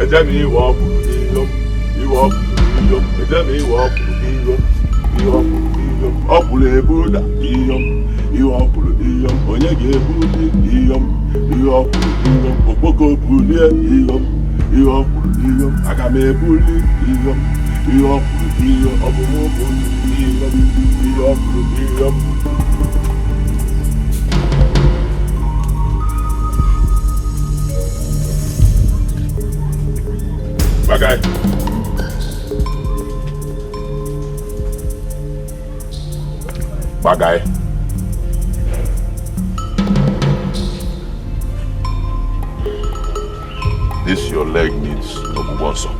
Ejemi walk iyom, iwo iyom, ejemi walk iyom, iwo iyom, opule ebuda iyom, iwo iyom, onye ga-ebuli iyom, iwo iyom, okpoko bulie iyom, iwo iyom, aga m ebuli iyom, iwo iyom, ọbụmụ iyom, iwo iyom. Bagay. Bagay. This your leg needs Obubonso.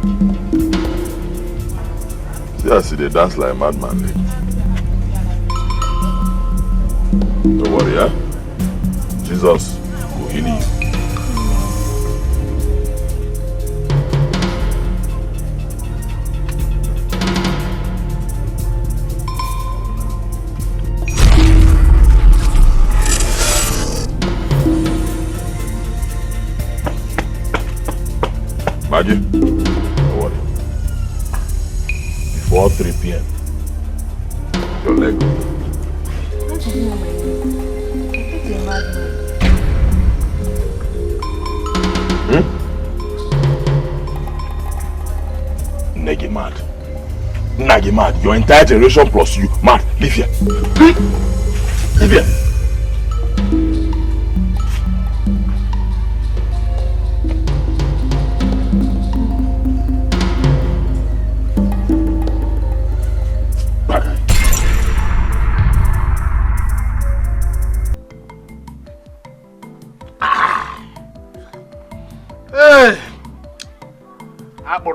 See I see they dance like a madman. Don't worry, eh? Jesus will heal you. Maggie, don't worry. Before 3 p.m., your leg will be. Negi mad. Nagi mad. Your entire generation plus you mad. Leave here. Leave here.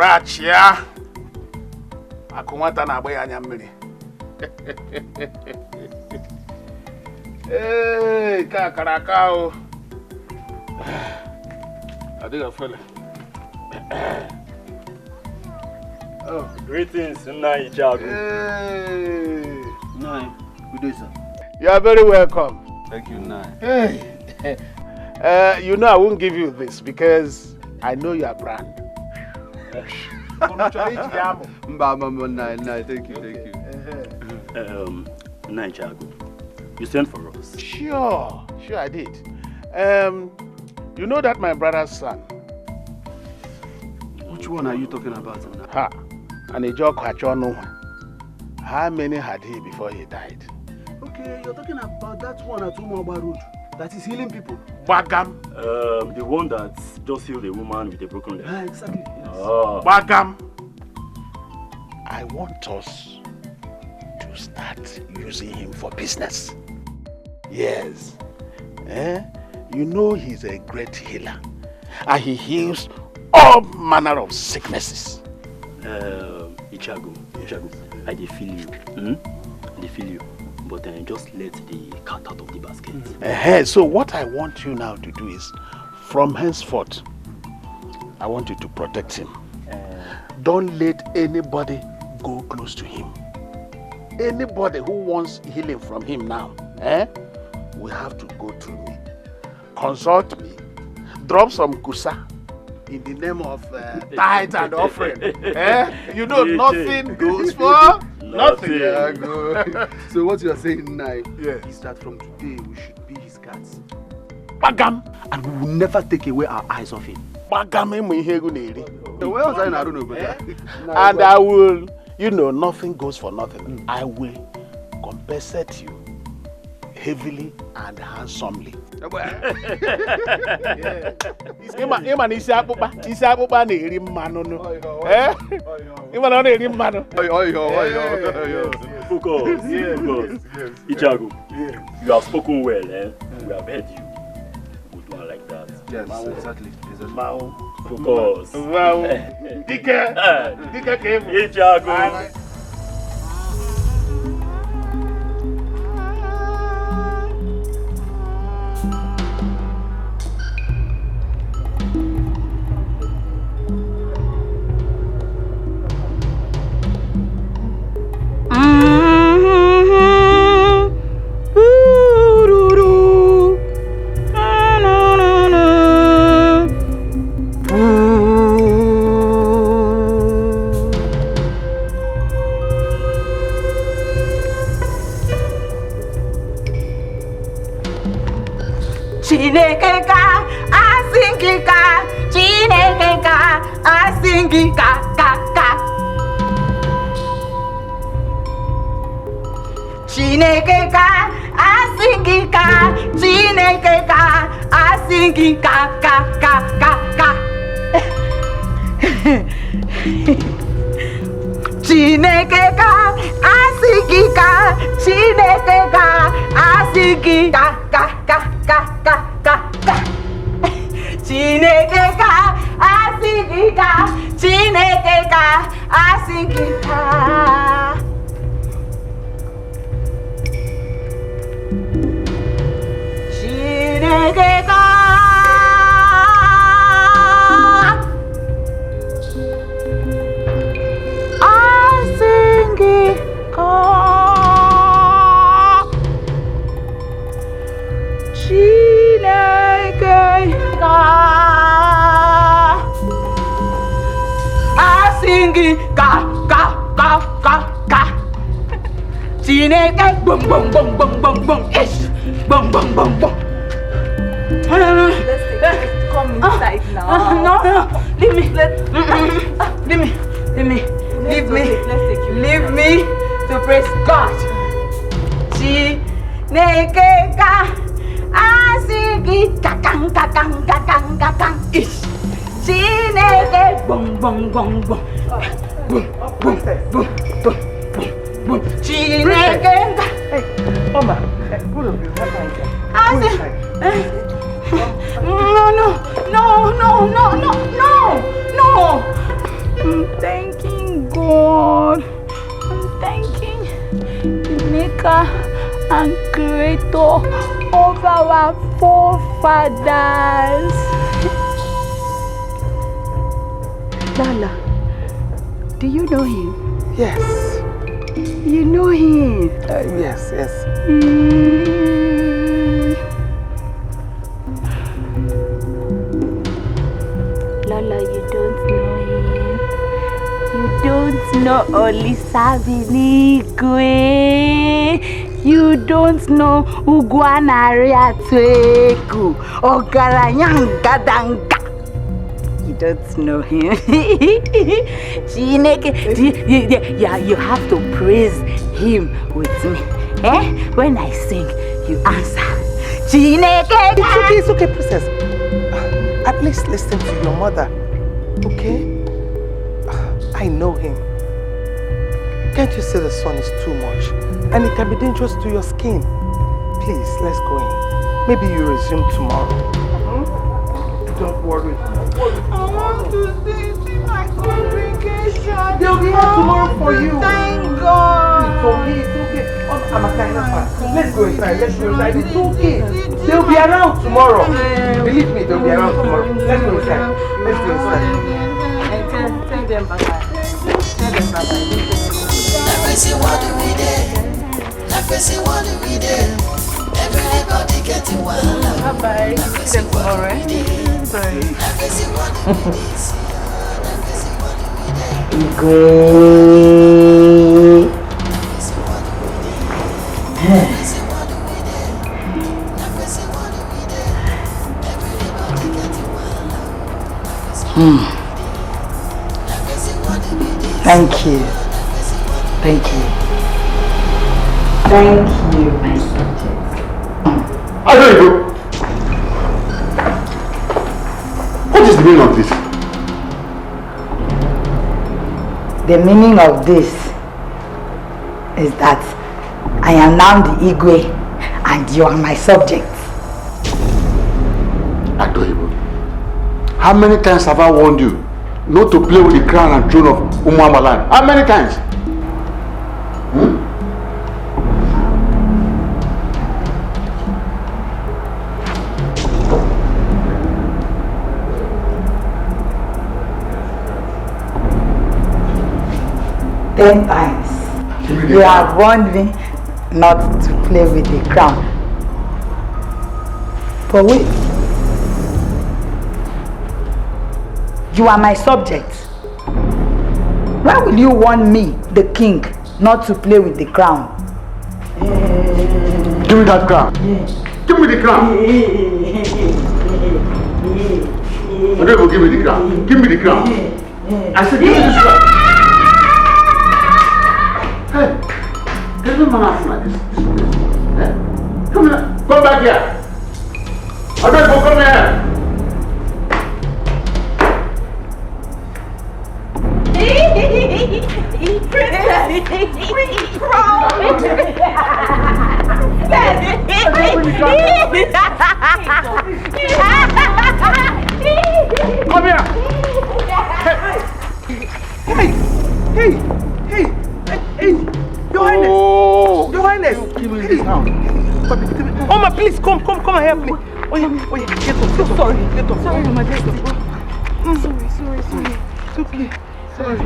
Achia akunwata na agba ya anya mmiri. Ka karaka o. Adiga fele. Oh, greetings, Nai Jago. Nai, good day, sir. You are very welcome. Thank you, Nai. You know I won't give you this because I know your brand. Nai, thank you. Nai Jago, you sent for us. Sure I did. You know that my brother's son. Which one are you talking about? Ha, and a joke no. How many had he before he died? Okay, you're talking about that one at Umaba Road that is healing people. Bagam. The one that just healed a woman with a broken leg. Yeah, exactly. Yes. Oh. Bagam. I want us to start using him for business. Yes. You know he's a great healer. And he heals all manner of sicknesses. Ichago, I feel you. I feel you. But just let the cat out of the basket. So what I want you now to do is, from henceforth, I want you to protect him. Don't let anybody go close to him. Anybody who wants healing from him now, will have to go through me. Consult me. Drop some kusa in the name of tithe and offering. You know, nothing goes for nothing. Yeah, good. So what you are saying now is that from today we should be his cats. Bagam. And we will never take away our eyes off him. Bagam. And I will, nothing goes for nothing. I will compensate you heavily and handsomely. Focus. Ichago, you have spoken well, We have heard you. Good one like that. Yes, exactly. Focus. Dika came. Ichago. Chinekeka, asingika, Chinekeka, asingika, ka. Chinekeka, asingika, Chinekeka, asingika, ka. Chinekeka, asingika, Chinekeka, asingika, ka. Chinekeka, asingika, Chinekeka, asingika. Chinekeka, Chineke, boom, boom, boom, boom, boom, boom, ish, boom, boom, boom, boom. Come inside now. No, leave me. Leave me to praise God. Chineke, asigi, kakang, ish. Chineke, boom, boom, boom, boom, boom, boom, boom, boom. Chineke. Hey, Oma, pull up your No. I'm thanking God. I'm thanking the maker and creator of our forefathers. Lala, do you know him? Yes. You know him? Yes. Lola, you don't know him. You don't know Olisabinigwe. You don't know Ugwanariatueku. Ogaranyangadanga. You don't know him. Chineke, you have to praise him with me. When I sing, you answer. Chineke. It's okay, princess. At least listen to your mother, okay? I know him. Can't you see the sun is too much? And it can be dangerous to your skin. Please, let's go in. Maybe you resume tomorrow. Don't worry. I want to see my congregation. They'll be here tomorrow for you. Thank God. It's okay. I'm a kind of fan. Let's go inside. It's okay. They'll be around tomorrow. Believe me, they'll be around tomorrow. Let's go inside. Tell them bye-bye. Everybody getting wild. Bye-bye. See them tomorrow, right? Bye. Thank you, my subject. I don't know. What is the meaning of this? The meaning of this is that I am now the Igwe and you are my subject. Adoibo, how many times have I warned you not to play with the crown and throne of Umuamalan? How many times? 10 times. You have warned me not to play with the crown. But wait. You are my subject. Why will you warn me, the king, not to play with the crown? Give me that crown. Yeah. Give me the crown. give me the crown. Give me the crown. I said, give me this crown. Hey, there's no man acting like this. Eh? Come here. Come back here. I beg you, come here. Come here. Hey, Your Highness. Your Highness. Give me this now. Oma, please come and help me. Oh yeah, get up. So sorry. Get up. Sorry, Your Majesty. Sorry. It's okay. Sorry.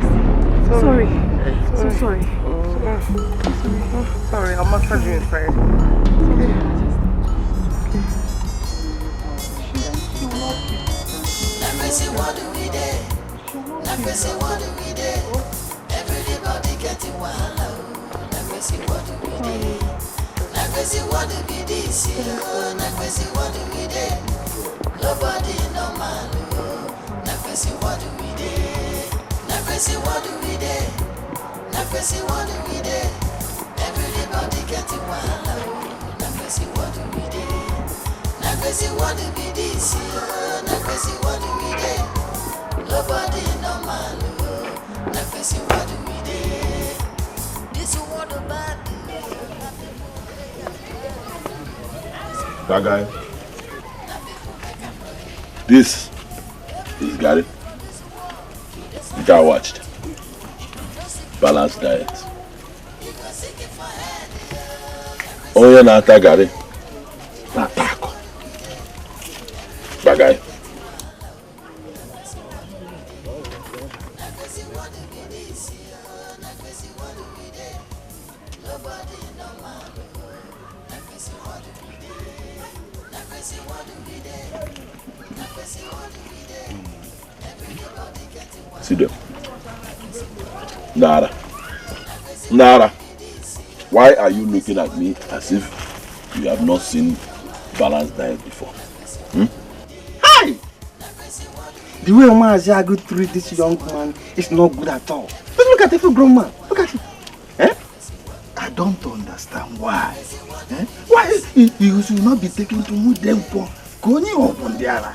So sorry. Sorry, I'll massage you inside. What do we do? What do we do? Everybody getting wild. What do we do? What do we do? What do we do? Nobody normal. What do we do? What do we do? What do we do? Everybody getting wild. What do we do? What do we do? What do we do? Nobody normal. What do we do? This is what about that guy. This is Gary. The guy watched. Balanced diet. Oh yeah, not Gary. Not taco. That guy. See them. Nara. Why are you looking at me as if you have not seen balanced diet before? Hi! The way Wazico treat this young man is not good at all. Just look at every grown man. Look at him. I don't understand why. Why you should not be taken to move them for going up on the other.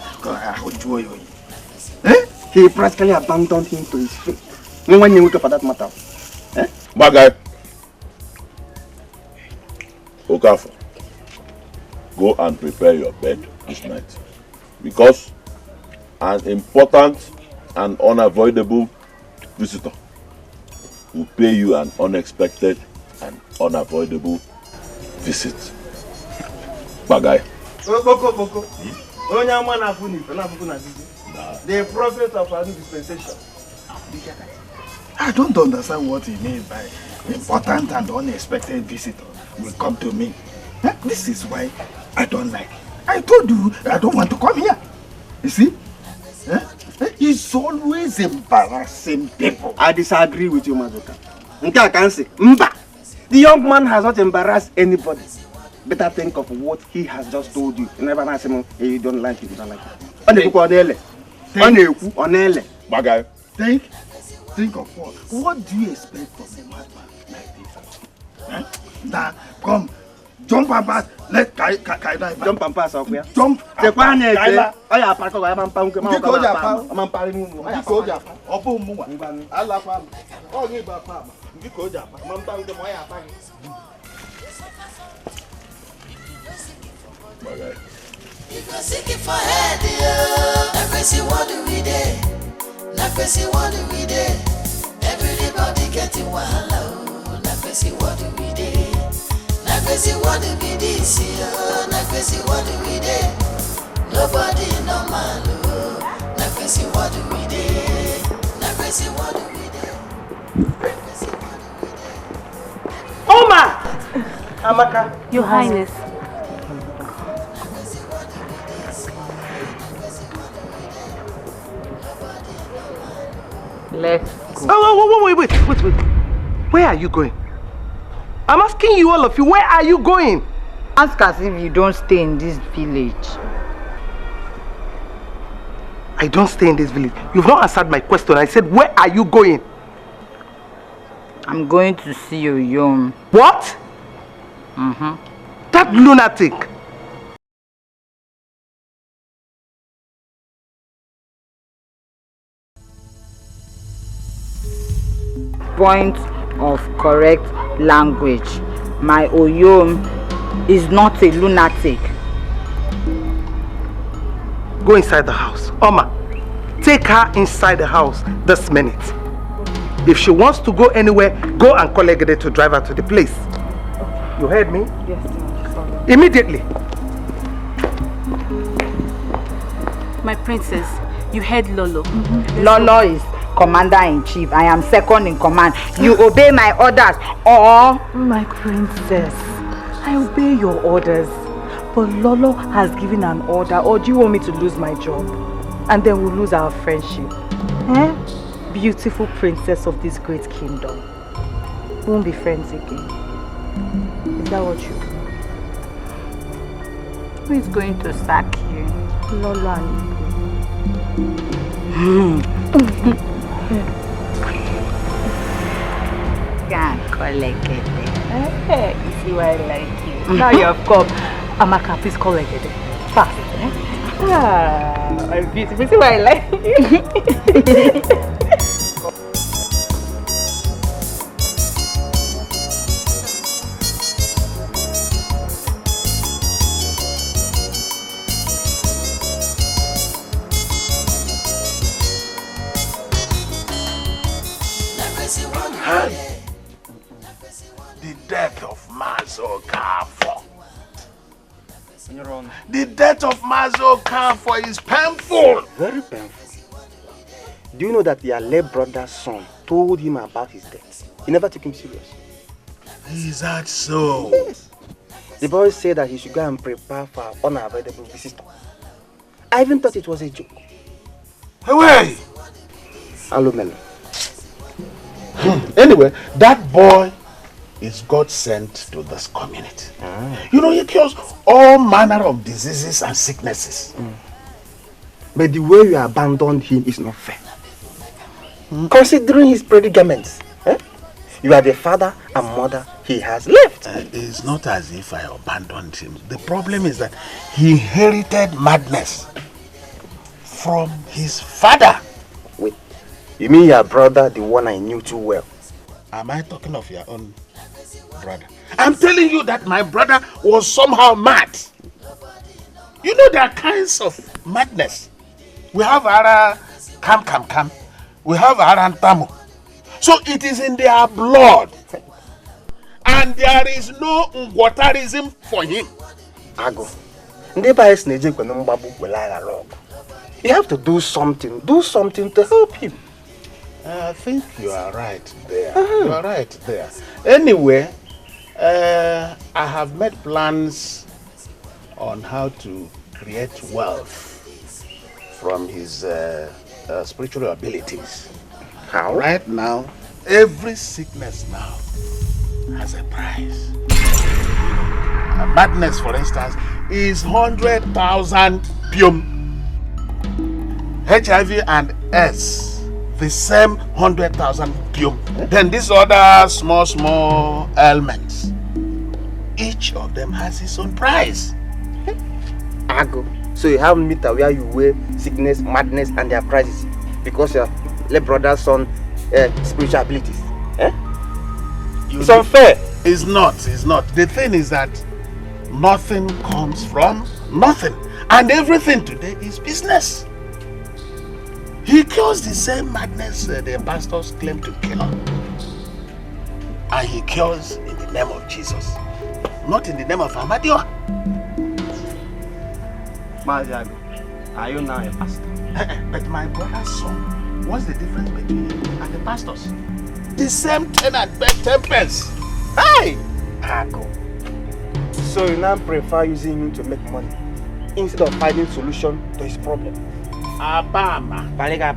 He practically abandoned him to his fate. No one knew for that matter. My guy. Okafor, go and prepare your bed this night. Because an important and unavoidable visitor will pay you an unexpected and unavoidable visit. Bagay. The prophet of our dispensation. I don't understand what he means by important and unexpected visitor will come to me. This is why I don't like. I told you I don't want to come here. You see? He's always embarrassing people. I disagree with you, Mazoka. I can say, the young man has not embarrassed anybody. Better think of what he has just told you. You never ask him, hey, you don't like it, you don't like it. Bagay. Think of what? What do you expect from a madman like this? Now, come, jump and pass. Let Kaila jump and pass, okay? Jump. Kaila. Because seeking for head, what do we do? What do we do? Everybody getting wild. What do we do? What do we do? What do we do? Nobody normal. What do we do? What do we do? Oma! Amaka. Your Highness. Let's go. Oh, wait. Where are you going? I'm asking you, all of you, where are you going? Ask as if you don't stay in this village. I don't stay in this village. You've not answered my question. I said, where are you going? I'm going to see you, Yum. What? That lunatic. Point of correct language. My Oyom is not a lunatic. Go inside the house. Oma, take her inside the house this minute. If she wants to go anywhere, go and call Egede to drive her to the place. You heard me? Yes, sir. Immediately. My princess, you heard Lolo. Lolo is commander-in-chief. I am second in command. You obey my orders or... My princess, I obey your orders. But Lolo has given an order, or do you want me to lose my job? And then we'll lose our friendship. Eh? Beautiful princess of this great kingdom. We won't be friends again. Is that what you want? Who is going to sack you? Lolo and Can't collect it. Hey, you see why I like you. Now you have come. Amaka, please call Egede. Fast, eh? Ah, I'm beautiful. See why I like you. The death of Mazo Kafo. The death of Mazo Kafo is painful. Very painful. Do you know that your late brother's son told him about his death? He never took him serious. Is that so? Yes. The boy said that he should go and prepare for an unavoidable visitor. I even thought it was a joke. Away! Alumelo. Anyway, that boy is God sent to this community. You know, he cures all manner of diseases and sicknesses. But the way you abandoned him is not fair. Considering his predicaments, you are the father and mother he has left. It's not as if I abandoned him. The problem is that he inherited madness from his father. Wait, you mean your brother, the one I knew too well? Am I talking of your own brother? I'm telling you that my brother was somehow mad. You know, there are kinds of madness. We have Ara Kam. We have Arantamu. So it is in their blood. And there is no Ngwatarism for him. Ago. You have to do something. Do something to help him. I think you are right there. You are right there. Anyway, I have made plans on how to create wealth from his spiritual abilities. How? Right now, every sickness now has a price. Madness, for instance, is 100,000 pium. HIV and S, the same 100,000 pium. Then these other small ailments, each of them has its own price. Ago. So you have meter where you weigh sickness, madness, and their prices because your late brother's son spiritual abilities. It's unfair. It's not. The thing is that nothing comes from nothing. And everything today is business. He cures the same madness the pastors claim to cure. And he cures in the name of Jesus. Not in the name of Amadio. Maziago, are you now a pastor? But my brother's son, what's the difference between him and the pastors? The same 10 and 10 pence. Hey! Ago. So you now prefer using him to make money instead of finding solution to his problem? Abama. Palega.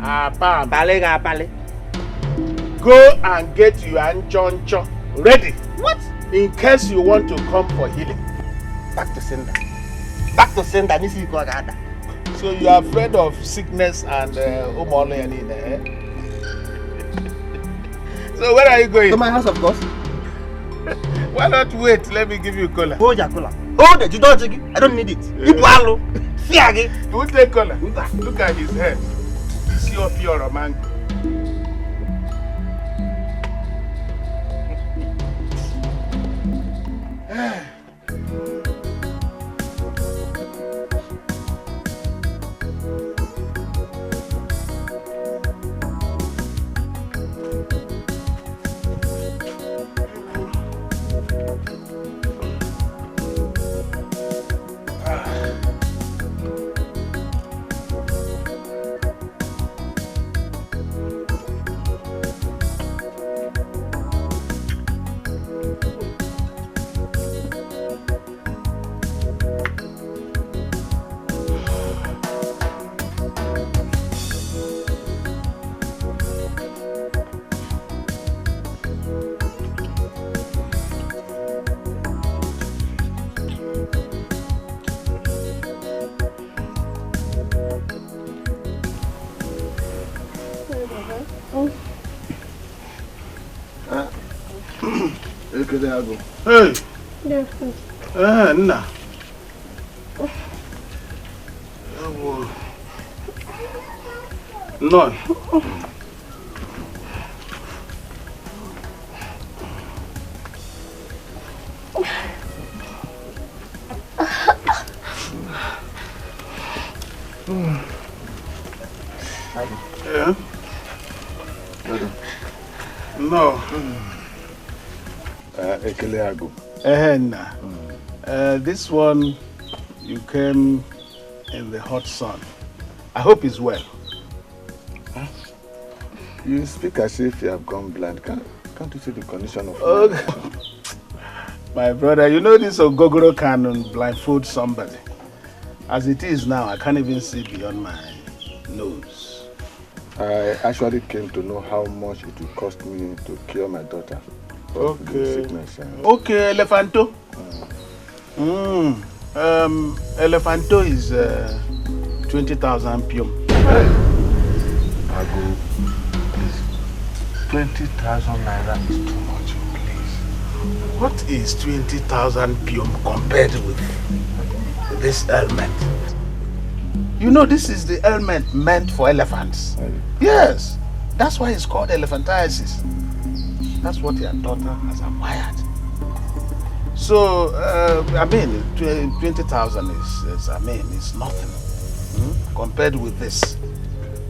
Abama. Go and get your anchoncho ready. What? In case you want to come for healing. Back to sender. Back to sender. So you are afraid of sickness and umole eh? So where are you going? To my house, of course. Why not wait? Let me give you cola. Hold your cola. Hold it. You don't take it. I don't need it. You wallow. You will take cola. Look at his head. See your pure mango. Hey! Nna. No. Yeah? No. This one, you came in the hot sun. I hope he's well. Huh? You speak as if you have gone blind. Can't you see the condition of My brother, you know this Ogogoro can blindfold somebody. As it is now, I can't even see beyond my nose. I actually came to know how much it will cost me to cure my daughter. Okay. Sickness, Okay, Elephanto. Elephanto is 20,000 pium. Ago, please. 20,000 naira is too much, please. What is 20,000 pium compared with this helmet? You know, this is the helmet meant for elephants. Yes, that's why it's called elephantiasis. That's what your daughter has acquired. So, I mean, 20,000 is, I mean, it's nothing compared with this.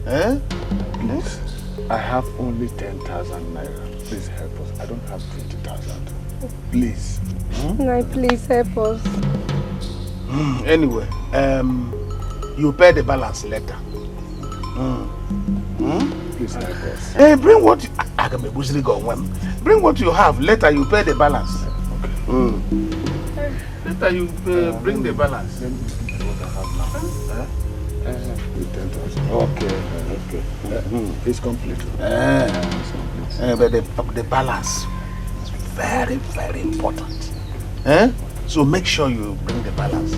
Eh? Please, I have only 10,000 naira. Please help us. I don't have 20,000. Please. No, please help us. Anyway, you pay the balance later. Please help us. Hey, bring what you, bring what you have. Later you pay the balance. Okay. Later you bring the balance. Let me see what I have now. 10,000. Okay. It's complete. It's complete. But the balance is very, very important. So make sure you bring the balance.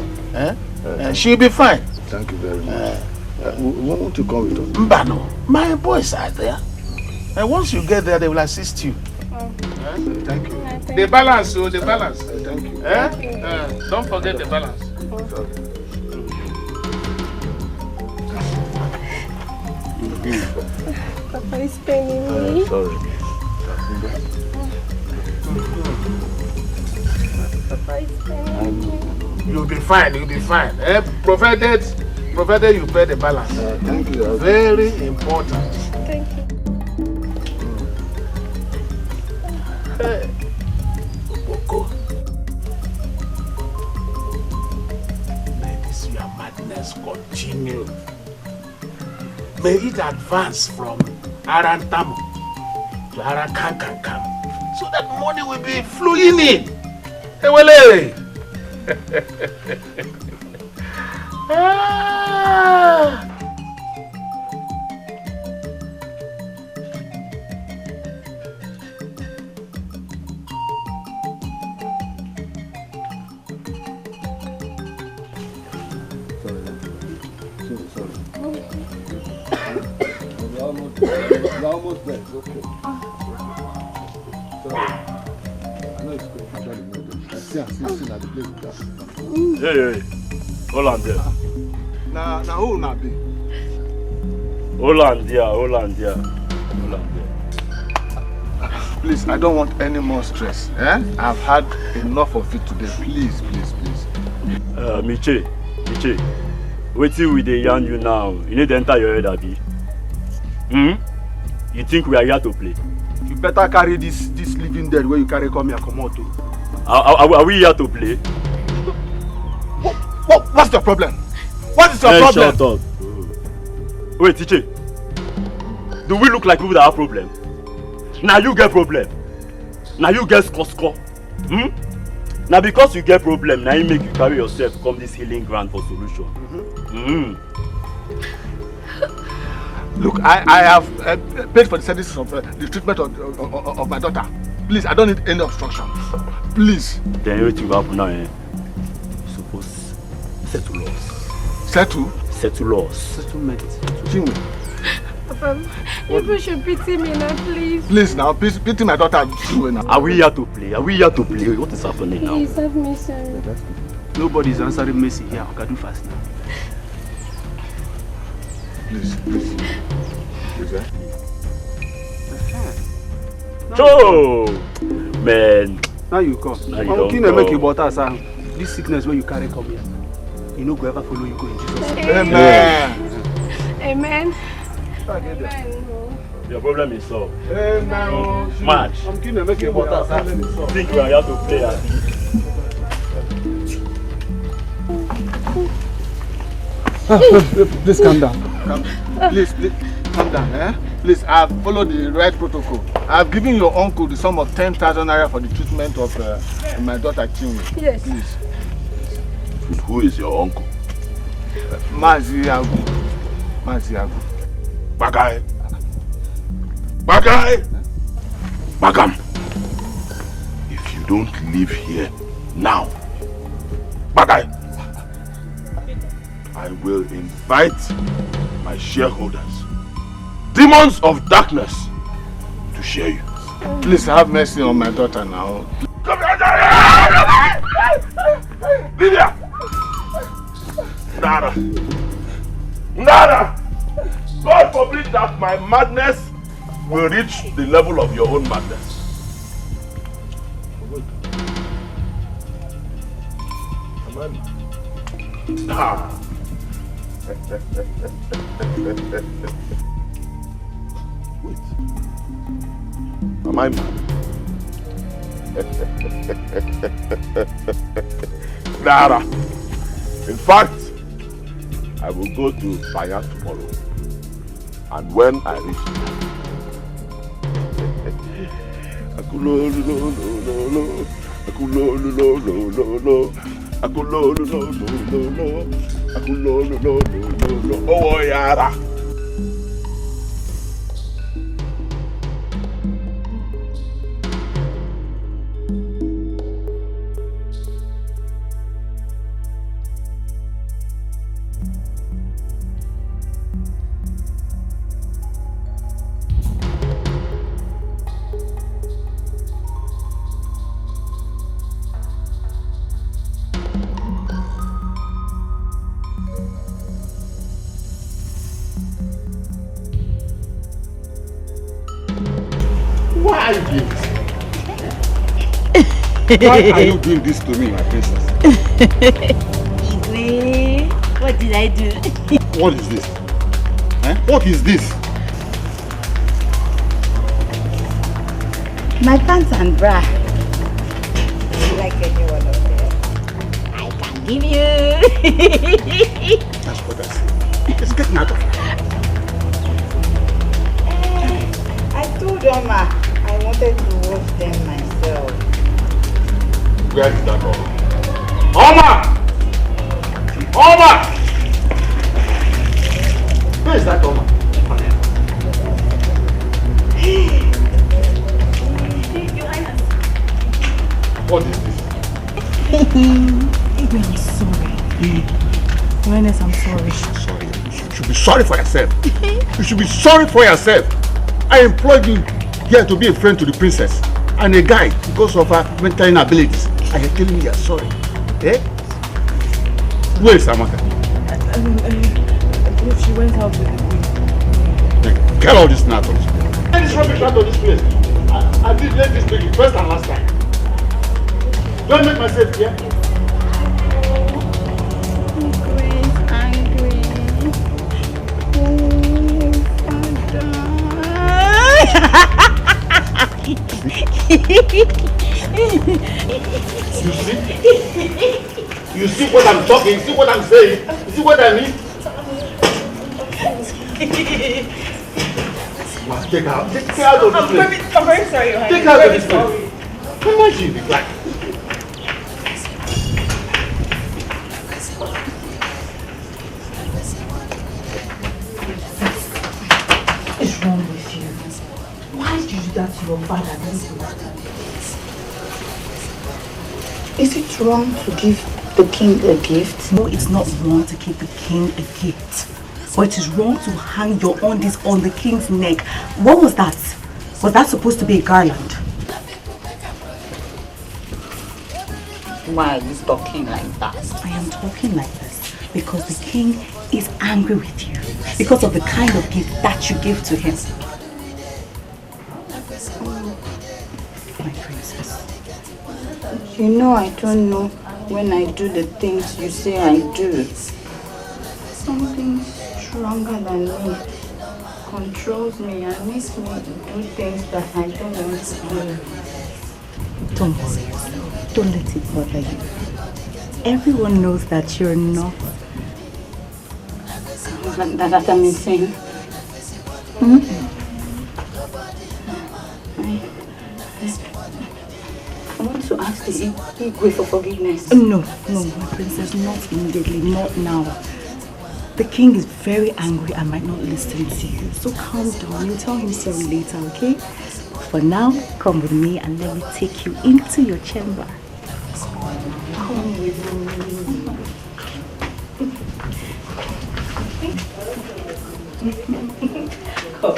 She'll be fine. Thank you very much. Won't you come with us? Mbano, my boys are there. And once you get there, they will assist you. Thank you. The balance, the balance. Thank you. Don't forget the balance. Papa is paining me. Sorry. Papa is paining me. You'll be fine, you'll be fine. Provided you pay the balance. Thank you. Very important. Thank you. Boko. May this your madness continue. May it advance from Arantamu to Arakankankam so that money will be flowing in. Ewele! almost there. It's okay. Sorry. I know it's good. I see at the place. Hey. Hold on there. Now who now be? Hold on there. Please, I don't want any more stress. I've had enough of it today. Please. Miche. Wait till we dey yarn you now. You need to enter your head, Abi. You think we are here to play? You better carry this living dead where you carry come here, come out. Are we here to play? What's the problem? What is your problem? Shut up. Wait, Tiche. Do we look like people that have problem? Now you get problem. Now you get score. Now because you get problem, now you make you carry yourself come this healing ground for solution. Look, I have paid for the services of the treatment of my daughter. Please, I don't need any obstruction. Please. Then everything will happen now. Suppose settle us. Settle? Settle us. Settlement. Chinwe. Papa, you should pity me now, please. Please now, please pity my daughter. Now. Are we here to play? What is happening now? Please have me, sir. Nobody's answering Messi here. I can do fast now. Please. Joe! Man. Now you come. Now you don't make you butter, sir. This sickness where you carry come here. You know, go ever follow you go in Jesus' name. Amen. Your problem is solved. Amen. March. I'm keen to make you butter, sir. Think we are here to play, Abi? Please calm down. Please calm down. Please, I've followed the right protocol. I've given your uncle the sum of 10,000 naira for the treatment of my daughter Chinwe. Yes. Please. Who is your uncle? Maziagu. Bagam. If you don't leave here now, Bagay, I will invite my shareholders, demons of darkness, to share you. Please have mercy on my daughter now. Come here! Lydia! Nada! God forbid that my madness will reach the level of your own madness. Wait. Am I mad? Nada. In fact, I will go to Fire tomorrow. And when I reach oh yara. Why are you doing this to me, my princess? Igwe, what did I do? What is this? What is this? My pants and bra. Do you like any one of them? I can give you. That's what I said. It's getting out of hand. I told Oma I wanted to wash them myself. Where is that Oma? Oma! Where is that Oma? What is this? Igwe, I'm sorry. Ernest, I'm sorry. Sorry. You should be sorry for yourself. You should be sorry for yourself. I employed you here to be a friend to the princess and a guide because of her mental inabilities. And you're telling me you're sorry. Eh? Where is Amaka? She went out with the queen. Get all this out of this place. Get this rubbish out of this place. I did let this make it first and last time. Don't make myself here. You see what I'm talking, you see what I'm saying, you see what I mean? Take her out of this place. I'm very sorry, honey. Take her out of this place. How much you be like? What is wrong with you? Why did you do that to your father? Is it wrong to give the king a gift? No, it's not wrong to give the king a gift. But it is wrong to hang your undies on the king's neck. What was that? Was that supposed to be a garland? Why are you talking like that? I am talking like this because the king is angry with you because of the kind of gift that you give to him. My princess. You know I don't know when I do the things you say I do. Something stronger than me controls me and makes me do things that I don't want to do. Don't worry yourself. Don't let it bother you. Everyone knows that you're not. That I'm insane. I want to ask the Igwe for forgiveness. No, my princess, not immediately, not now. The king is very angry and might not listen to you. So calm down. You'll tell him sorry later, okay? For now, come with me and let me take you into your chamber. Come with me. Come.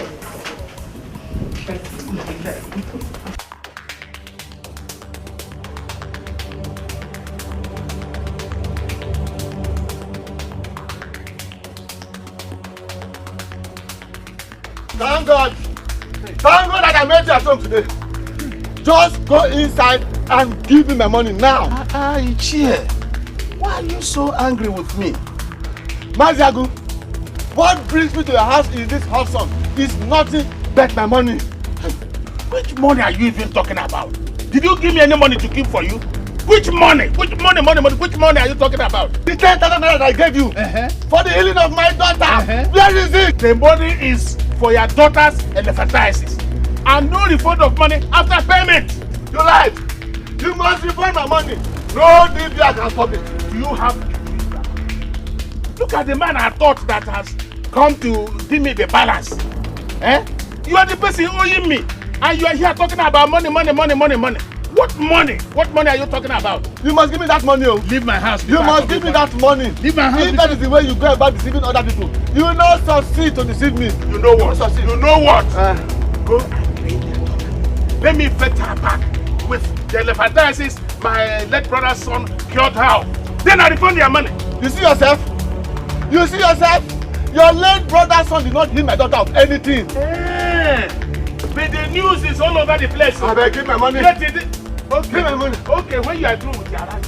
Thank God. Thank God that I met you at home today. Just go inside and give me my money now. Ichie, why are you so angry with me? Maziagu, what brings me to your house is this hot sun. It's nothing but my money. Which money are you even talking about? Did you give me any money to keep for you? Which money? Which money are you talking about? The 10,000 naira that I gave you for the healing of my daughter. Where is it? The money is for your daughter's elephantiasis. And no refund of money after payment. You lied. You must refund my money. No DBA can stop it. You have to do that. Look at the man I thought that has come to give me the balance. Eh? You are the person owing me. And you are here talking about money. What money? What money are you talking about? You must give me that money. Leave my house. You must give me that money. Leave my house. If that is the way you go about deceiving other people, you will not succeed to deceive me. You know what? You know what? Go. Let me fetch her back with the elephantiasis my late brother's son cured her. Then I refund your money. You see yourself? You see yourself? Your late brother's son did not heal my daughter of anything. But the news is all over the place. I beg, give my money. Okay. Give my money. Okay, when you are through with your life.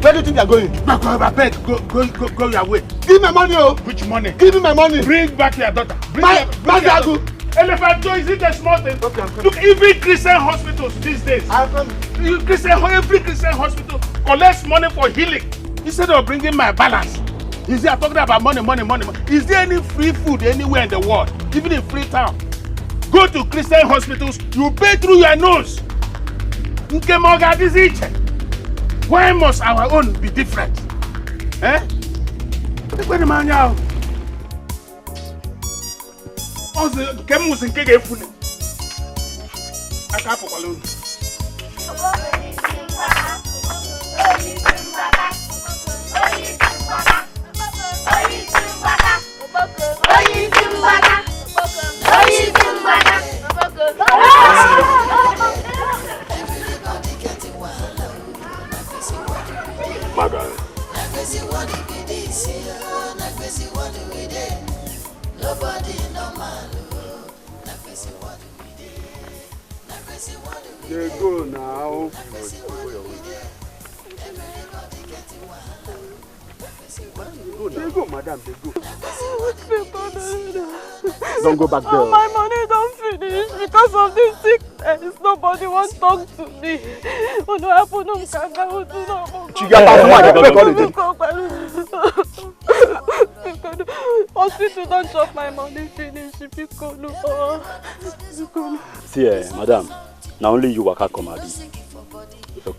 Where do you think you are going? Go your way. Give me my money, oh. Which money? Give me my money. Bring back your daughter. Maziagu. Elephanto, is it a small thing? Okay, look, even Christian hospitals these days. Every Christian hospital collects money for healing instead of bringing my balance. Is there talking about money? Is there any free food anywhere in the world, even in Freetown? Go to Christian hospitals, you pay through your nose. Why must our own be different? Eh? Oyi nobody normal. Na crazy what we dey. Na crazy what we dey. They go now. Everybody getting wahala. They go, madam, they go. Don't go back there. Oh, my money don't finish because of this sickness. Nobody wants to talk to me. Hospital don't chop my money finish. See, madam, now only you waka come abi.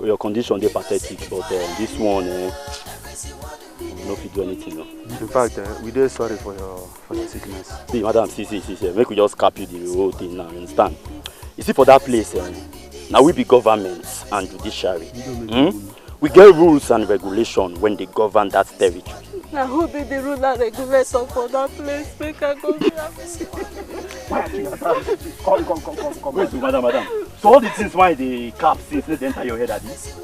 Your condition is pathetic, but this one, no fit do anything. No. In fact, we are sorry for your sickness. See, madam, see. Make we just cap you the whole thing now. You understand? You see, for that place, now we be government and judiciary. We get rules and regulations when they govern that territory. Now who be the rule and regulator for that place? Make I go there. Come. Wait, madam. So all the things why they cap since they enter your head at this?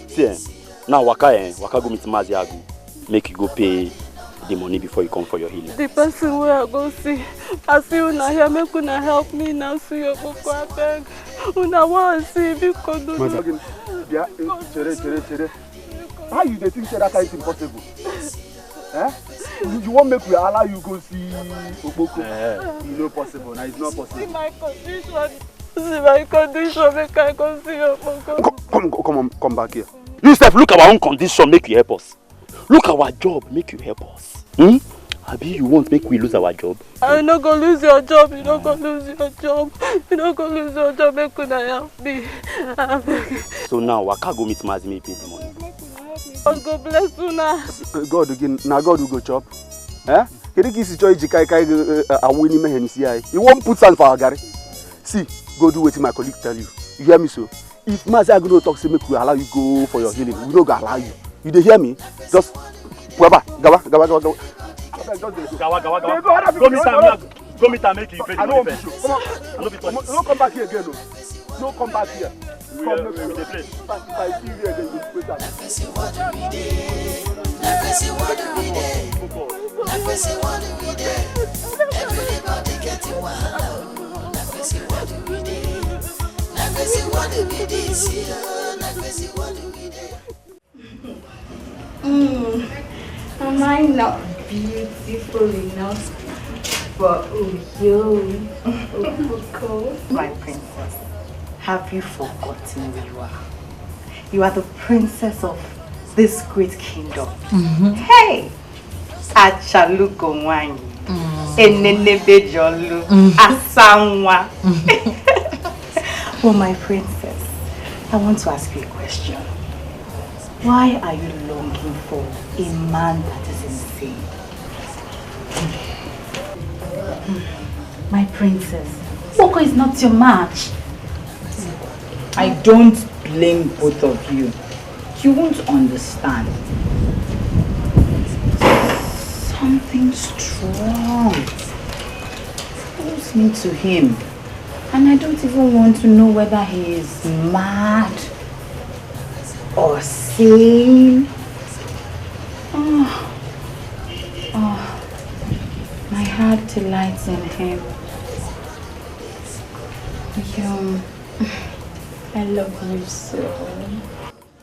See, now waka go meet Maziagu. Make you go pay the money before you come for your healing. The person where I go see, I see una here, make una help me now. See your book, I beg. Una want to see if you can do it. Yeah, chere. How you think that is impossible? You won't make we allow you go see Oboko? It's not possible. Now it's not possible. See my condition, make I go see Oboko. Come back here. You Steph, look at our own condition, make you help us. Look at our job, make you help us. Abi, you won't make we lose our job? I'm not going to lose your job. You're not going to lose your job. You're not going to lose your job. Make you help me. So now, Waka go meet Mazi, me pay the money. God bless you now. God again. Now God will go chop. Can you give joy a winning man? You won't put sand for our gari. See, go do what my colleague tell you. You hear me so? If Mazi go talk to me, we allow you go for your healing. We don't allow you. You dey hear me? Just gawa. Go meet her, make you pay the money first. Come on. Don't come back here again. Don't come back here. We dey play. If I see you again, you wait Na crazy what we dey. Na crazy what we dey. Na crazy what we dey. Everybody getting wahala. Na crazy what we dey. Na crazy what we dey. Na crazy what we dey. Am I not beautiful enough for you? My princess, have you forgotten who you are? You are the princess of this great kingdom. Hey! Achaluko Wanyi. Enenebe Jolu. Asanwa. Well, my princess, I want to ask you a question. Why are you longing for a man that is insane? My princess, Boko is not your match. I don't blame both of you. You won't understand. Something strong pulls me to him. And I don't even want to know whether he is mad or sane. My heart delights in him. I love you so.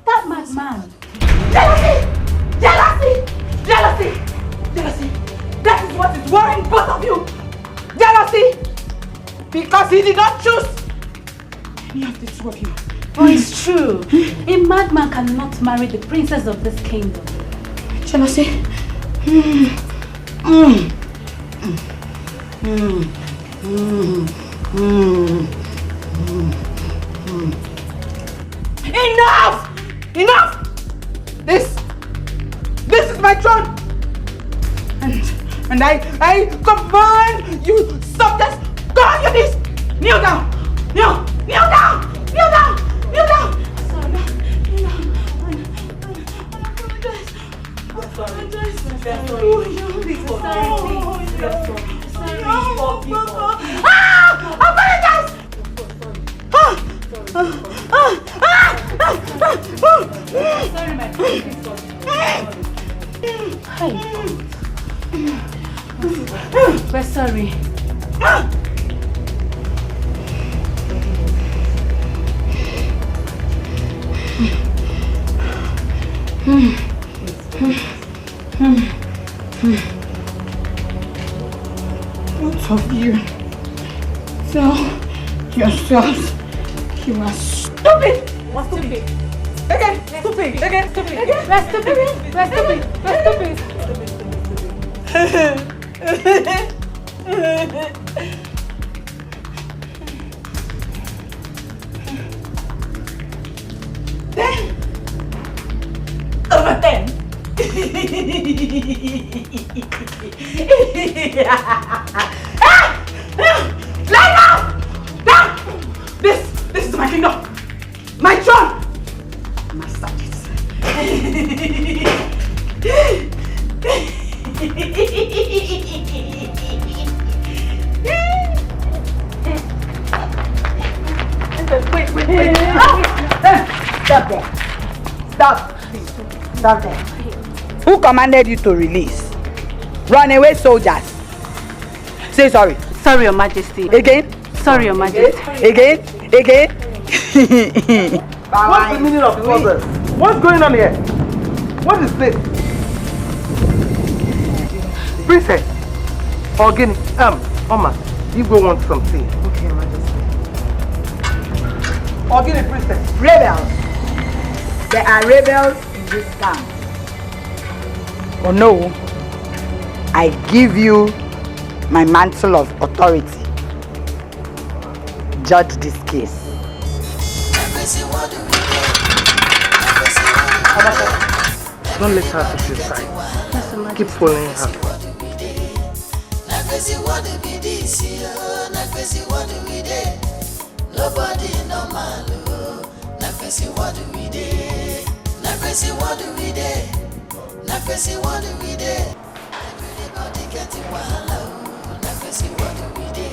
That madman. Jealousy! That is what is worrying both of you. Jealousy! Because he did not choose any of the two of you. Oh, it's true. A madman cannot marry the princess of this kingdom. Jealousy. Enough! This is my throne. And I command you, stop this! Go on your knees! Kneel down! Kneel down! Sorry, my We're sorry. Both of you tell yourselves you are stupid. What's stupid? Again, stupid. Again, stupid. Again, we're stupid. We're stupid. We're stupid. Over 10. Lie down! Down! This is my kingdom. My throne. My subjects. Wait. Stop there. Stop there. Who commanded you to release? Runaway soldiers. Say sorry. Sorry, Your Majesty. Again? Sorry, Your Majesty. Again? What's the meaning of all this? What's going on here? What is this? Princess. Ogini. Oma. You go want some tea. Okay, Your Majesty. Ogini, princess. Rebels. There are rebels in this camp. Oh no. I give you my mantle of authority. Judge this case. Don't let her push your side. Keep following her. Nobody normal. What do we do? What do we do? What do we do? Everybody getting wild. What do we do?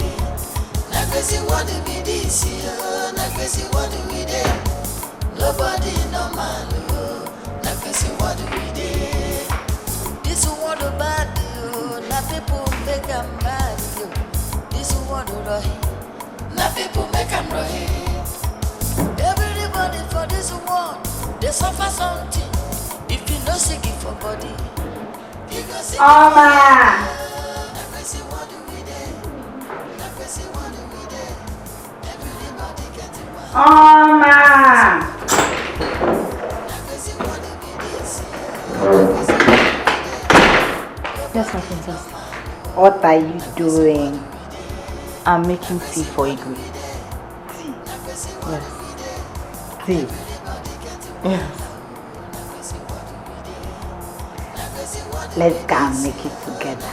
What do we do? What do we do? Nobody normal. What do we do? This one bad. Na people make them bad. This one right. Na people make them right. Everybody for this world, they suffer something. If you know sick for body, you go sick. What do we do? What do we do? Everybody getting wild. Yes, my princess. What are you doing? I'm making tea for Igwe. Tea? Yes. Tea? Yes. Let's go and make it together.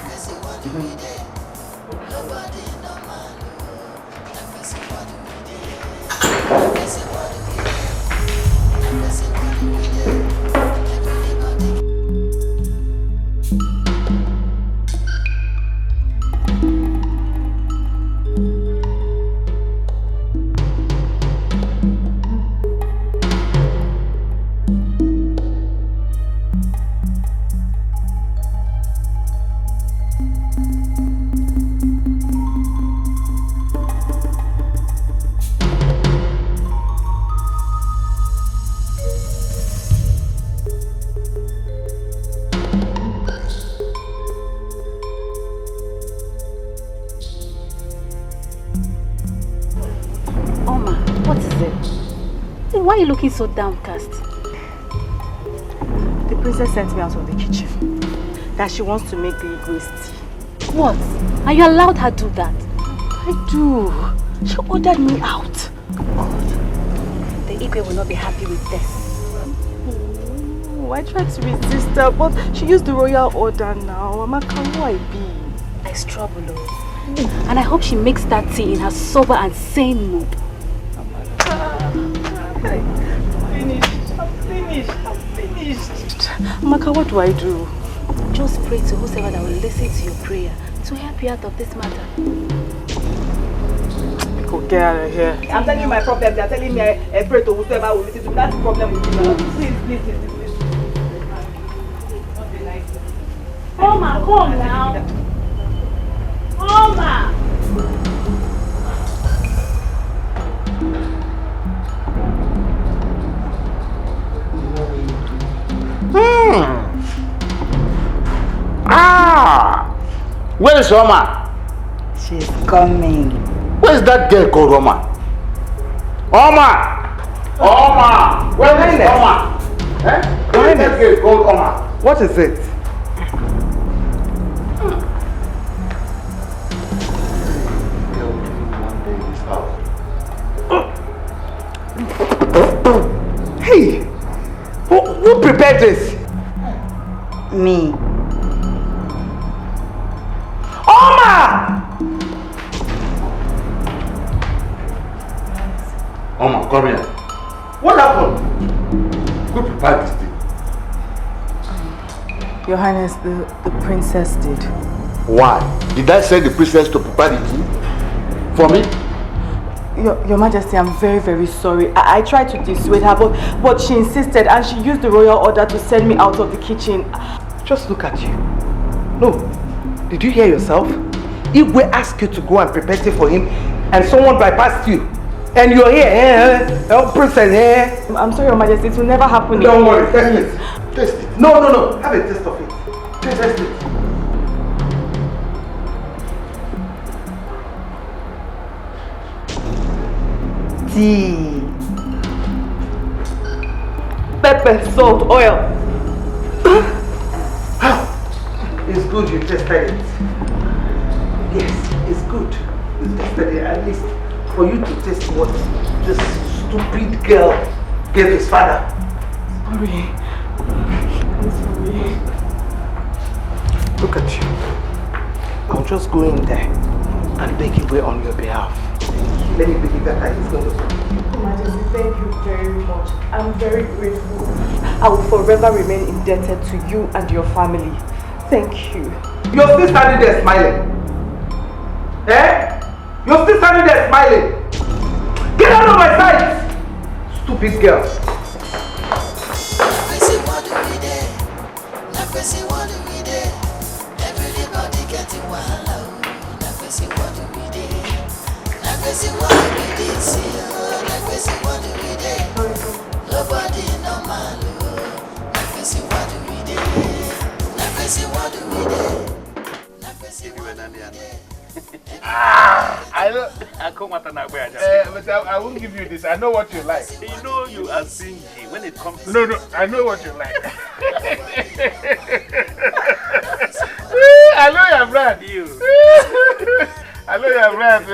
Why are you looking so downcast? The princess sent me out of the kitchen. That she wants to make the Igwe's tea. What? Are you allowed her to do that? I do. She ordered me out. God. The Igwe will not be happy with this. Oh, I tried to resist her, but she used the royal order now. Amaka, who I be? There's trouble, and I hope she makes that tea in her sober and sane mood. I'm finished. Amaka, what do I do? Just pray to whoever that will listen to your prayer to help you out of this matter. Go get out of here. I'm telling you my problem. They're telling me I pray to whoever will listen to me. That's the problem with you now. Please. Oma, come now. Where is Roma? She's coming. Where is that girl called Roma? Oma! Oma! Where is Oma? Eh? Where is that girl called Oma? What is it? Hey! Who prepared this? Me. Oma! Oma, come here. What happened? Who prepared this thing? Your Highness, the princess did. Why? Did I send the princess to prepare the tea? For me? Your Majesty, I'm very, very sorry. I tried to dissuade her, but she insisted and she used the royal order to send me out of the kitchen. Just look at you. No. Did you hear yourself? Igwe asked you to go and prepare tea for him and someone bypassed you. And you're here, princess, I'm sorry, Your Majesty, it will never happen again. Don't worry, test it. Taste it. No. Have a taste of it. Taste it. Tea. Pepper, salt, oil. It's good you tested it. Yes, it's good. You tested it at least for you to taste what this stupid girl gave his father. Sorry. I'm sorry. Look at you. I'll just go in there and beg away on your behalf. Let me believe that he's going to come. Your Majesty, thank you very much. I'm very grateful. I will forever remain indebted to you and your family. Thank you. You're still standing there smiling. Eh? You're still standing there smiling. Get out of my sight! Stupid girl. I won't give you this. I know what you like. You know you are stingy when it comes to... No, I know what you like. I know your brand. I know your brand.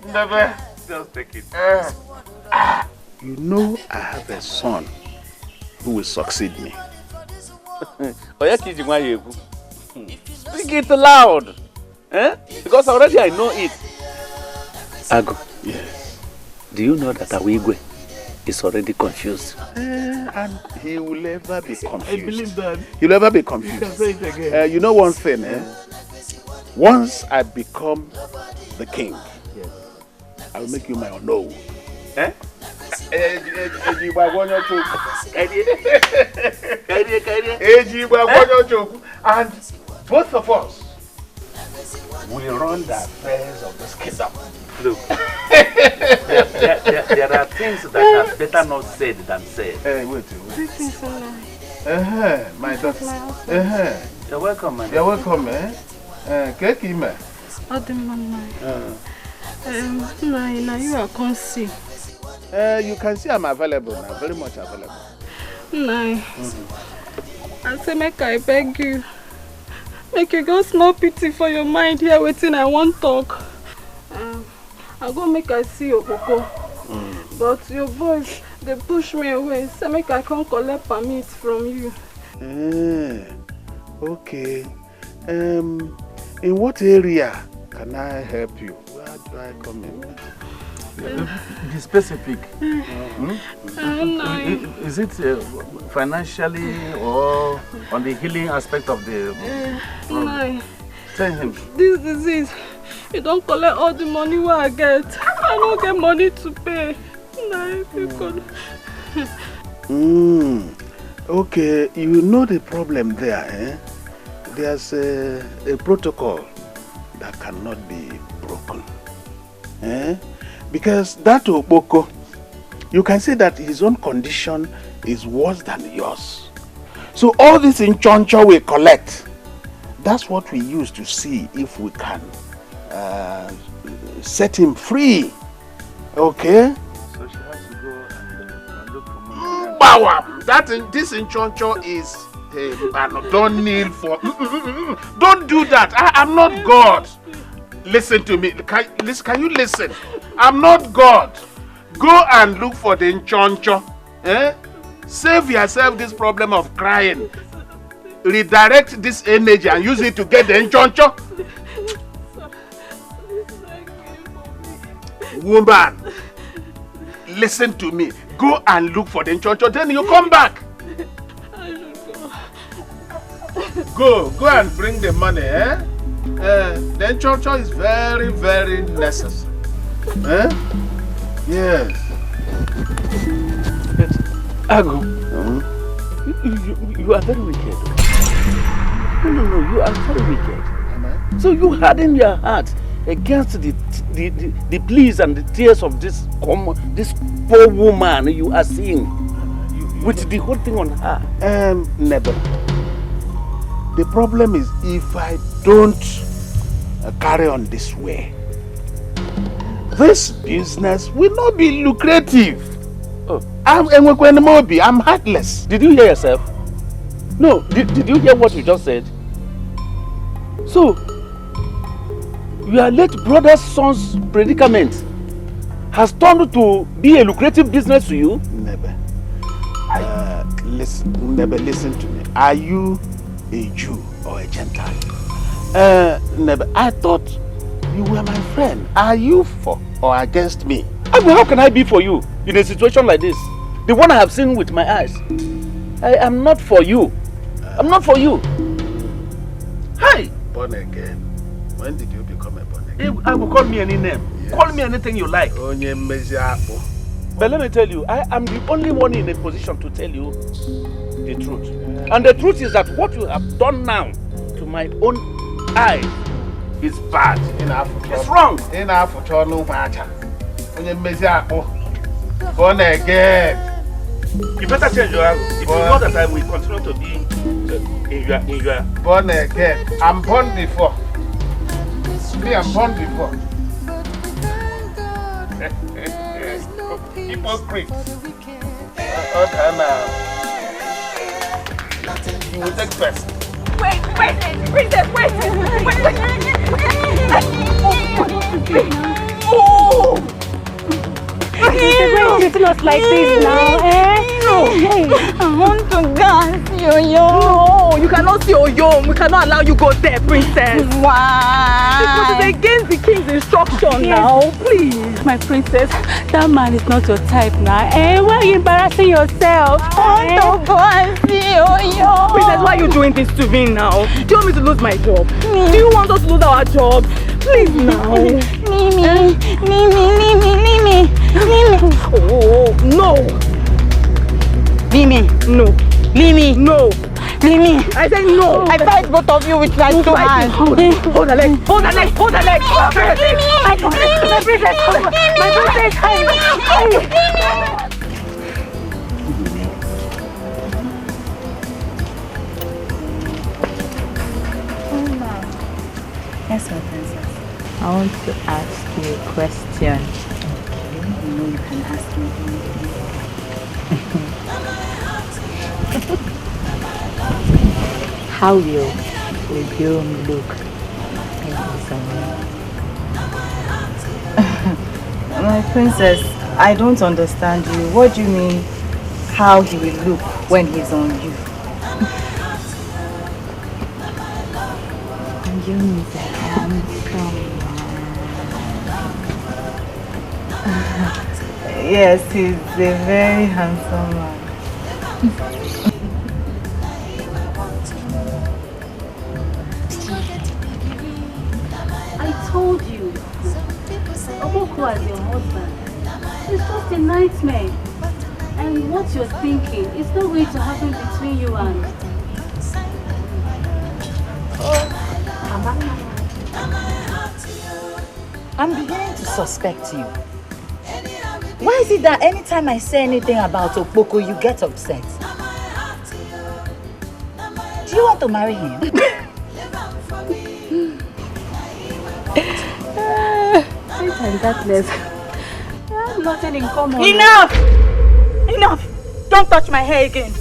Never. Just take it. You know I have a son who will succeed me. Speak it loud. Eh? Because already I know it. Ago. Yes. Do you know that Awigwe is already confused? And he will never be confused. I believe that. He'll never be confused. You can say it again. You know one thing, Once I become the king, I will make you my own. Eh? And both of us will run the affairs of this kingdom. Look, there are things that are better not said than said. Wait. This is so nice. My daughter. You're welcome, man. You're welcome, Keki, man. Now you are conceived. You can see I'm available now, very much available. I say, make I beg you. Make you go small pity for your mind here waiting I won't talk. I go make I see your coco. But your boys, they push me away. Say make I can't collect permit from you. Okay. In what area can I help you? Where do I come in? Be specific. Is it financially or on the healing aspect of the problem? Tell him. This disease, you don't collect all the money where I get. I don't get money to pay. If you could. Okay, you know the problem there, There's a protocol that cannot be broken. Because that Oboko, you can say that his own condition is worse than yours. So all this in Choncho we collect, That's what we use to see if we can set him free. Okay? So she has to go and look for money. This inchoncho is... don't kneel for... Don't do that. I'm not God. Listen to me. Can you listen? I'm not God. Go and look for the inchoncho. Save yourself this problem of crying. Redirect this energy and use it to get the inchoncho. Woman, listen to me. Go and look for the inchoncho, then you come back. Go and bring the money, the inchoncho is very, very necessary. Yes. Ago, you are very wicked. No, you are very wicked. So you harden your heart against the pleas and the tears of this poor woman you are seeing with the whole thing on her. Never. The problem is if I don't carry on this way, this business will not be lucrative. Oh. I'm heartless. Did you hear yourself? No, did you hear what you just said? So, your late brother's son's predicament has turned to be a lucrative business to you? Never. Listen to me. Are you a Jew or a Gentile? Never. I thought you were my friend. Are you for or against me? How can I be for you in a situation like this? The one I have seen with my eyes. I am not for you. I'm not for you. Hi! Born again. When did you become a born again? I will call me any name. Yes. Call me anything you like. But let me tell you, I am the only one in a position to tell you the truth. And the truth is that what you have done now to my own eyes is bad. It's wrong. Born again. You better change your arrow. If you know that I will continue to be in your... Born again. I'm born before. Me, I'm born before. Hypocrite. You will take first. Wait, princess, wait. Oh! Why are you treating us like this now, No. I want to dance, yo-yo. No, you cannot see yo-yo. We cannot allow you go there, princess. Why? Because it's against the king's instruction now. Please. My princess, that man is not your type now. Why are you embarrassing yourself? I want to go and see yo-yo. Princess, why are you doing this to me now? Do you want me to lose my job? Do you want us to lose our job? Please now. Mimi. Oh, no. Mimi. No. Mimi. No. Mimi. I said no. I fight both of you with my two hands. Hold the leg. Hold the leg. Hold the leg. My princess. Yes, my princess. I want to ask you a question. Okay, you know you can ask me anything. How will Obiom look in My princess, I don't understand you. What do you mean, how he will look when he's on you? Obiom is a handsome man. Yes, he's a very handsome man. I told you, Oboko as your husband, it's just a nightmare. And what you're thinking is not going to happen between you and... I'm beginning to suspect you. Why is it that anytime I say anything about Oboko, you get upset? Do you want to marry him? and darkness. We have nothing in common. Enough! Enough! Don't touch my hair again.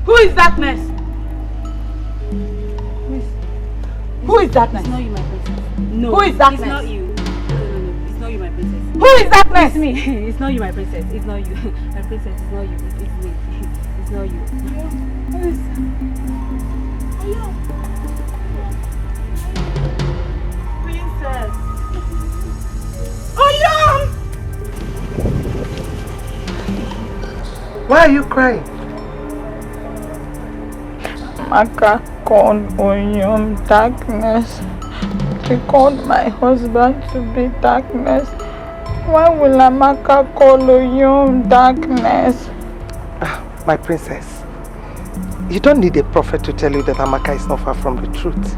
Who is darkness? Who is darkness? It's not you, my princess. No. Who is darkness? It's not you. No. It's not you, my princess. Who is darkness? It's me. It's not you, my princess. It's not you. My princess, it's not you. It's me. It's not you. Who is Princess. Oyom! Why are you crying? Maka called Oyom darkness. He called my husband to be darkness. Why will Amaka call Oyom darkness? My princess, you don't need a prophet to tell you that Amaka is not far from the truth.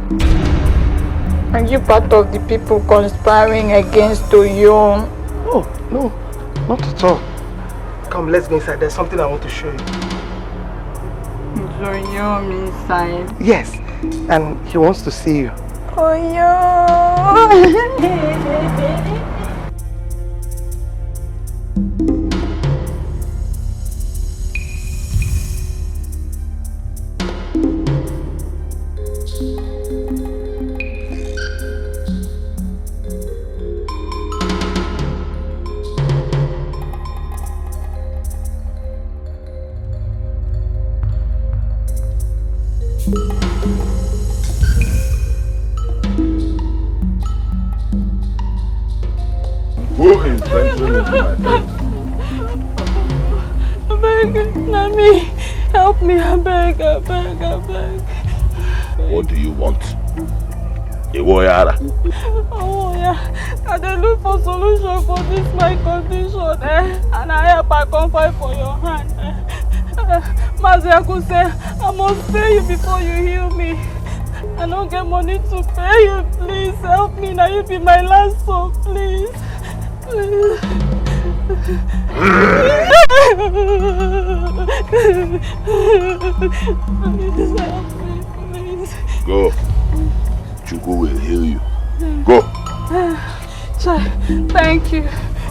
Are you part of the people conspiring against Oyom? Oh, no, not at all. Come, let's go inside. There's something I want to show you. Is Oyom inside? Yes, and he wants to see you. Oyom! Who is venturing into my bed? I beg, Nami, help me, I beg. What do you want? Iwoyara. Oh yeah, I dey look for solution for this my condition, and I help I come fight for your hand. Maziaku say, I must pay you before you heal me. I don't get money to pay you, please help me, now you be my last hope, please. Please. Please help me, please. Go. Chukwu will heal you. Go. Thank you.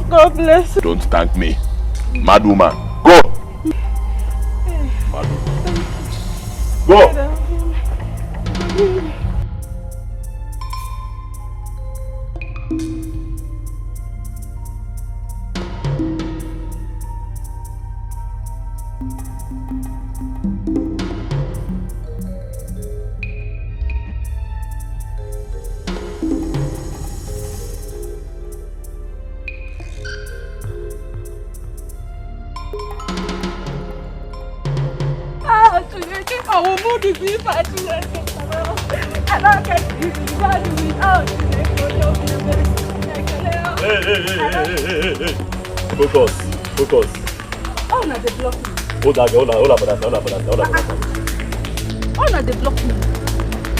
God bless you. Don't thank me. Mad woman. Go. Mad woman. Go. I will move the beef at you. I don't get you. What do we out? Hey. Focus. Oh, no, they block me. Hold on, for that. Oh, no, they block me.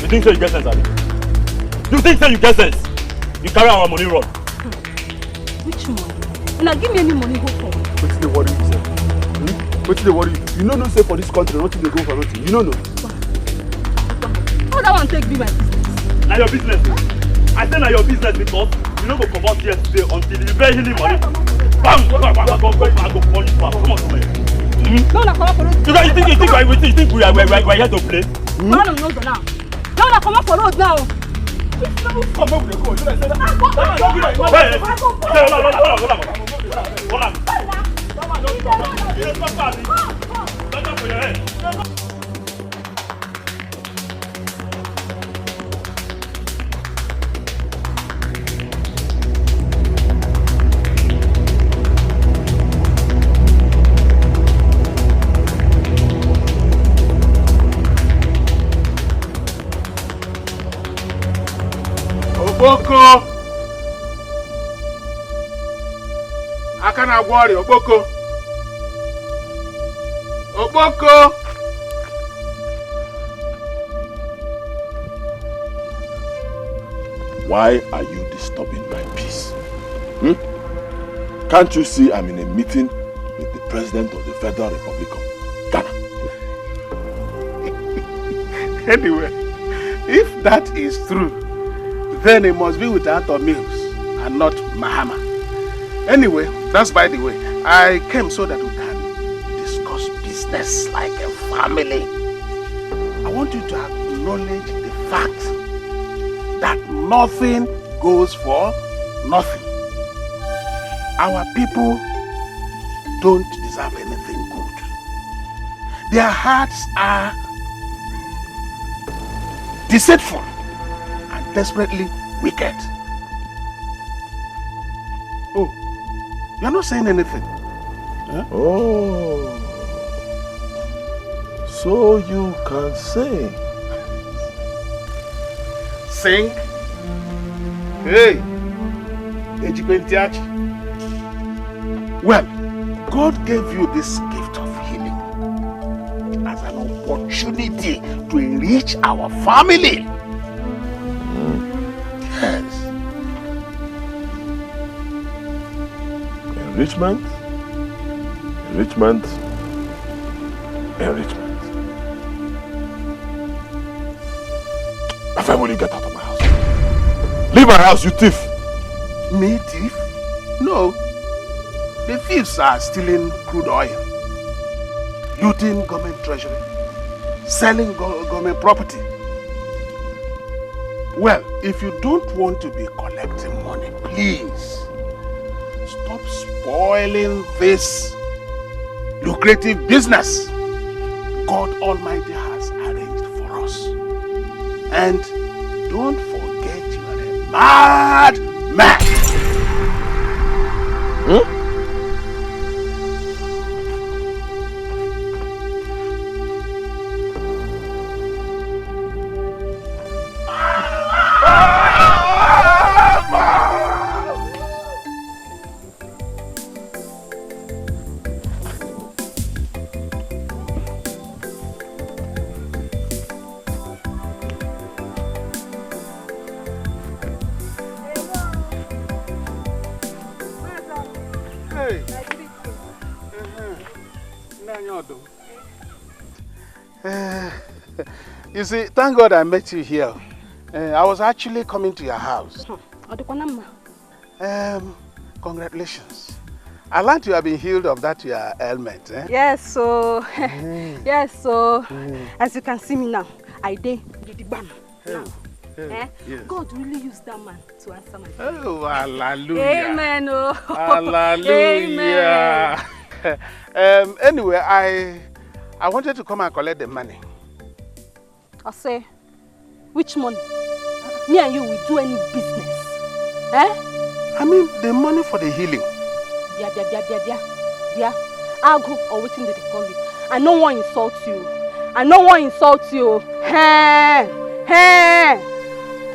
You think so you get sense, Abi? You think so you get sense? You carry our money run. Which money? Now give me any money, go for it. What's the worry, sir? What's the worry? You know no say for this country, nothing they go for nothing. You know no. How that one take be my business? Now your business. I say now your business because you don't go come out here today until you pay healing money. Bam! Go police for come on, come here. No, come on for road. You think we are here to play? No, now. No, come on for road now. Come on, go. Should I say that? Hold on. Okpoko! Aka na-agwọ ọrịa, Okpoko! Okpoko! Why are you disturbing my peace? Can't you see I'm in a meeting with the President of the Federal Republic of Ghana? Anyway, if that is true, then it must be with Arthur Mills and not Mahama. Anyway, that's by the way. I came so that we can discuss business like a family. I want you to acknowledge the fact that nothing goes for nothing. Our people don't deserve anything good. Their hearts are deceitful and desperately wicked. Oh, you're not saying anything. Huh? Oh, so you can sing. Sing? Hey, Ejibentiachi. Well, God gave you this gift of healing as an opportunity to enrich our family. Yes. Enrichment? Enrichment? Enrichment. Why will you get out of my house? Leave my house, you thief! Me, thief? No. The thieves are stealing crude oil, looting government treasury, selling government property. Well, if you don't want to be collecting money, please stop spoiling this lucrative business God Almighty has arranged for us. And don't forget you are a mad man. You see, thank God I met you here. I was actually coming to your house. Congratulations. I learned you have been healed of that your ailment. Eh? Yes, so yes, so as you can see me now, I did the bam. Yes. God really used that man to answer my prayer. Oh, hallelujah. Amen. Oh. Hallelujah. Amen. Anyway, I wanted to come and collect the money. I say, which money? Me and you will do any business. Eh? I mean, the money for the healing. Yeah. I'll go or waiting they call you. I no one insult you. I no one insult you. Hey.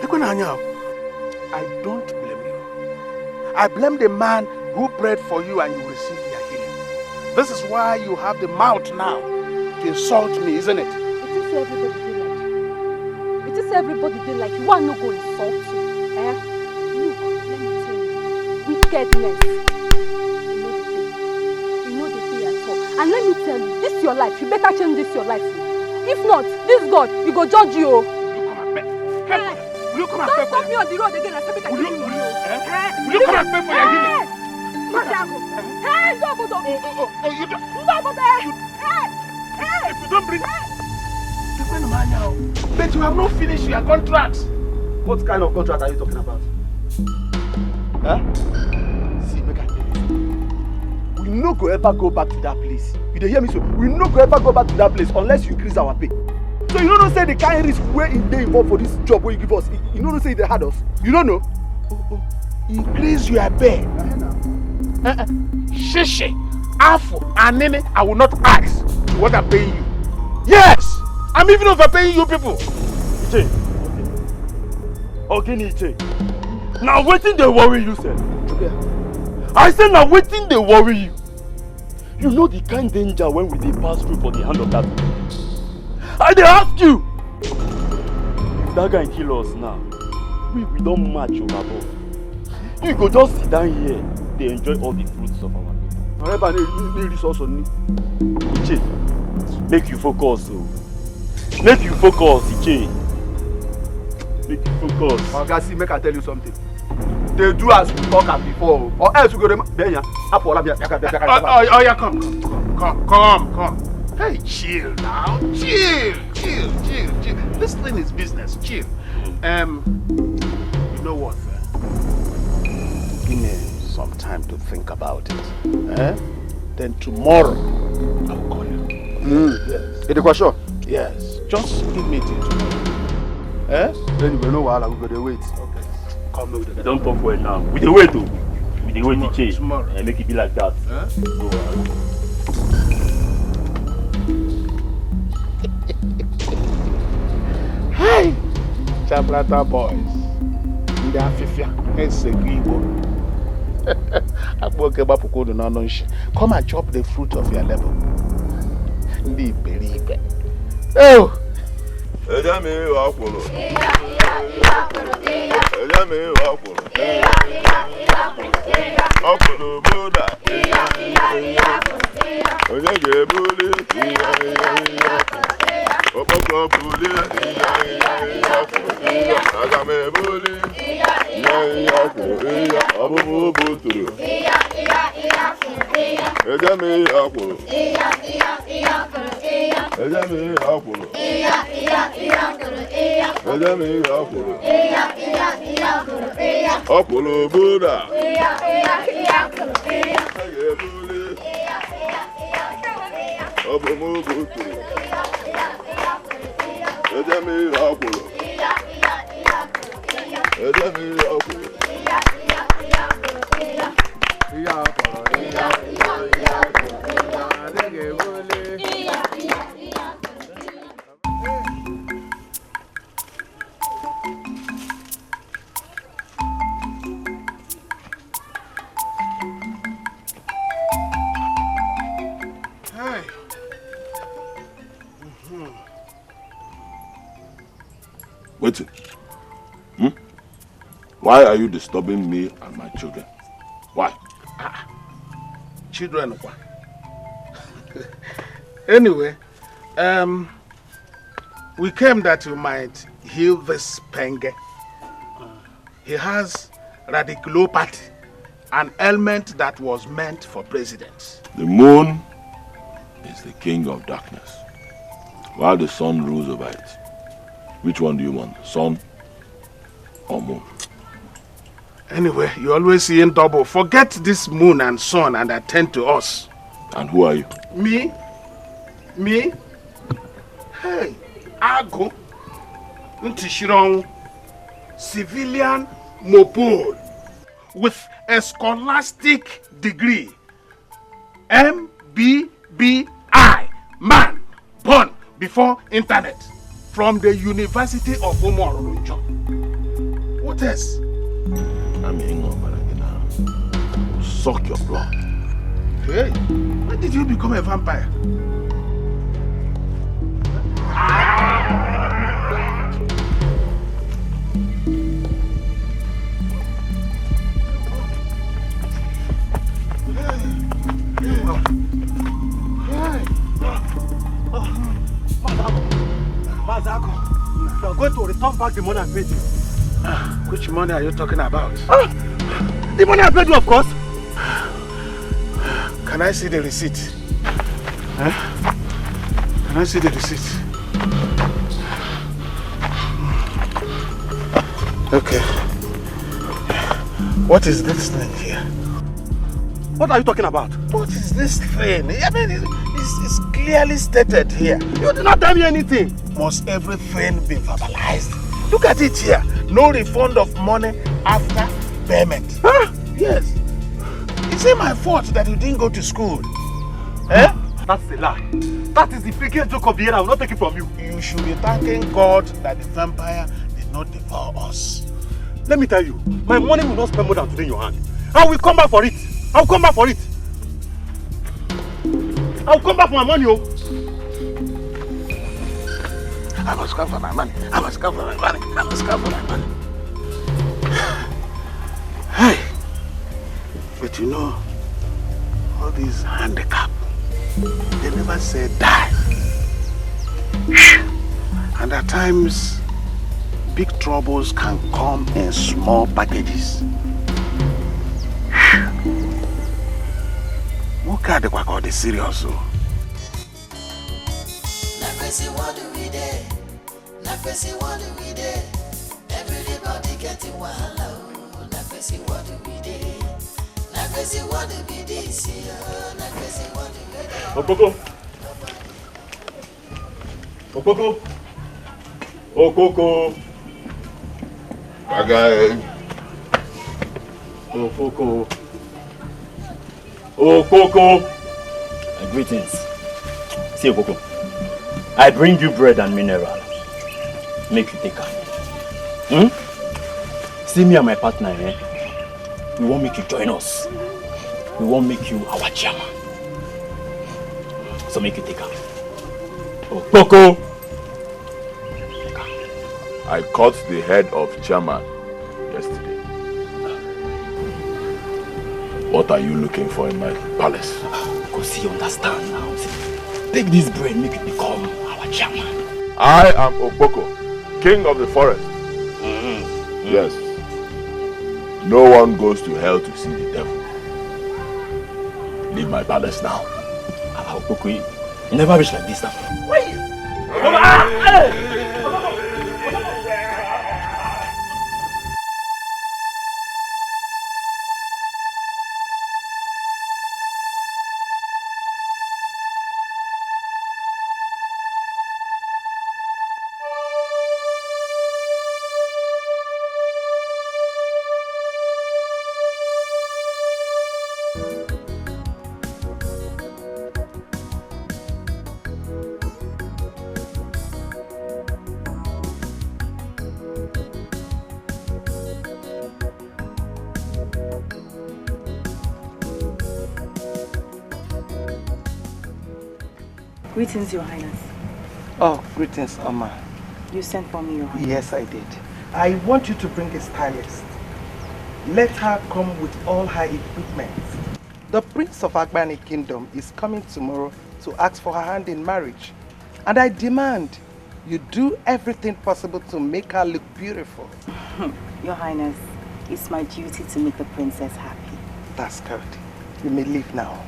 I don't blame you. I blame the man who prayed for you and you received your healing. This is why you have the mouth now to insult me, isn't it? It is everybody they like you. Why not go insult you? Eh? Look, let me tell you. Wickedness. You know the thing at all. And let me tell you, this is your life. You better change this your life. If not, this God, he go judge you. Will you come and pay for Don't stop me on the road again and say me can kill you. Will you come and pay for your healing? Hey, don't go. Oh, you don't. Hey. If you don't bring... But you have not finished your contract. What kind of contract are you talking about? Huh? See, make I tell you. We no go ever go back to that place. You dey hear me so? We no go ever go back to that place unless you increase our pay. So you don't say the kind of risk where they involved for this job where you give us. You don't say they had us. You don't know? Increase your pay. Shishi, Afu, and Nene, I will not ask what I'm paying you. Yes! I'm even overpaying you people. Iche. Okay, Iche. Now waiting they worry you, sir. I say now waiting they worry you. You know the kind danger when we dey pass through for the hand of that man. I dey ask you. If that guy kill us now, we don't match overboard. You go just sit down here, they enjoy all the fruits of our labor. Iche, make you focus. Make you focus, Iche. Make you focus. Oga, see, make I tell you something. They do as we talk am before, or else we go to Benya. Oh, yeah, come. Hey, chill now. Chill. This thing is business. Chill. You know what? Give me some time to think about it. Then tomorrow I'll call you. Yes. Is the sure? Yes. Just give me till tomorrow. Anyway, no wahala, we go to wait. Okay. Come with the Don't talk well now. We dey wait, though. We dey wait, Iche. Tomorrow. And make it be like that. Go on. Hi, Chaplata boys. Ndị afịfịa esego Igbo. Akpọke gbapụkwa unu n'ọnụ nshi. Come and chop the fruit of your labor. Ndị iberibe. Oh! Eja mi wa kwuru. Eja mi wa kwuru. Ọkwụrụ Buda. Onye ga-ebuli. Ọkpọkọ buli. Aga m ebuli. Ọbụbụ buturu. Eja mi wa kwuru. Eja mi wa kwuru. Ọkwụrụ Buda. Ọbụbụ buturu. Eja mi wa kwuru. Eja mi wa kwuru. Wait. Why are you disturbing me and my children? Why? Children. Anyway, we came that you might heal this penge. He has radiculopathy, an ailment that was meant for presidents. The moon is the king of darkness, while the sun rules over it. Which one do you want, sun or moon? Anyway, you always see in double. Forget this moon and sun and attend to us. And who are you? Me? Hey, Ago Ntishirong, civilian mopol with a scholastic degree, MBBI, man born before internet, from the University of Umorunjo. What else? I'm suck your blood. Hey, when did you become a vampire? Wazico, you're going to return back the money I paid you. Which money are you talking about? The money I paid you, of course. Can I see the receipt? Can I see the receipt? Okay. What is this thing here? What are you talking about? What is this thing? I mean, it's clearly stated here. You did not tell me anything. Must everything be verbalized? Look at it here. No refund of money after payment. Huh? Yes. Is it my fault that you didn't go to school? Eh? That's a lie. That is the biggest joke of the year. I will not take it from you. You should be thanking God that the vampire did not devour us. Let me tell you, my money will not spend more than today in your hand. I will come back for it. I will come back for it. I will come back for my money, oh. I must come for my money. I must come for my money. I must come for my money. Hey, but you know, all these handicaps, they never say die. And at times, big troubles can come in small packages. What kind of work are they serious? Everybody getting wild. What do we do? What do we do? Okoko. Okoko. Okoko. Again. Okoko. Okoko. Greetings. See Okoko. I bring you bread and mineral. Make you take her. See me and my partner, eh? We won't make you join us. We won't make you our chairman. So make you take her. Oh, Coco! I cut the head of chairman yesterday. What are you looking for in my palace? Because you understand now. See, take this bread, make it become our chairman. I am Okpoko, king of the forest. Yes. No one goes to hell to see the devil. Leave my palace now. Okpoko, you never reach like this now. Why? Greetings, Your Highness. Oh, greetings, Amma. You sent for me, Your Highness. Yes, I did. I want you to bring a stylist. Let her come with all her equipment. The Prince of Agbani Kingdom is coming tomorrow to ask for her hand in marriage. And I demand you do everything possible to make her look beautiful. Your Highness, it's my duty to make the princess happy. That's good. You may leave now.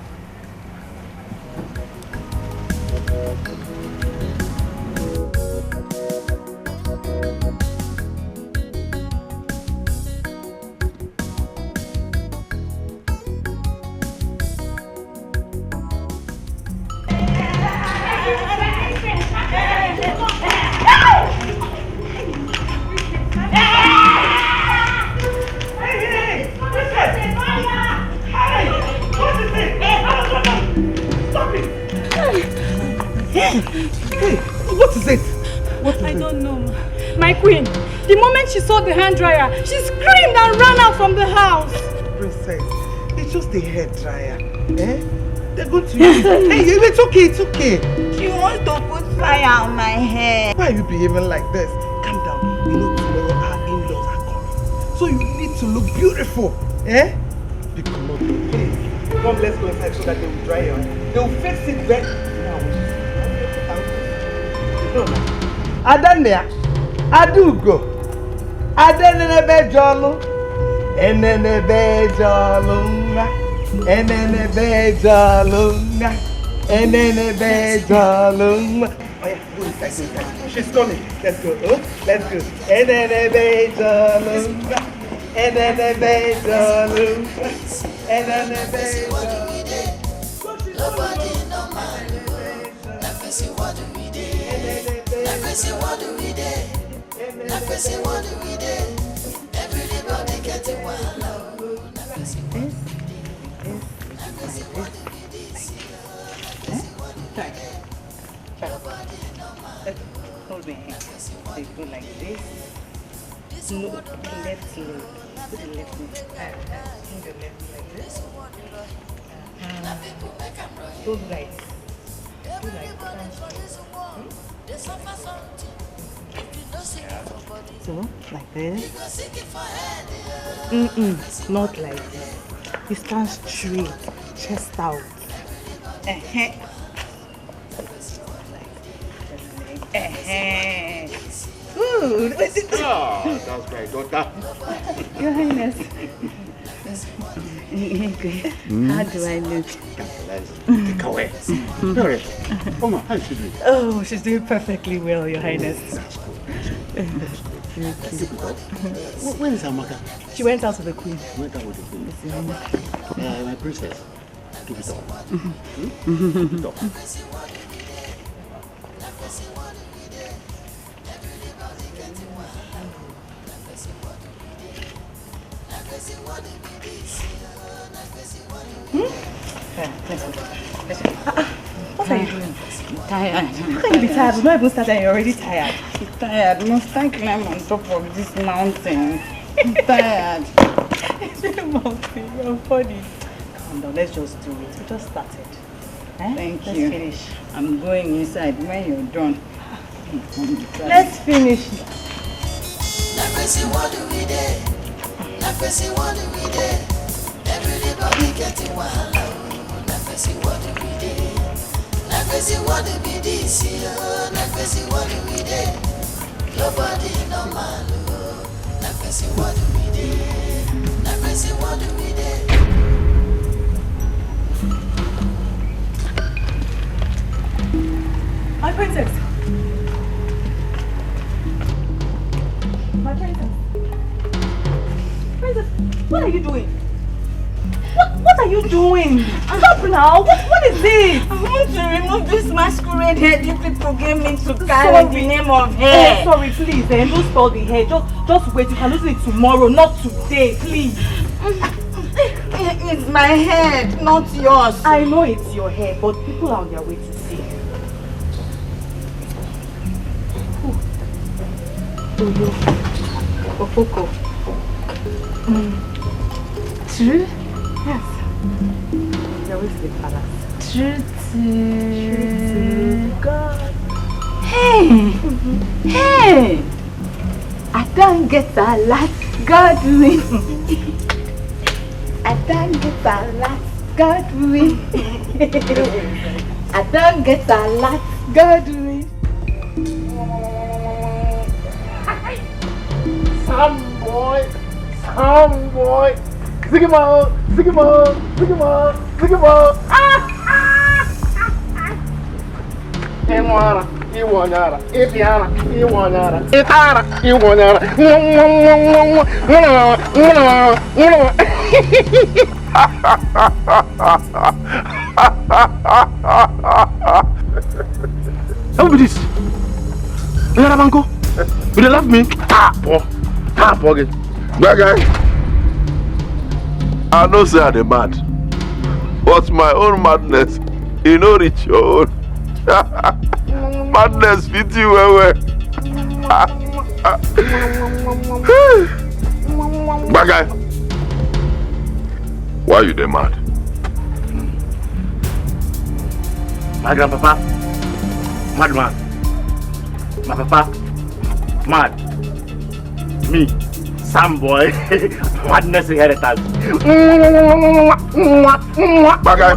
What is it? I don't know. My queen, the moment she saw the hand dryer, she screamed and ran out from the house. Princess, it's just a hair dryer. Eh? They're going to use it. Hey, it's okay, it's okay. She wants to put fire on my hair. Why are you behaving like this? Calm down. You know tomorrow our in-laws are coming. So you need to look beautiful. Eh? Hey, come, let's go inside so that they will dry your hair. They will fix it back. Adania, Adugo, Adenebe Jolo, Enenebe Jolunga, Enenebe Jolunga, Enenebe Jolunga. Oh yeah, go inside, go inside. She's coming. Let's go. Oh, let's go. Enenebe Jolunga, Enenebe Jolunga, Enenebe Jolunga. Nobody no man. Say what do we do? Say what do we do? Say what do we do? Everybody getting wild. Say what do we do? Hold my hand. They go like this. No, left leg. Put the left leg. Put the left like this. Hold right. So, like this. Not like this. You stand straight, chest out. good. Ah, that's my daughter. Your Highness. How do I look? Take away. Come on, how is she doing? Oh, she's doing perfectly well, Your Highness. Where is Amaka? She went out with the Queen. Went out with the Queen. My princess. Keep it up. Keep it up. What are you doing? I'm tired. How can you be tired? We've not even started and you're already tired. I'm tired. Must I climb on top of this mountain? I'm tired. Mountain, you're funny. Calm down, let's just do it. We just started. Thank Let's you. finish. I'm going inside when you're done. Let's finish. Everybody getting wild. What do we this year? What do we do? Your body normal. What do we do? What do we do? My princess. My princess. Princess, what are you doing? What are you doing? Stop now! What is this? I want to remove this masquerade hair you people gave me to carry in the name of hair. Sorry, please, don't spoil the hair. Just wait. You can lose it tomorrow, not today, please. It's my head, not yours. I know it's your hair, but people are on their way to see. Oyo, Ofoko. True? Yes. They're always the palace. True to God. Hey! Hey! I don't get a lot, God win. I don't get a lot, God win. I don't get a lot, God win. Some boy. Zigamo. Iwanyara, Ipiana, Itara, Iwanyara. How be this? Yarabanko, you love me? Pocket. That guy, I know say I dey mad, but my own madness, you know reach your own. Madness fit you well. That guy, why you dey mad? My grandpapa, madman. My papa, mad. Me, some boy, madness inheritance. That guy,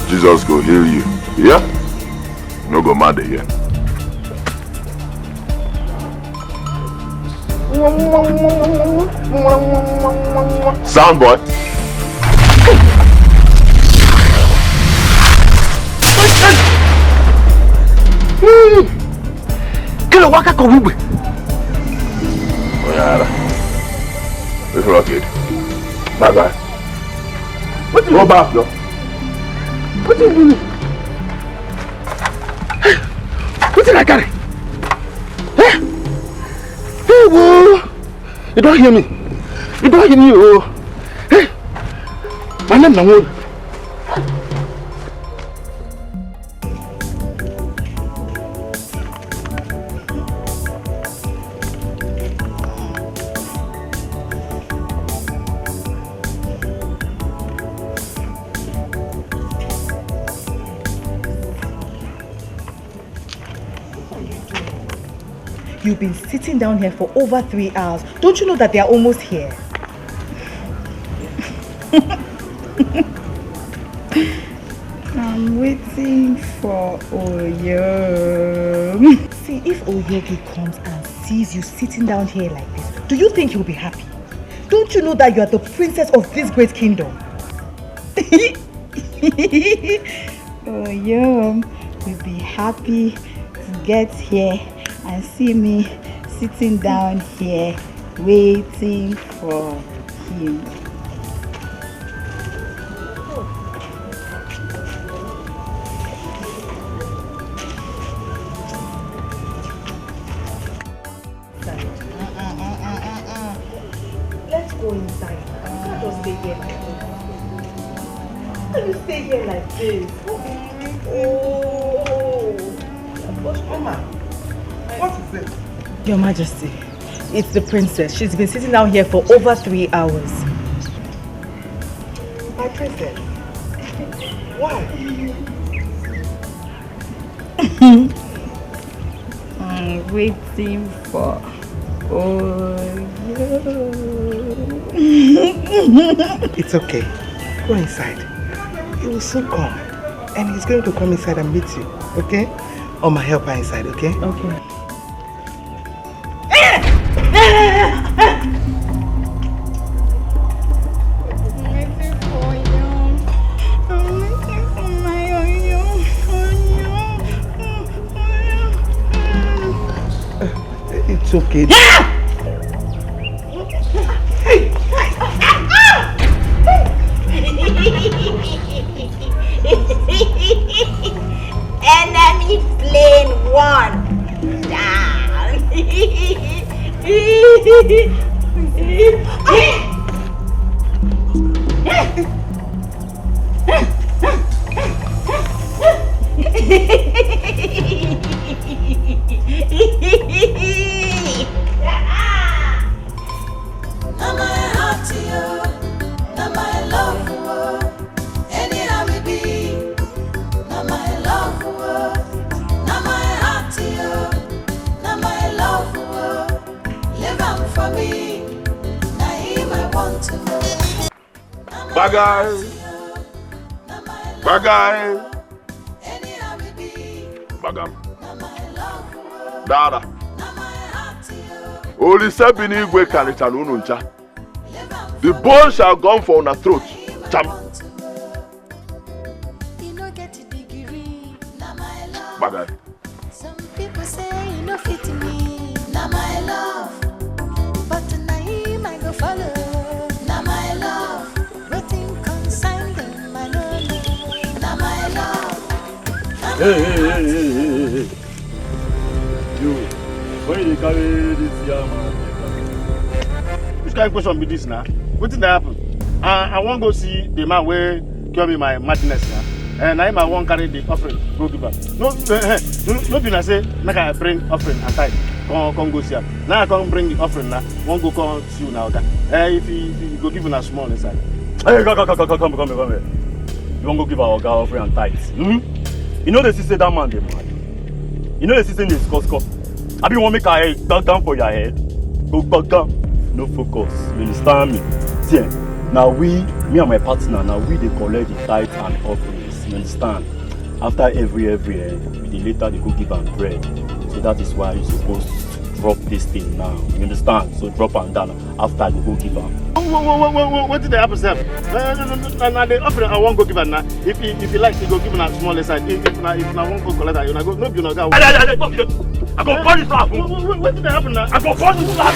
Jesus go heal you. Yeah? No go mad again. Sound boy. Kilo waka kobube. Oyara. It's rocket. Bye bye. Go back, though. What you doing? What did I carry? Hey, whoa! You don't hear me. Oh. Hey, my name is Nawood. You've been sitting down here for over 3 hours. Don't you know that they are almost here? I'm waiting for for Oyo. See, if Oyogi comes and sees you sitting down here like this, do you think he'll be happy? Don't you know that you are the princess of this great kingdom? Oyo will be happy to get here and see me sitting down here waiting for him. Let's go inside. You can't just stay here like this. How can you stay here like this? Oh, Mama, what is it? Your Majesty, it's the princess. She's been sitting down here for over 3 hours. My princess? Why? I'm waiting for It's okay. Go inside. He will soon come. And he's going to come inside and meet you, okay? Or my helper inside, okay? Okay. It's okay. Enemy plane 1 down. Now my heart to you, now my love for you. Anyhow we be, now my love for you. Now my heart to you, now my love for you. Live on for me, now him I want to know. Bagay. Bagay. Bagam. Dada. Only seven igwe karichara unu ncha. The bone shall come for una throat. Cham. Bagay. Some people say you no fit me, now my love. But tonight I go follow, now my love. Waiting consign them, my love, now my love. Hey. You, where you carry this young man? Which kind of question be this now? What did that happen? I want to go see the man where cure me my madness now. And I want carry the offering, go give back. No, be na say make I bring offering and tithe. Come go see her. Now I come bring the offering now. Won't go come see you now, okay? If you go give her small inside. Hey, come here. You won't go give our girl offering and tithe. You know the sister that man they mad. You know the sister is cosco. I be want make her head back down for your head. Go back down. No focus. You understand me? See, now me and my partner, now we they collect the tithe and offerings. You understand? After every the later they go give and bread. So that is why you supposed to drop this thing now. You understand? So drop and down after you go give am. What did they happen, sir? Now the offering I won't go give her now. If you like, you go give her a small side. If I won't go collect her, you go. No, you know that. I go call this off. What did they happen now? I go call this off.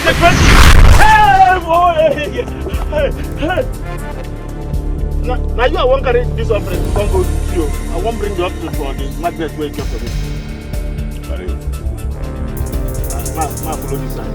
Hey. Now you won't carry this offering. Don't go to you. I won't bring the offering for the magnet where you kept for me. Carry it. Ma follow this side.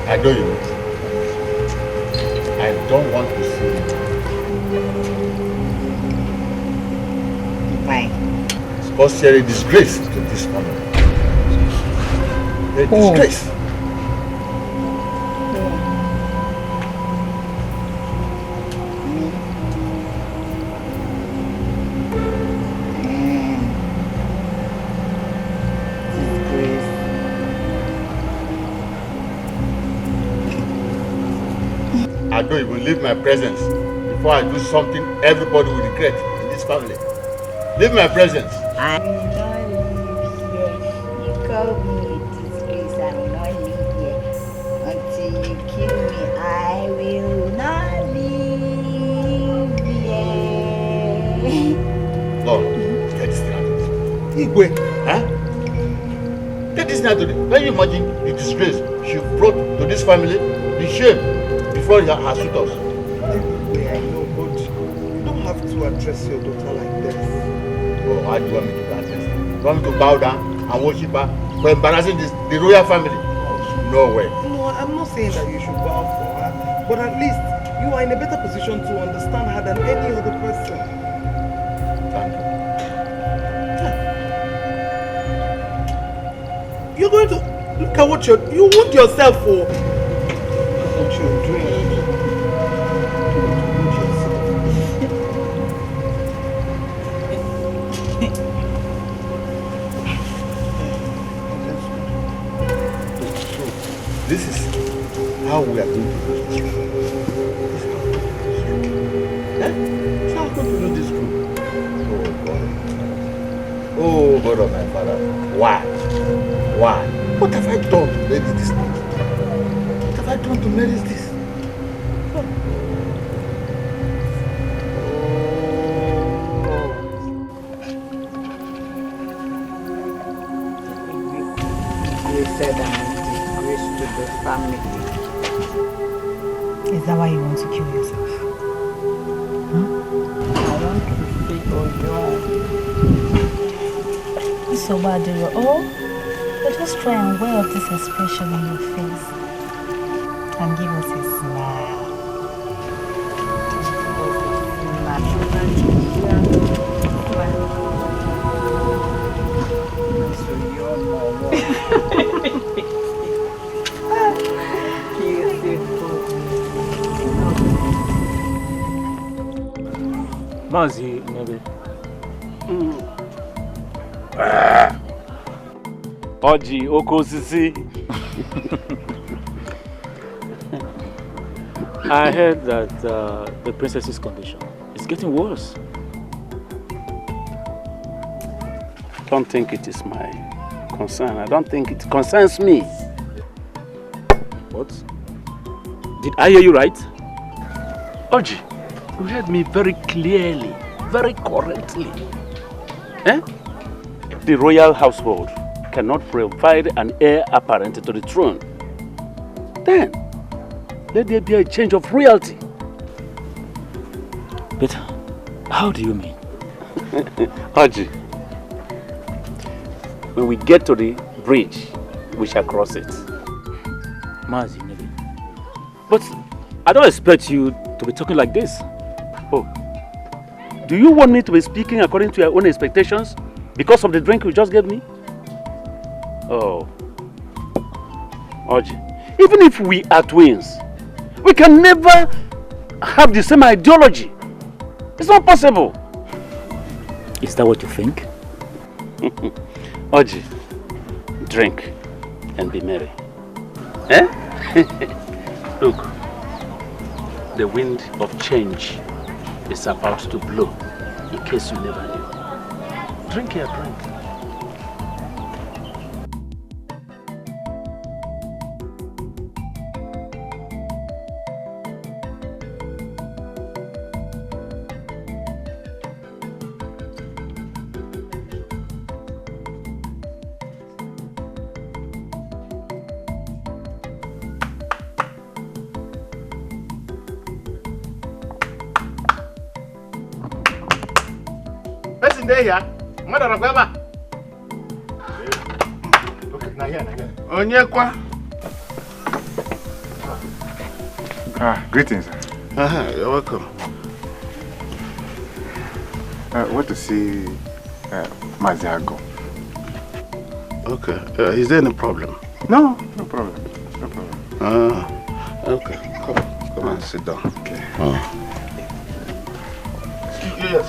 I know you. I don't want to see you. Because you're a disgrace to this family. You're a disgrace. I don't even leave my presence before I do something everybody will regret in this family. Leave my presence. I will not live here. You call me a disgrace. I will not live here until you kill me. I will not live here. Lord, get this thing out of this. Igwe, huh? Get this thing out of this. Can you imagine the disgrace she brought to this family? The shame before her suitors. I know, but you don't have to address your daughter like this. Oh, how do you want me to address her? You want me to bow down and worship her for embarrassing the royal family? No way. No, I'm not saying that you should bow for her, but at least you are in a better position to understand her than any other person. Thank you. You're going to look at what you wound yourself for. What you're doing. This is how we are going to do this. This is how we're going to do this group. Oh God of my father. Why? Why? What have I done to merit this? What have I done to merit this? You said I'm a disgrace to the family. Is that why you want to kill yourself? Huh? I want to see Oyo. It's so bad, dear. Oh, but just try and wear off this expression on your face and give us a smile. Mazi, maybe. Oji, Oko Sisi. I heard that the princess's condition is getting worse. Don't think it is my concern. I don't think it concerns me. What? Did I hear you right? Oji, you heard me very clearly, very correctly. Eh? The royal household cannot provide an heir apparent to the throne. Then, let there be a change of royalty. But how do you mean? Oji, when we get to the bridge, we shall cross it. Mazi, maybe. But I don't expect you to be talking like this. Oh, do you want me to be speaking according to your own expectations because of the drink you just gave me? Oh, Oji, even if we are twins, we can never have the same ideology. It's not possible. Is that what you think? Oji, drink and be merry. Eh? Look, the wind of change is about to blow, in case you never knew. Drink here, drink. Person there here, mother of Baba. Okay, now here. Onyekwa. Greetings. You're welcome. I want to see Wazico. Okay. Is there any problem? No problem. No problem. Okay. Come and sit down. Okay. Yes.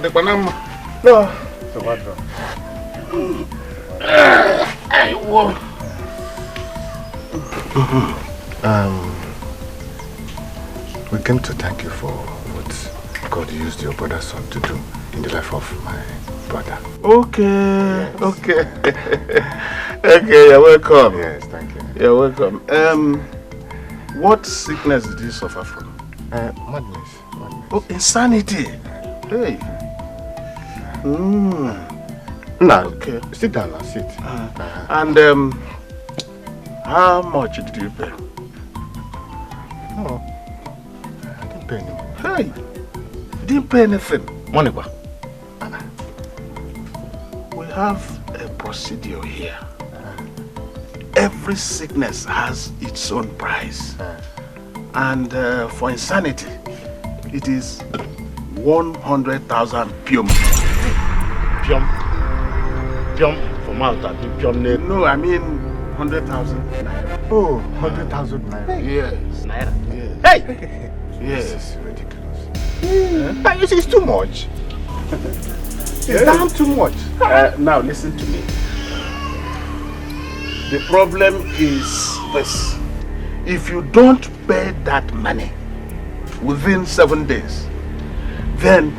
The banana. No. So what? We came to thank you for what God used your brother's son to do in the life of my brother. Okay. Yes. Okay. Okay, you're welcome. Yes, thank you. You're welcome. What sickness did you suffer from? Madness. Oh, insanity. Hey. Now, okay. Sit down and sit. And how much did you pay? No, I didn't pay any money. Hey, you didn't pay anything. Money, what? We have a procedure here. Every sickness has its own price. And for insanity, it is 100,000 pium. Pium for mouth, I think pium. No, I mean 100,000. Oh, 100,000 naira. Yes. Naira? Yes. Hey! Yes. This is ridiculous. It's too much. It's damn too much. Now listen to me. The problem is this. If you don't pay that money within 7 days, then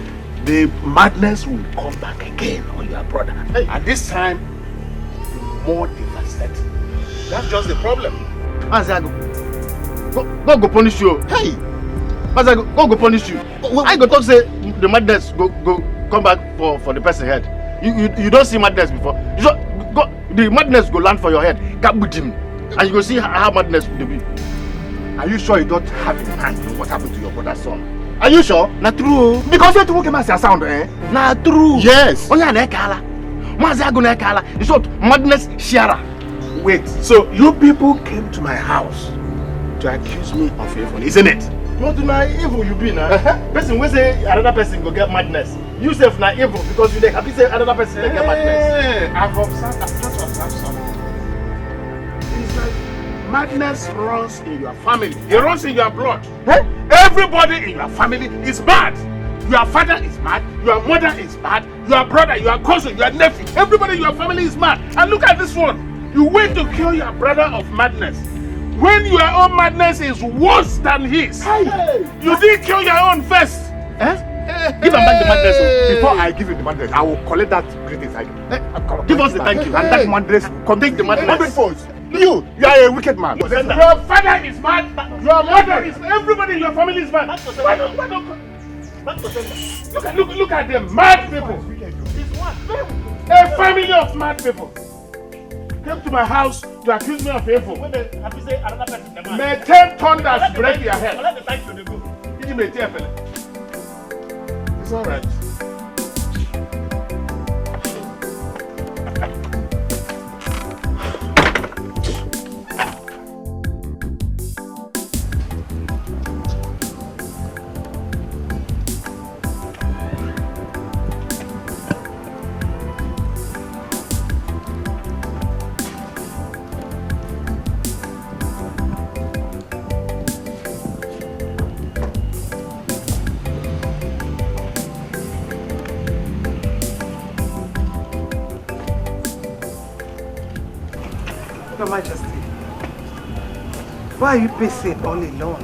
the madness will come back again on your brother. Hey. And this time, more devastated. That's just the problem. Wazico, God go punish you. Hey! Wazico, God go punish you. I go talk say the madness go come back for the person head. You don't see madness before. You just go, the madness go land for your head. Cap with him. And you go see how madness will be. Are you sure you don't have in mind what happened to your brother's son? Are you sure? Not true. Because you took him as a sound, eh? Not true. Yes. Oh yeah, nekala. Wazico nekala. It's what madness sharer. Wait, so you people came to my house to accuse me of evil, isn't it? Not na evil you be now. Person will say another person go get madness. You self na evil because you dey happy say another person dey get madness. I've observed something. It's like madness runs in your family. It runs in your blood. Everybody in your family is mad. Your father is mad. Your mother is mad. Your brother, your cousin, your nephew. Everybody in your family is mad. And look at this one. You went to cure your brother of madness when your own madness is worse than his. Hey. You did cure your own first. Give him back the madness. Before I give you the madness, I will collect that greatest item. Give us the thank you. And that madness, take the madness. You are a wicked man. Your father is mad. Your mother is. Everybody in your family is mad. Why don't look at them mad people. A family of mad people came to my house to accuse me of evil. May 10 thunders break your head. It's all right. Your Majesty, why are you pacing all alone?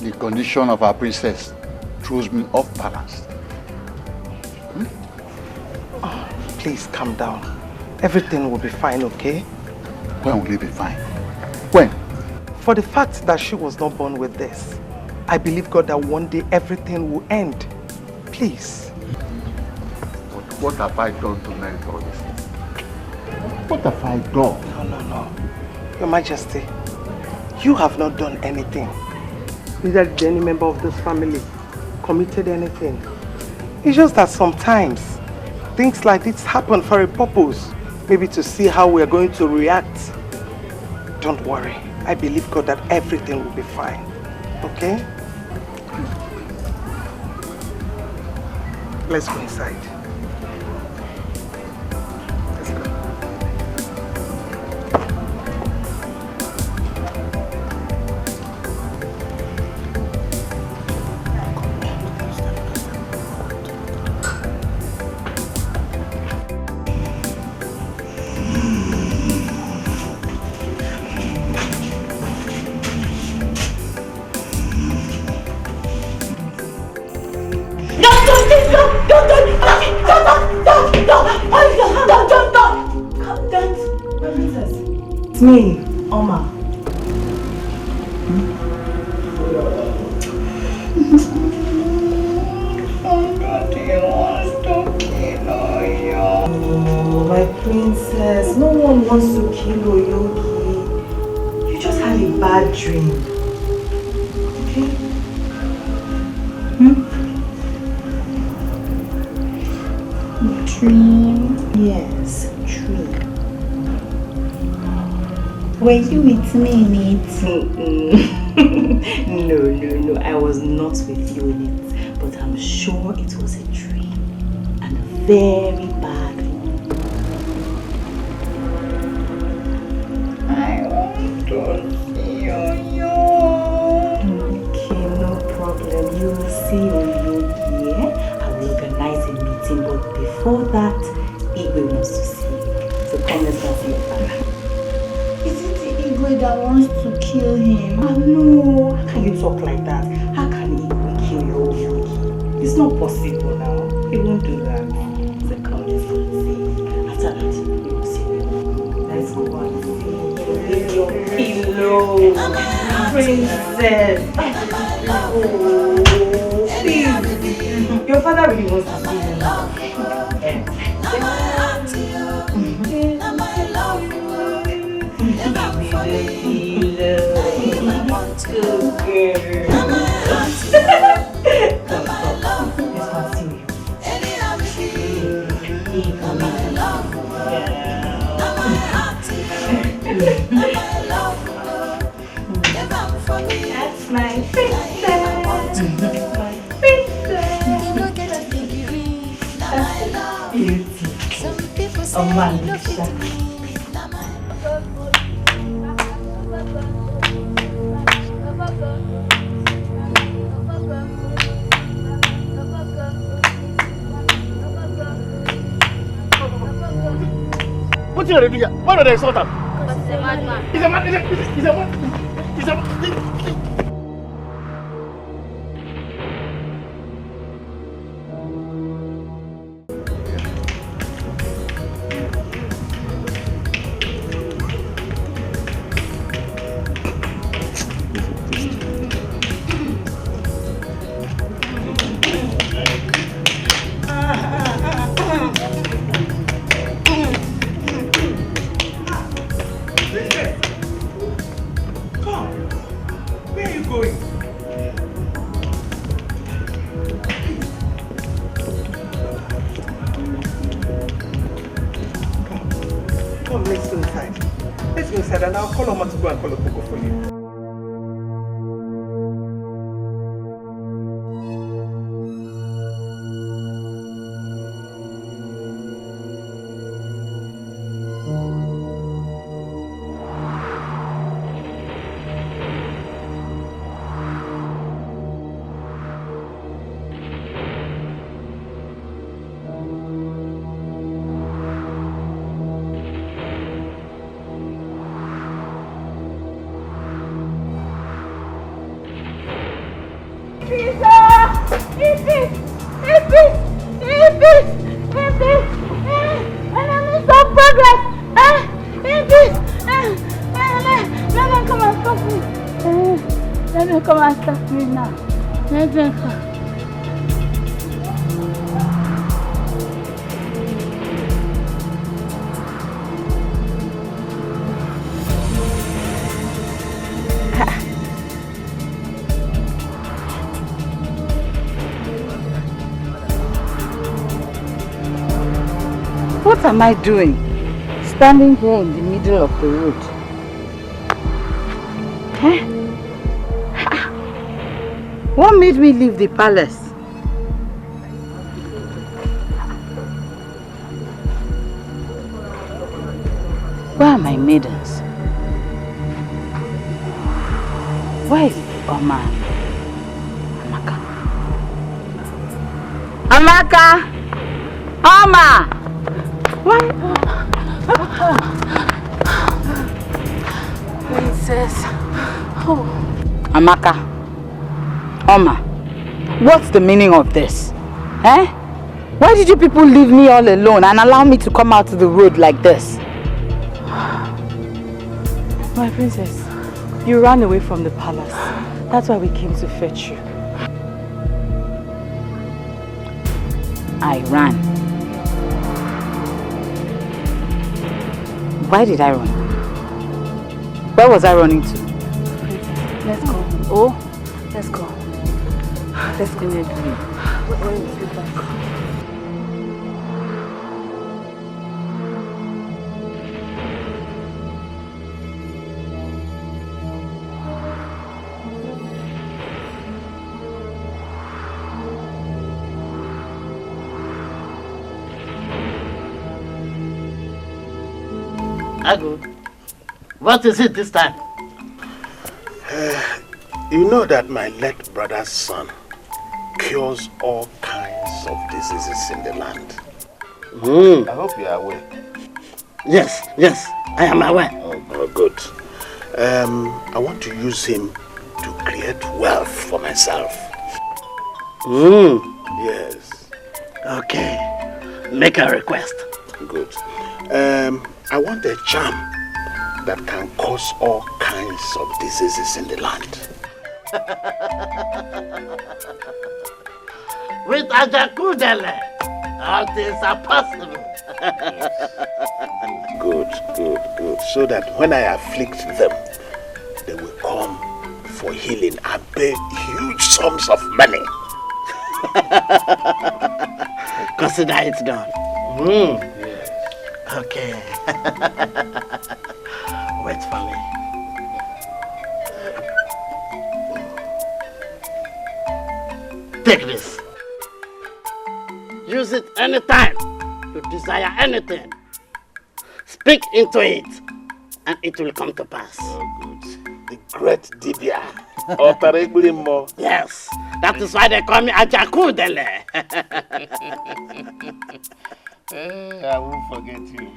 The condition of our princess throws me off balance. Oh, please calm down. Everything will be fine, okay? When will it be fine? When? For the fact that she was not born with this, I believe God that one day everything will end. Please. But what have I done to merit all this? What have I done? No. Your Majesty, you have not done anything. Neither did any member of this family committed anything. It's just that sometimes things like this happen for a purpose. Maybe to see how we are going to react. Don't worry. I believe God that everything will be fine. Okay? Let's go inside. Let's go. It's me, Oma. Oh, my princess, no one wants to kill Oyogi. You just had a bad dream. Okay? Dream? Yes, dream. Were you with me in it? No, I was not with you in it. But I'm sure it was a dream. And a very bad one. I want to see you. Okay, no problem. You will see Oyogi, yeah? I will organize a meeting, but before that, Igwe wants to see you. So come, let's go see your father. Is it the Igwe that wants to kill him? Ah, no. How can you talk like that? How can Igwe kill your Oyogi? It's not possible now. He won't do that. So come, let's go and see. After that, you will see me. Let's go and see. Leave your pillow. Princess. Oh, please. Your father really wants to see you now. That's my princess. My princess. Beauty. Oh, Manisha. What are you doing here? Why don't they sort up? Because he's a madman. He's a madman. He's a madman. He's a madman. And I'll call Oma to go and call a Coco for you. Come and stop me now. Let me come. What am I doing? Standing here in the middle of the road. Eh? What made me leave the palace? Where are my maidens? Where is Oma? Amaka? Amaka! Oma! Why? Princess. Oh. Amaka. Oma. What's the meaning of this? Eh? Why did you people leave me all alone and allow me to come out to the road like this? My princess, you ran away from the palace. That's why we came to fetch you. I ran. Why did I run? Where was I running to? Let's go. Oh, let's go. Let's go. When is the back? Agu, what is it this time? You know that my late brother's son cures all kinds of diseases in the land. I hope you are aware. Yes, I am aware. Oh, good. I want to use him to create wealth for myself. Yes. Okay, make a request. Good. I want a charm that can cause all kinds of diseases in the land. With Ajakudele, all things are possible. Good. So that when I afflict them, they will come for healing and pay huge sums of money. Consider it done. Yes. Okay. Wait for me. Take this. Use it anytime you desire anything. Speak into it, and it will come to pass. Oh, good. The great Dibia. Yes, that is why they call me Ajakudele. I won't forget you.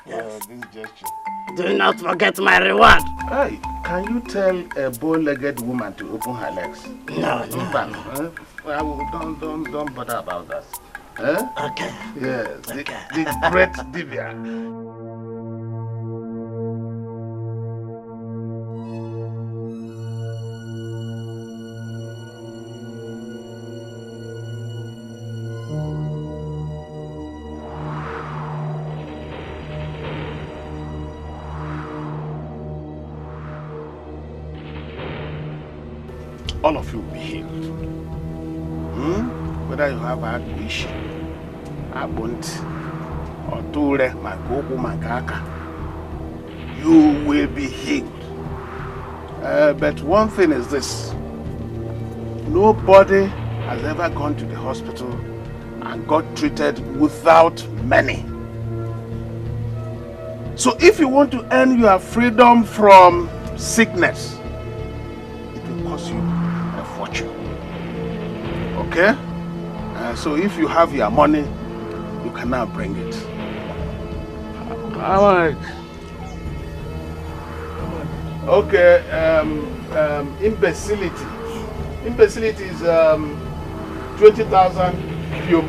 Yes. This gesture. Do not forget my reward. Hey, can you tell a bow-legged woman to open her legs? No. Don't bother about that. Okay. Yes, the great Dibia. All of you will be healed. Whether you have Agwish, Abunt, or Ture, Magoku, Makaka, you will be healed. But one thing is this: nobody has ever gone to the hospital and got treated without money. So if you want to earn your freedom from sickness, it will cost you a fortune. Okay? So if you have your money, you can now bring it. How much? Okay, imbecility. Imbecility is 20,000 pium.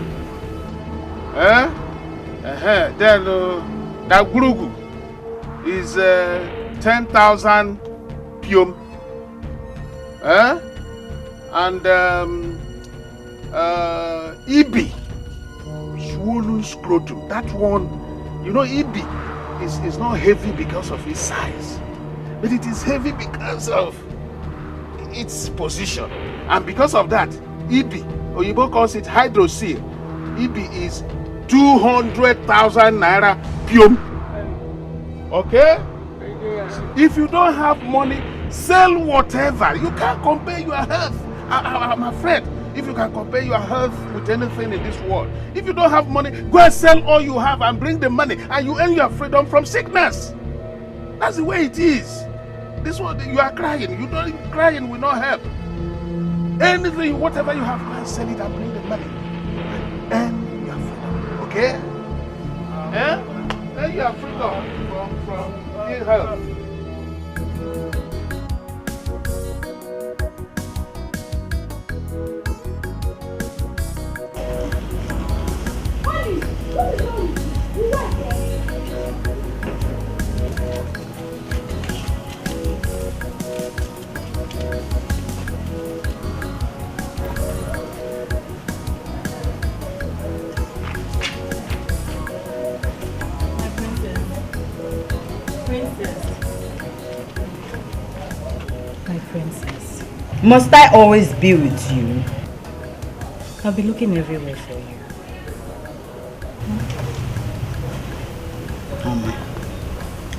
Then that gurugu is 10,000 pium. And Ibi, swollen scrotum. That one, you know, Ibi is not heavy because of its size, but it is heavy because of its position. And because of that, Ibi, Oyibo calls it hydrocele. Ibi is 200,000 naira pium. Okay? If you don't have money, Sell whatever. You can't compare your health. I'm afraid if you can compare your health with anything in this world. If you don't have money, go and sell all you have and bring the money and you earn your freedom from sickness. That's the way it is. This one, you are crying. You don't crying will not help. Anything, whatever you have, go and sell it and bring the money. And your freedom. Okay? And your freedom from ill health. My princess, must I always be with you? I'll be looking everywhere for you.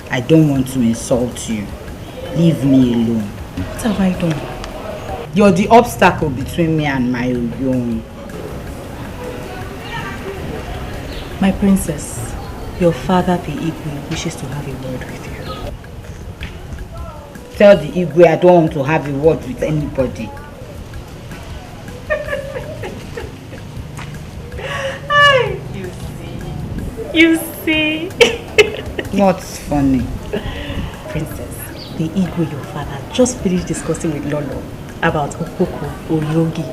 I don't want to insult you. Leave me alone. What have I done? You're the obstacle between me and my own. My princess, your father, the Igwe, wishes to have a word with you. Tell the Igwe I don't want to have a word with anybody. You see. What's funny? Princess, the Igwe, your father, just finished discussing with Lolo about Okoko or Yogi.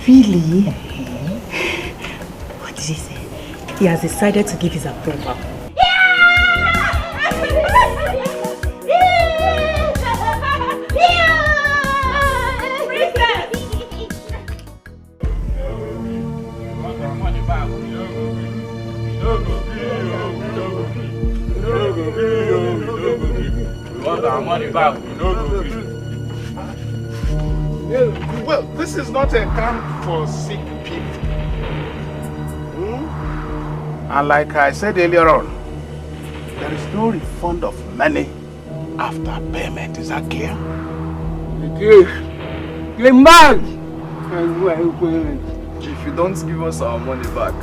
Really? What did he say? He has decided to give his approval. Well, this is not a camp for sick people. And like I said earlier on, there is no refund of money after payment. Is that clear? If you don't give us our money back,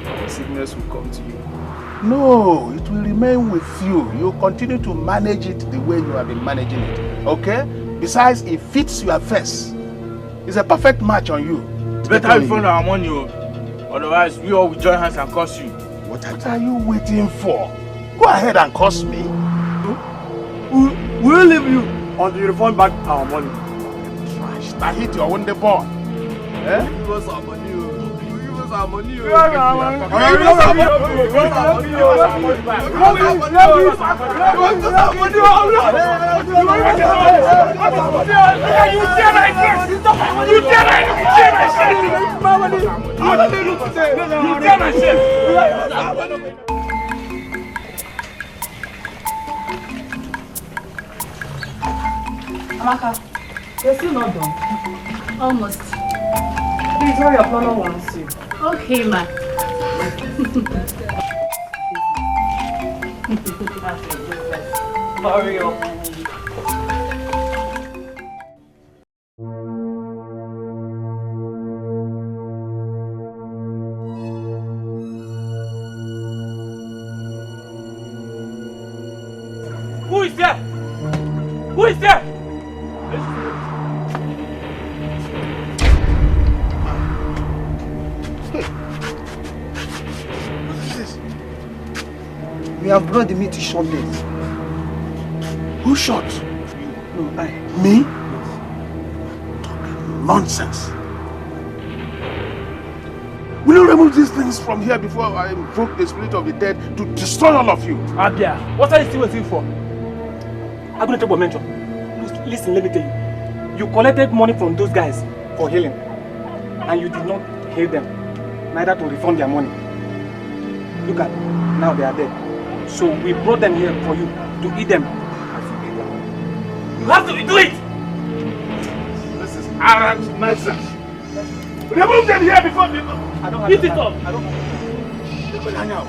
our sickness will come to you. No, it will remain with you. You continue to manage it the way you have been managing it. Okay? Besides, it fits your face. It's a perfect match on you. It's better we find our money, otherwise we all will join hands and curse you. What are you waiting for? Go ahead and curse me. We'll leave you until you refund back our money. Trash, that hit your own the ball. Eh? Give us our money. Give us our money. Give us our money. Amaka, you're still not done. Almost. Please hurry up, Lolo wants you. Okay, ma. Hurry up. Who is there? Who is there? We have brought the meat to shot them. Who shot? No, I. Me? Nonsense. Will you remove these things from here before I invoke the spirit of the dead to destroy all of you? Abia, what are you still waiting for? I'm going to take a mention. Listen, let me tell you. You collected money from those guys for healing, and you did not heal them, neither to refund their money. Look at, now they are dead. So we brought them here for you to eat them as you eat them. You have to do it! This is arrant nonsense. Remove them here before people. I don't have Eat it up. I don't have hang out.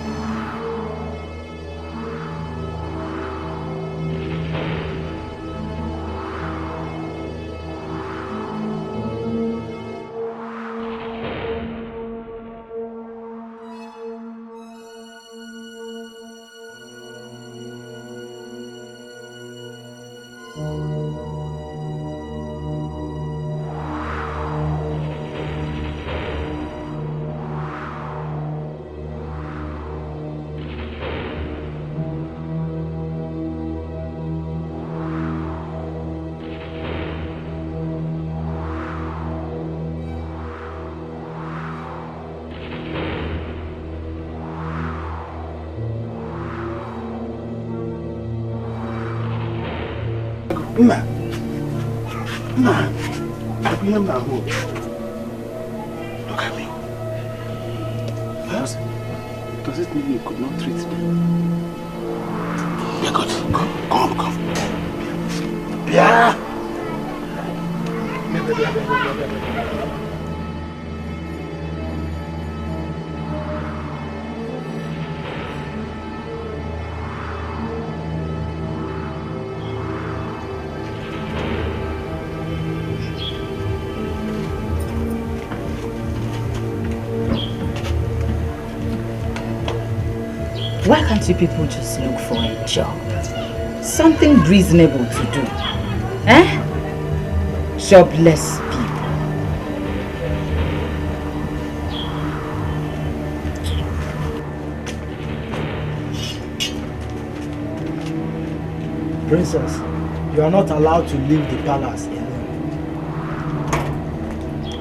Nah. I blame my home. Look at me. Does it mean you could not treat me? Yeah, good. Come. Yeah. Why can't you people just look for a job? Something reasonable to do. Eh? Jobless people. Princess, you are not allowed to leave the palace alone.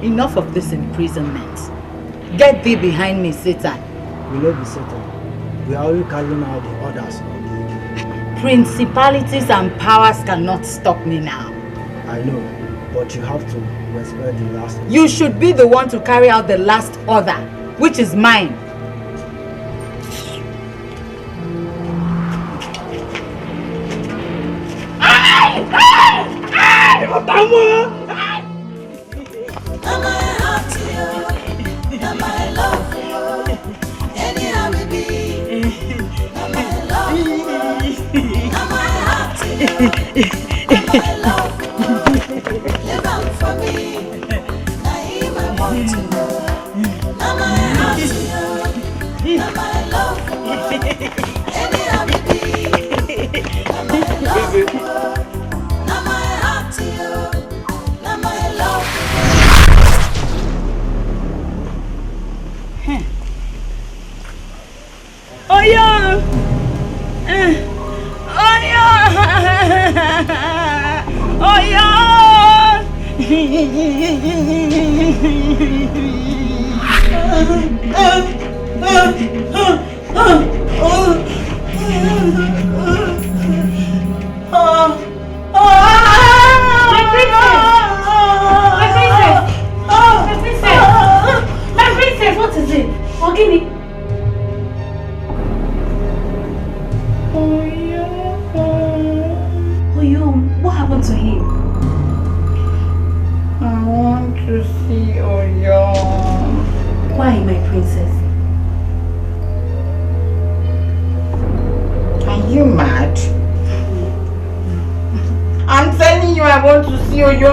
Enough of this imprisonment. Get thee behind me, Satan. We will not be Satan. We are only carrying out the orders. Principalities and powers cannot stop me now. I know, but you have to respect the last order. You should be the one to carry out the last order, which is mine.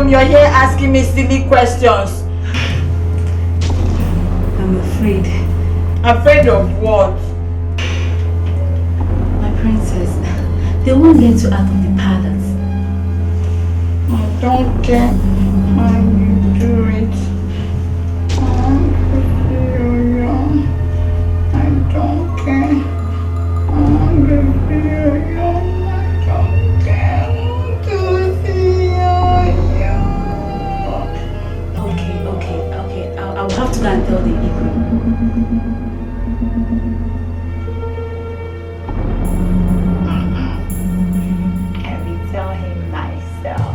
You're here asking me silly questions. I'm afraid. Afraid of what? My princess, they won't get you out of the palace. I don't care how you do it. I don't care. I'll have to go and tell the Igwe. I will tell him myself.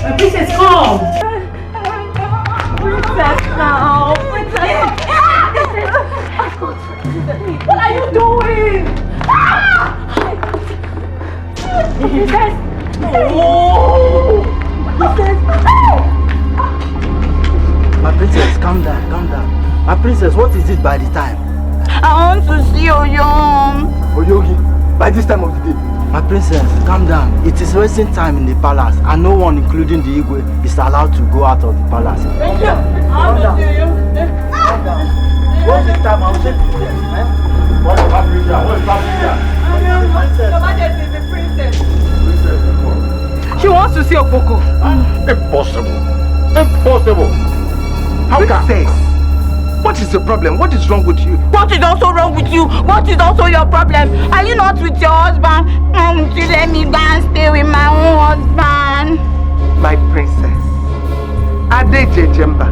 My princess, come! Princess now! What are you doing? Princess! Oh! Princess! My princess, calm down. My princess, what is it by the time? I want to see Oyom. Oyogi, by this time of the day. My princess, calm down. It is wasting time in the palace and no one, including the Igwe, is allowed to go out of the palace. Calm down. What's the time? I'll take you there. What is Patricia? The princess. She wants to see Okpoko. Impossible. How can? What is the problem? What is wrong with you? What is also wrong with you? What is also your problem? Are you not with your husband? You let me go and stay with my own husband. My princess, Ade Jejemba,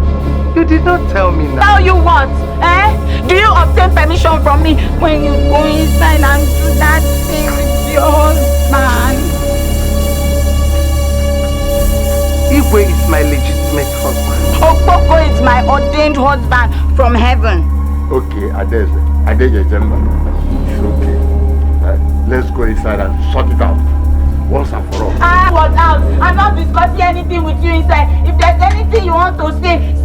You did not tell me now. Tell you what? Eh? Do you obtain permission from me when you go inside and do that thing with your husband? Igwe is my legitimate husband. Okpoko is my ordained husband from heaven. Okay, Adeze Jemba. It's okay. Let's go inside and sort it out. Once and for all. What out? I'm not discussing anything with you inside. If there's anything you want to say it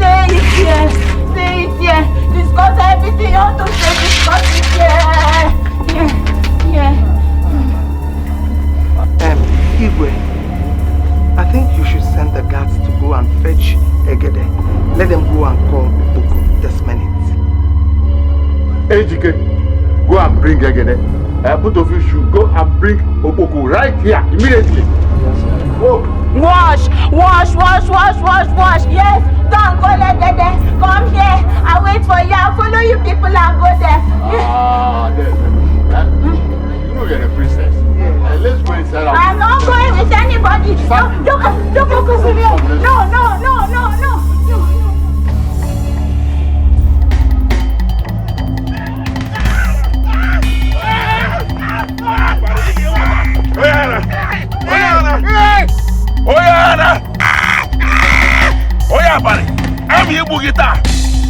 here. Say it here. Discuss everything you want to say. Discuss it here. Yeah. Igwe, I think you should send the guards to go and fetch Egede. Let them go and call Boko this minute. Ejike, go and bring Egede. Both of you should go and bring Oboko right here immediately. Go. Wash. Yes, don't go Egede. Come here. I'll wait for you. I'll follow you people and go there. You know you're a princess. Let's go inside. I'm not going with anybody. Don't go close to me. No. Oya bari, I'm you bugita.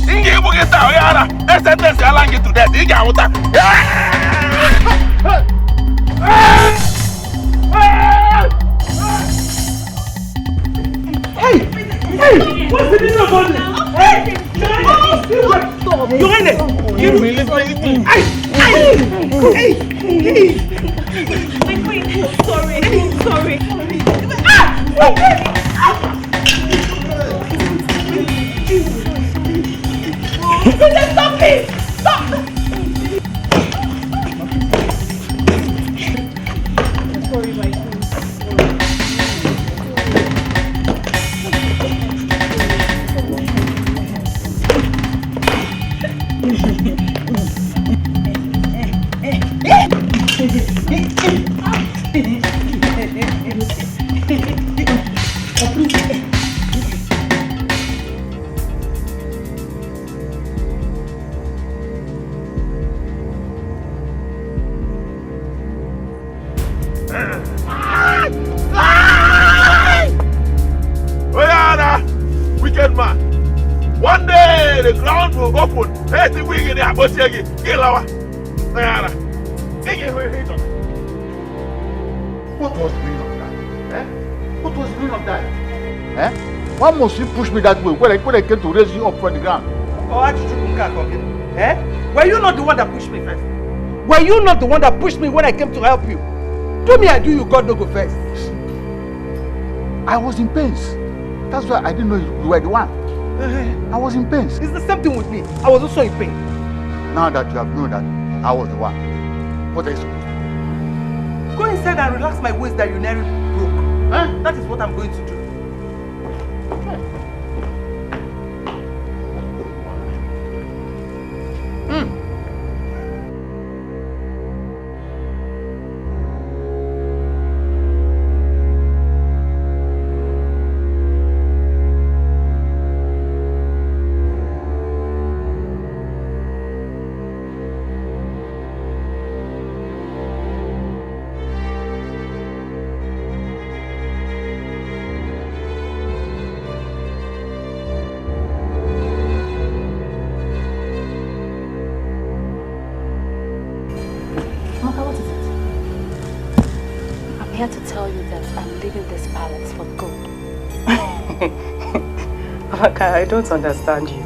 Inge bugita, Oyana. Sentence allow you to death. Iga wuta. Hey! What's the meaning of all this? Hey! You're in it! You really Sorry. Stop it! Stop! Sorry, my queen. Wicked man. One day the ground will open. Hey, the wing in the Abosiagi. Gilawa. What was the meaning of that? What was the meaning of that? Why must you push me that way when I came to raise you up from the ground? Were you not the one that pushed me first? Were you not the one that pushed me when I came to help you? Do me, I do you, God no go first. I was in pains. That's why I didn't know you were the one. I was in pains. It's the same thing with me. I was also in pain. Now that you have known that I was the one, what are you supposed to do? Go inside and relax my waist that you nearly broke. That is what I'm going to do. I'm here to tell you that I'm leaving this palace for good. Amaka, I don't understand you.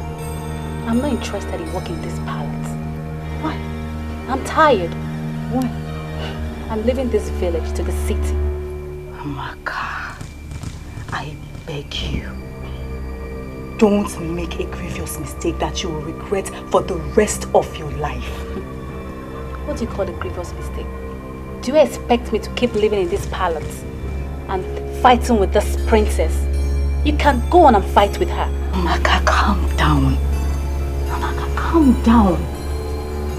I'm not interested in working this palace. Why? I'm tired. Why? I'm leaving this village to the city. Amaka, I beg you. Don't make a grievous mistake that you will regret for the rest of your life. What do you call a grievous mistake? Do you expect me to keep living in this palace and fighting with this princess? You can go on and fight with her. Amaka, calm down. Amaka, calm down.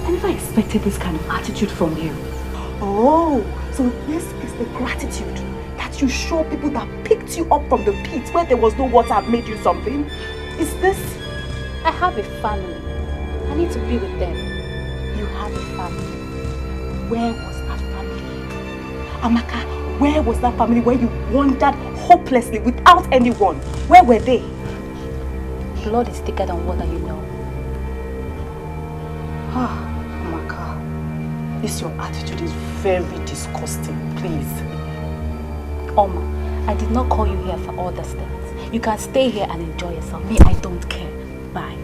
I never expected this kind of attitude from you. Oh, so this is the gratitude that you show people that picked you up from the pit where there was no water and made you something? Is this I have a family. I need to be with them. You have a family. Where was that family? Amaka, where was that family where you wandered hopelessly without anyone? Where were they? Blood is thicker than water, you know. Ah, Amaka, this your attitude is very disgusting, please. Oma, I did not call you here for all these things. You can stay here and enjoy yourself. Me, I don't care. Bye.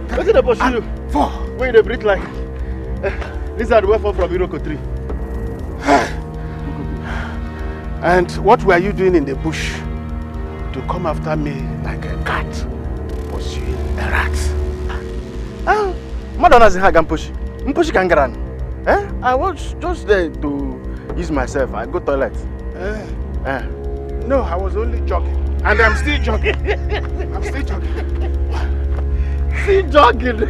What's the pursue? Four. Where they breathe like? Lizard went from Iroko tree. And what were you doing in the bush to come after me like a cat pursuing a rat? Ah, Madonna said, Mpushi Kangaran. I was just there to use myself. I go toilet. No, I was only jogging. And I'm still jogging. I'm still jogging. Still jogging?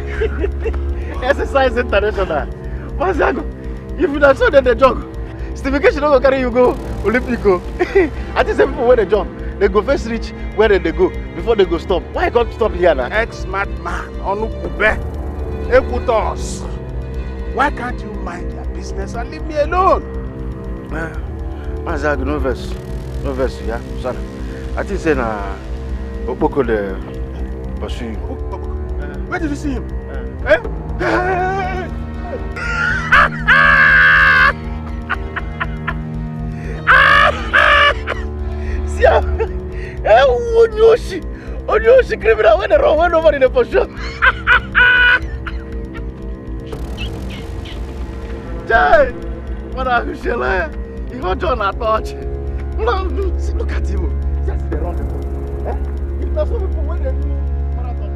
Exercise international. Wazico, if you don't show them the jog, Stevie K should not go carry you go Olympico. I think some people when they jump, they go first reach where they go before they go stop. Why you can't stop here now? Ex-mad man, Onukube, Ekutos. Why can't you mind your business and leave me alone? Wazico, no verse. No verse, yeah? Sorry. I think say na Opoko the pursue you. Where did you see him? See how Onyoshi criminal when they run over in the pursue. Jai, what are you saying? You got John at touch. Look at him. Just the wrong people. If not some people when they do marathon.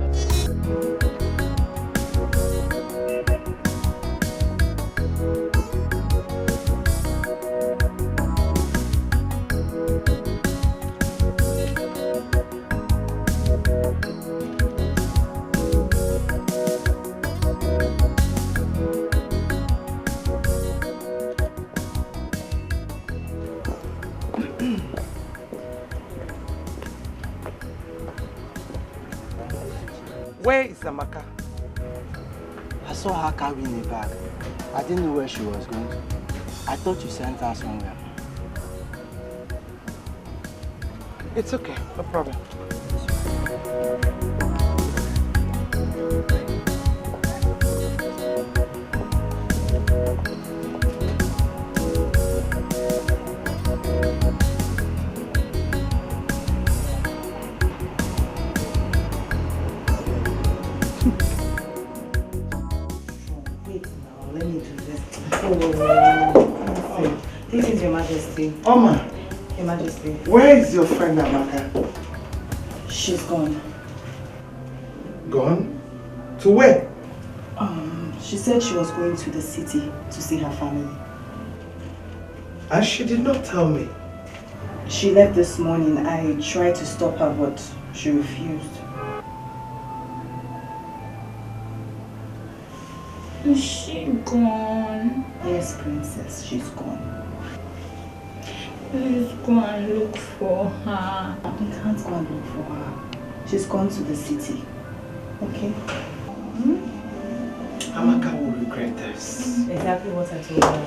Where is Amaka? I saw her carrying a bag. I didn't know where she was going. I thought you sent her somewhere. It's okay, no problem. This is Your Majesty. Oma, Your Majesty. where is your friend Amaka? She's gone. Gone? To where? She said she was going to the city to see her family. And she did not tell me. She left this morning. I tried to stop her, but she refused. Is she gone? Yes, princess, she's gone. Please go and look for her. You can't go and look for her. She's gone to the city. Okay? Amaka will regret this. Exactly what I told her.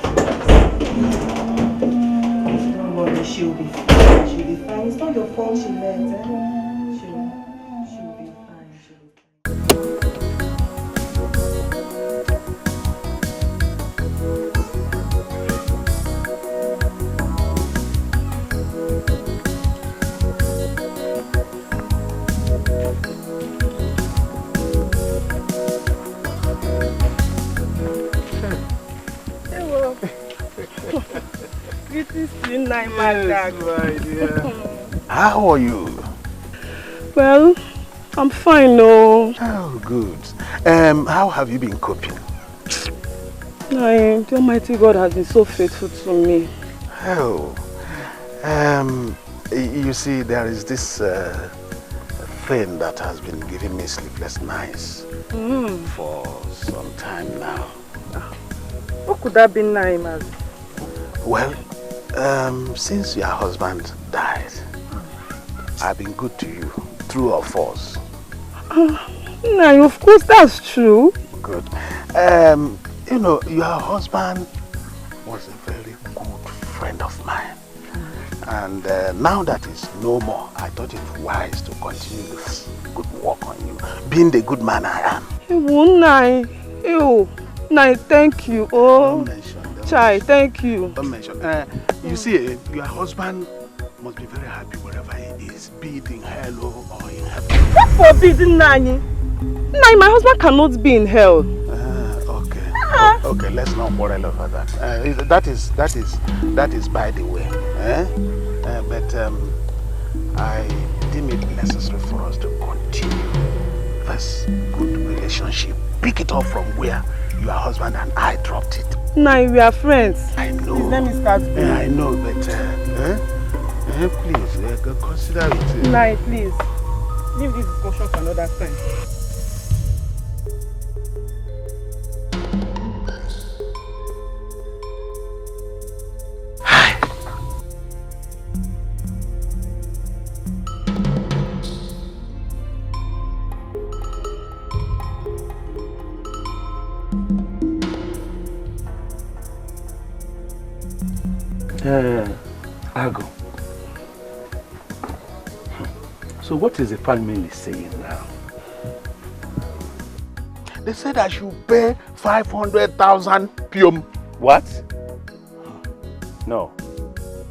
Don't worry, she'll be fine. She'll be fine. It's not your fault she left. She'll be fine. She'll be fine. How are you? Well, I'm fine, no. Oh, good. How have you been coping? The Almighty God has been so faithful to me. Oh, you see, there is this thing that has been giving me sleepless nights for some time now. What could that be, Naima? Well, since your husband died, I've been good to you, true or false? No, of course that's true. Good. You know, your husband was a very good friend of mine. And now that he's no more, I thought it wise to continue this good work on you, being the good man I am. Nai, thank you. Oh, Chai, thank you. Don't mention. You see, your husband must be very happy wherever he is, be it in hell or in heaven. What forbidden, Nani? Nai, my husband cannot be in hell. Okay, let's not quarrel over that. That is by the way. But I deem it necessary for us to continue this good relationship. Pick it up from where your husband and I dropped it. Nai, we are friends. I know. Please let me start. I know, but please consider it. Nai, please. Leave this discussion for another time. Ago. So what is the family saying now? They said I should pay 500,000 pium. What? No.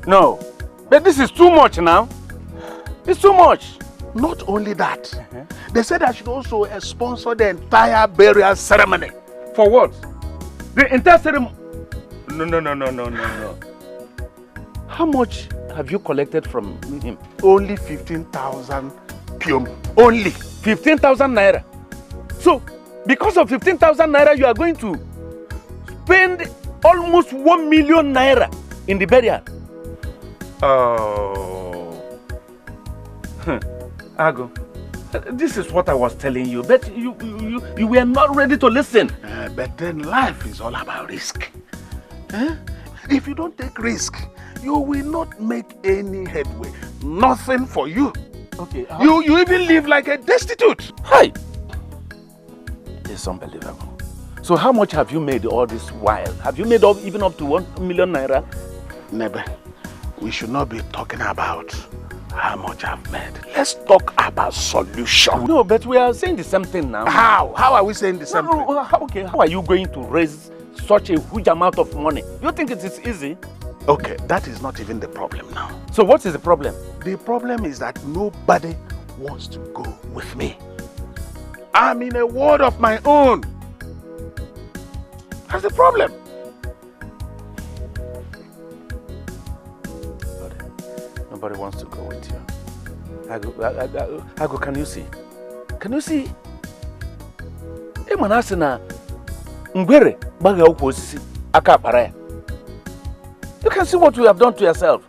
No. But this is too much now. It's too much. Not only that, they said I should also sponsor the entire burial ceremony. For what? The entire ceremony? No. How much have you collected from him? Only 15,000 pium. Only 15,000 naira. So, because of 15,000 naira, you are going to spend almost 1 million naira in the burial. Oh. Ago, this is what I was telling you, but you were not ready to listen. But then life is all about risk. If you don't take risk, you will not make any headway. Nothing for you. Okay. You even live like a destitute. Hi. It's unbelievable. So how much have you made all this while? Have you made even up to 1 million naira? Never. We should not be talking about how much I've made. Let's talk about solution. No, but we are saying the same thing now. How? How are we saying the same thing? Okay, how are you going to raise such a huge amount of money? You think it is easy? Okay, that is not even the problem now. So what is the problem? The problem is that nobody wants to go with me. I'm in a world of my own. That's the problem. Nobody wants to go with you. Ago, can you see? Can you see? You can see what you have done to yourself.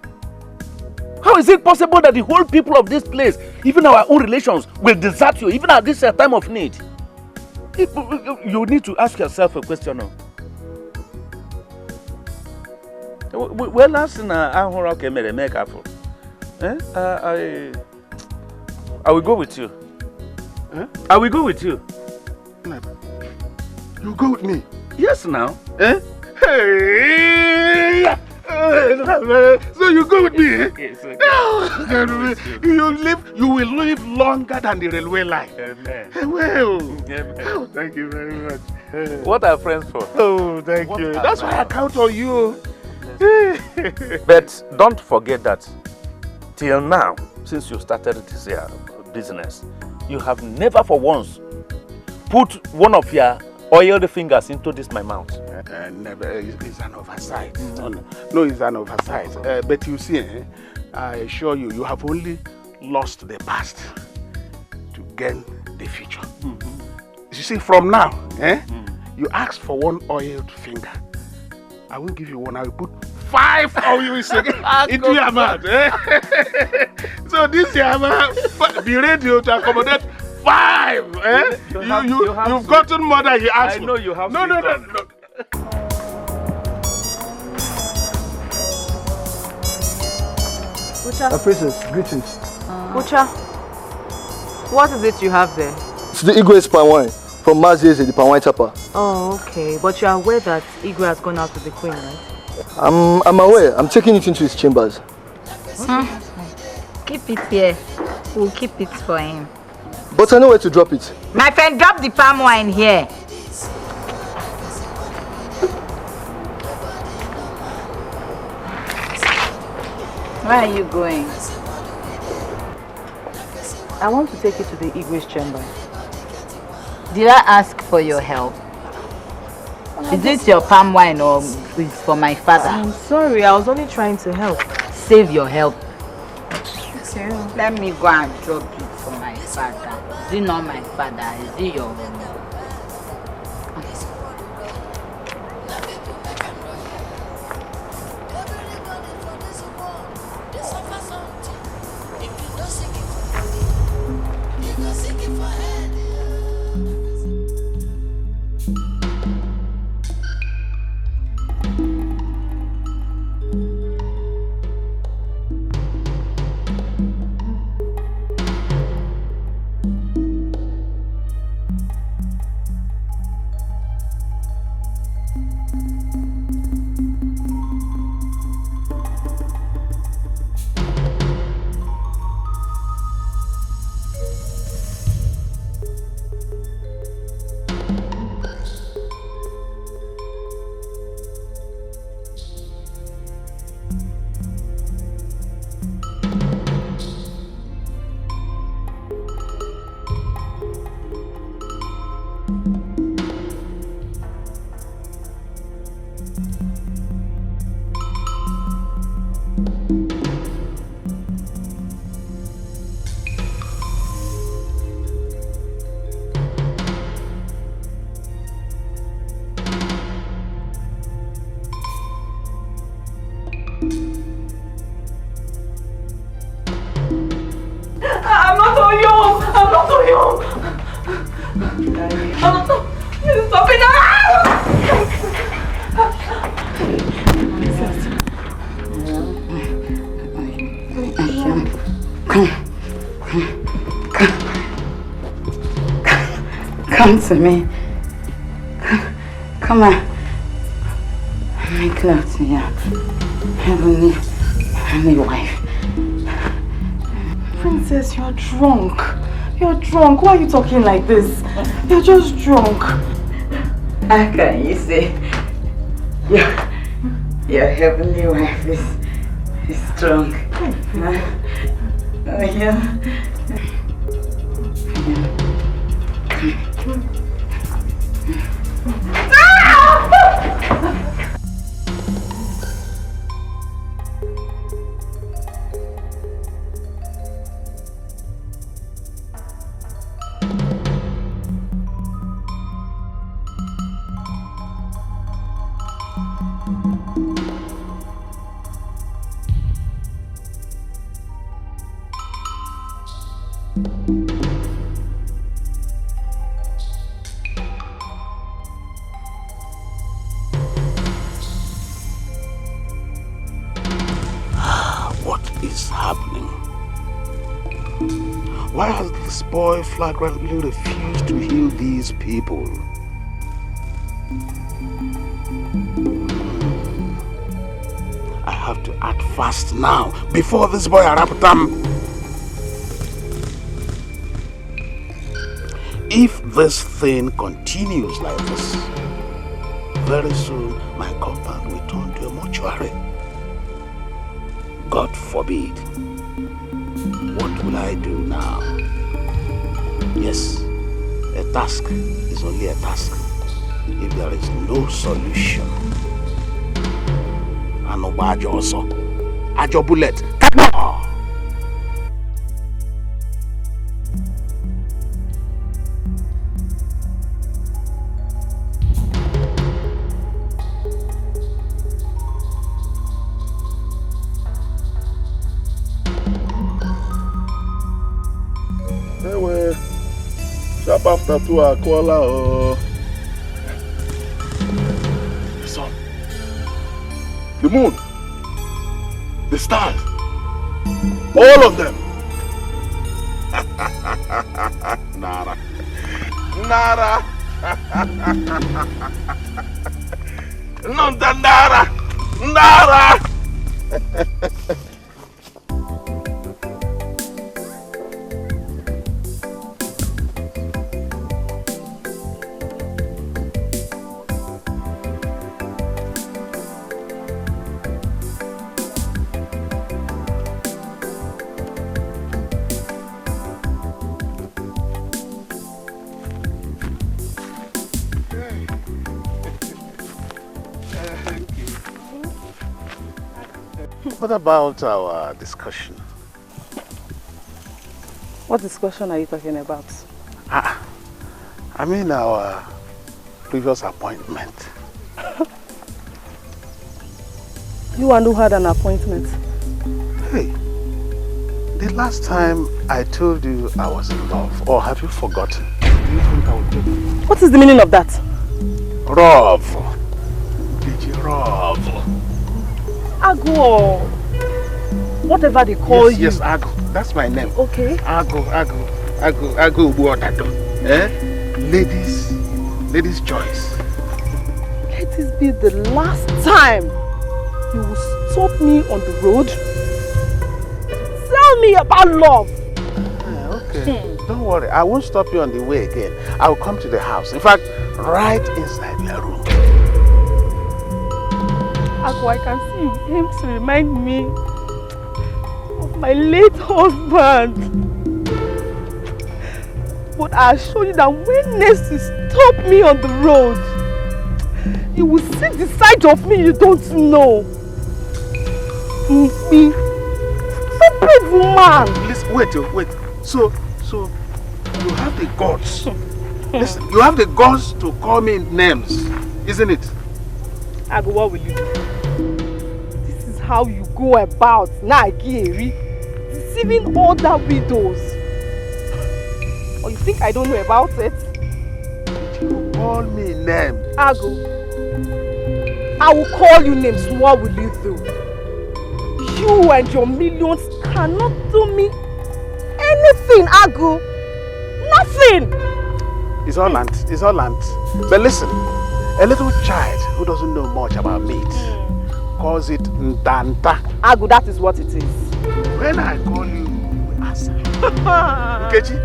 How is it possible that the whole people of this place, even our own relations, will desert you, even at this time of need? You need to ask yourself a question. Well, last I will go with you. I will go with you. You go with me? Yes, now. Hey! So you go with me? Yes, okay. You will live longer than the railway line. Amen. Well, Amen. Thank you very much. What are friends for? Oh, thank you. That's why I count on you. But don't forget that till now, since you started this business, you have never for once put one of your oiled fingers into this my mouth. Never. It's an oversight. No, it's an oversight. But you see, I assure you, you have only lost the past to gain the future. You see, from now, you ask for one oiled finger. I will give you one. I will put 5 oils into your mouth. So this your mouth, be ready to accommodate 5. You've gotten more than you asked for. I know you have. No. Ucha. Princess, greetings. Ucha, what is it you have there? It's the Igwe's palm wine from Mazieze, the palm wine chopper. Oh, okay. But you are aware that Igwe has gone out with the queen, right? I'm aware. I'm taking it into his chambers. Keep it here. We'll keep it for him. But I know where to drop it. My friend, drop the palm wine here. Where are you going? I want to take you to the Igwe's chamber. Did I ask for your help? Is this your palm wine or is for my father? I'm sorry, I was only trying to help. Save your help. Okay. Let me go and drop it for my father. Is it not my father? Is it your own? Come to me. Come on. Make love to your heavenly wife. Princess, you're drunk. You're drunk. Why are you talking like this? You're just drunk. How can you say your heavenly wife is drunk? Oh, yeah. Why has this boy flagrantly refused to heal these people? I have to act fast now, before this boy Araputam. If this thing continues like this, very soon my compound will turn to a mortuary. God forbid. What will I do now? Yes, a task is only a task. if there is no solution, I know Bajo also. Ajo bullet. No! Sharp after 2 o'clock. The sun, the moon, the stars, all of them. Nara. Nara. Nonda Nara. Nara. What about our discussion? What discussion are you talking about? I mean our previous appointment. You and who had an appointment? Hey, the last time I told you I was in love, or have you forgotten? Do you think I would do it? What is the meaning of that? Rov. DJ Rov. Ago. Whatever they call you. Yes, Ago. That's my name. Okay. Ago Ubuotato. Ladies' choice. Let this be the last time you will stop me on the road. Tell me about love. Okay. Don't worry. I won't stop you on the way again. I will come to the house. In fact, right inside your room. Ago, I can see him to remind me of my late husband. But I assure you that when next you stop me on the road, you will see the side of me you don't know. Me, stupid woman. Listen, wait. So you have the guts. Listen, you have the guts to call me names, isn't it? Ago, what will you do? This is how you go about Nagiri, deceiving other widows. Or you think I don't know about it? You call me name. Ago, I will call you names. What will you do? You and your millions cannot do me anything, Ago. Nothing. It's all land. It's all land. But listen, a little child who doesn't know much about meat calls it Ndanta. Ago, that is what it is. When I call you, you answer. Nkechi.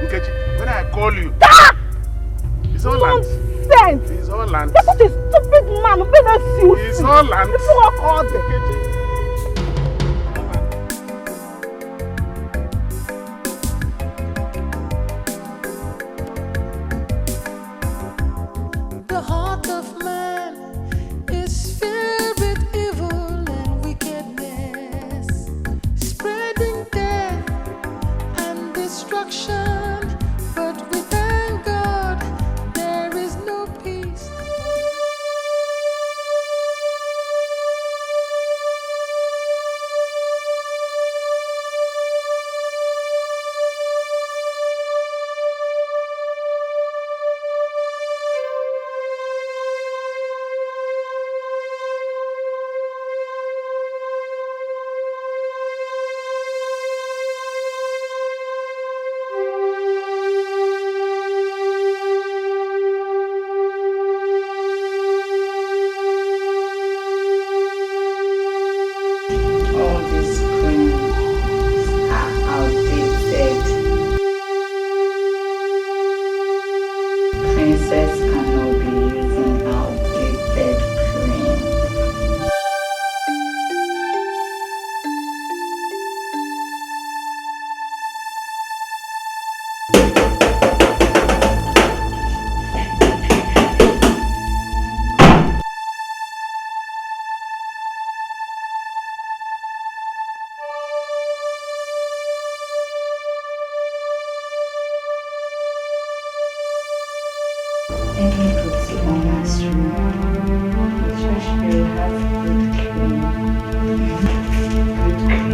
Nkechi. When I call you, it's all land. Nonsense. It's all land. You're such a stupid man. It's all land. People are all there. The heart of man is filled with evil and wickedness, spreading death and destruction. But we thank God there is no peace. Let me put you on Oma's room. The church will have good cream. Good cream.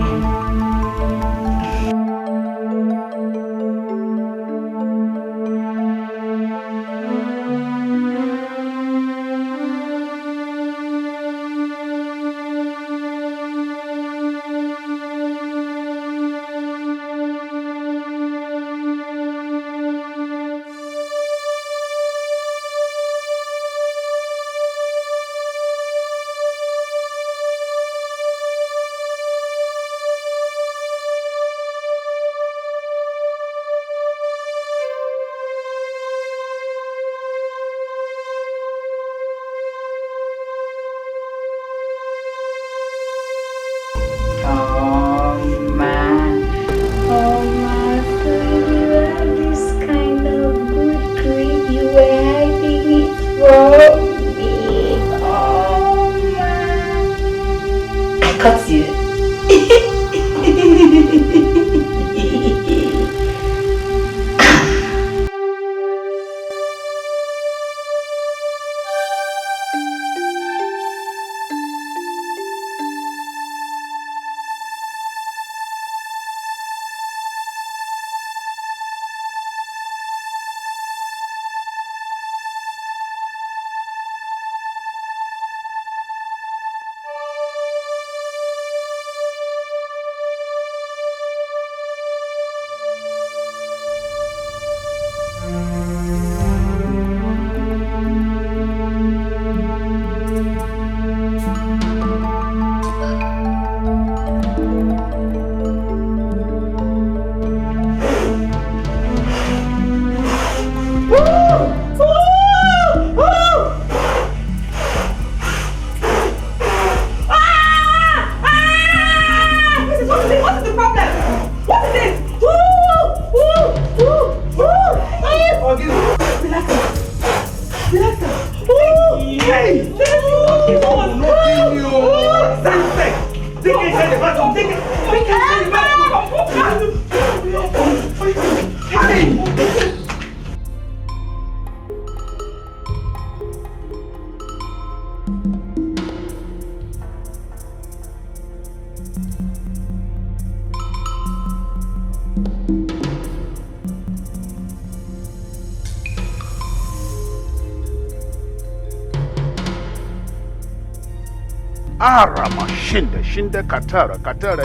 Arama shinde katara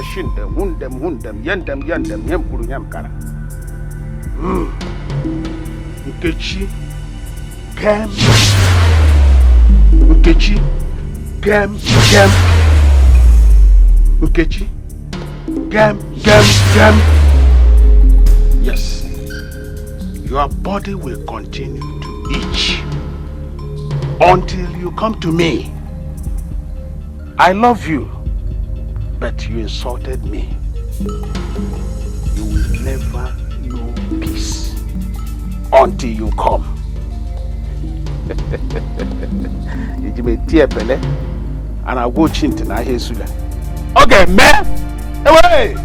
shinde hundem yendem yempuru nyamkara. Nkechi gem. Nkechi gem. Nkechi gem. Yes, your body will continue to itch until you come to me. I love you, but you insulted me. You will never know peace until you come. You may tear pele, and I'll go chint and I hear Sula. Okay, man! Away!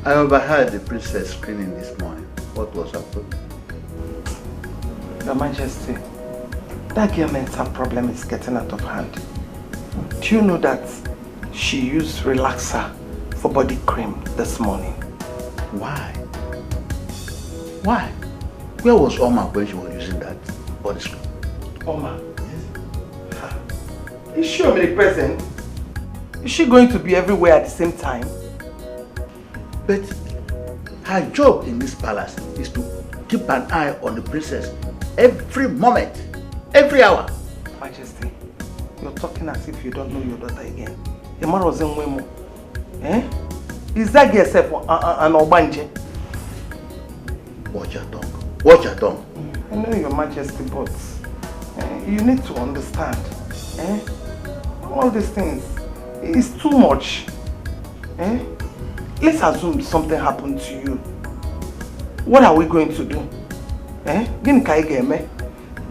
I overheard the princess screaming this morning. What was her problem? Your Majesty, that girl mental problem is getting out of hand. Do you know that she used relaxer for body cream this morning? Why? Why? Where was Oma when she was using that body cream? Oma? Yes. Is she omnipresent? Is she going to be everywhere at the same time? But her job in this palace is to keep an eye on the princess every moment, every hour. Majesty, you're talking as if you don't know your daughter again. The man was in Wemo. Eh? Is that girl yourself an Obanje? Watch your tongue. Watch your tongue. I know, Your Majesty, but you need to understand. All these things, it's too much. Let's assume something happened to you. What are we going to do?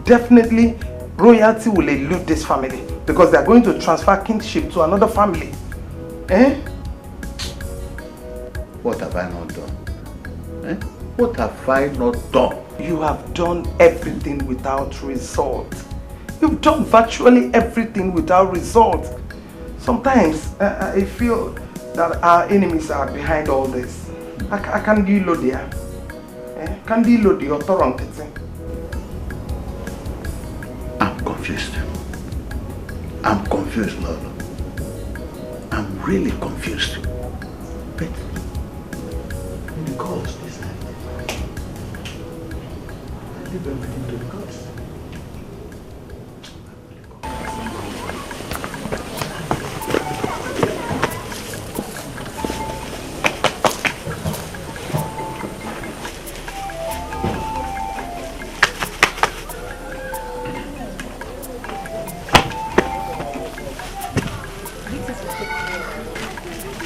Definitely, royalty will elude this family because they are going to transfer kingship to another family. What have I not done? What have I not done? You have done everything without result. You've done virtually everything without result. Sometimes I feel that our enemies are behind all this. I can't deal with them. Can't deal with the authority. I'm confused. I'm confused, Lolo. I'm really confused. But the gods decide. I leave everything to the gods.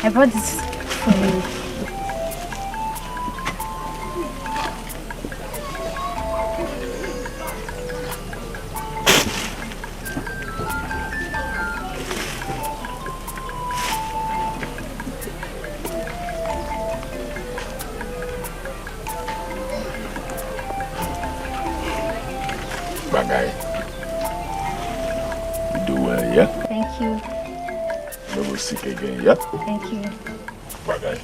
I brought this for you. Bagay. You do well, yeah? Thank you. Never sick again, yeah? Thank you. Bagay.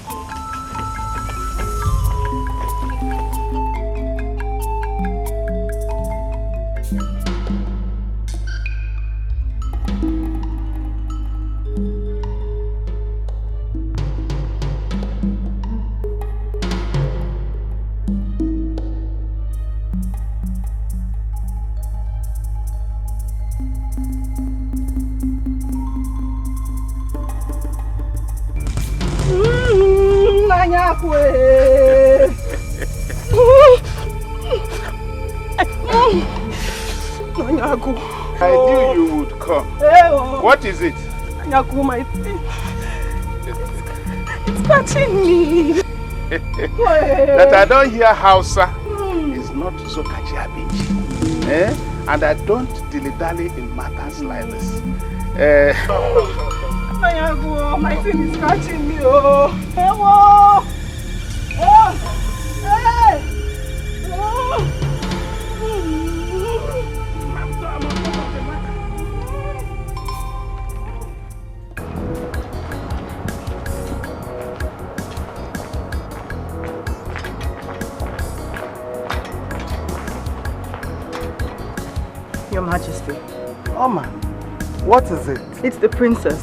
I knew you would come. What is it? My teeth. It's scratching me. That I don't hear Hausa is not Zokaji Abinji. And I don't dilly-dally in matters like this. My teeth is scratching me. Hey! Your Majesty. Oma, what is it? It's the princess.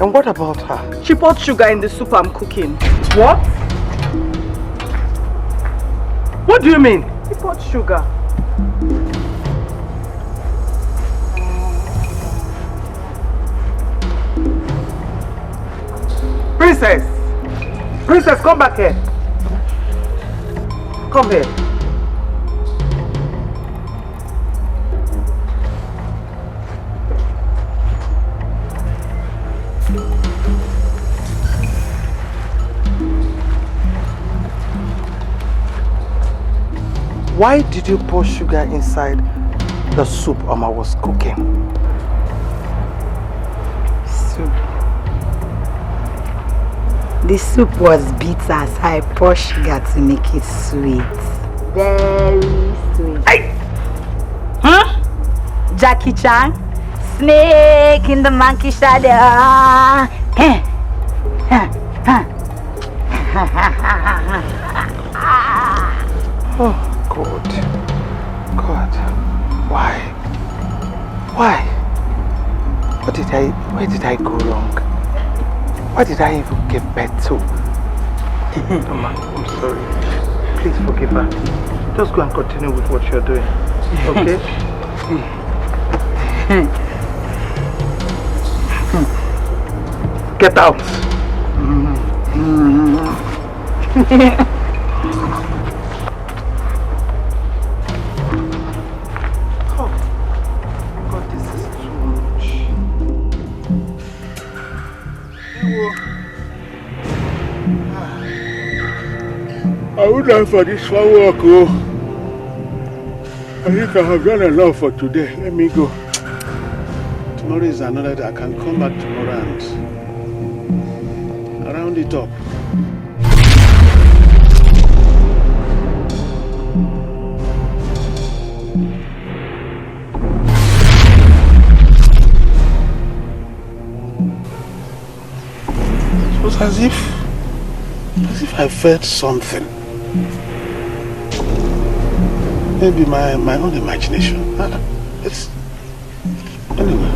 And what about her? She poured sugar in the soup I'm cooking. What? What do you mean? She poured sugar. Princess! Princess, come back here. Come here. Why did you pour sugar inside the soup Oma was cooking? Soup. The soup was bitter, so I poured sugar to make it sweet. Very sweet. Hey! Huh? Jackie Chan? Snake in the monkey shadow. Oh, God. God. Why? Why? Where did I go wrong? Why did I even give birth to? Mama, I'm sorry. Please forgive her. Just go and continue with what you're doing. Okay? Get out. Oh, God, this too done for this far walk, oh. I think I have done enough for today. Let me go. Tomorrow is another day. I can come back tomorrow and round it up. It was as if I felt something. Maybe my own imagination. It's anyway.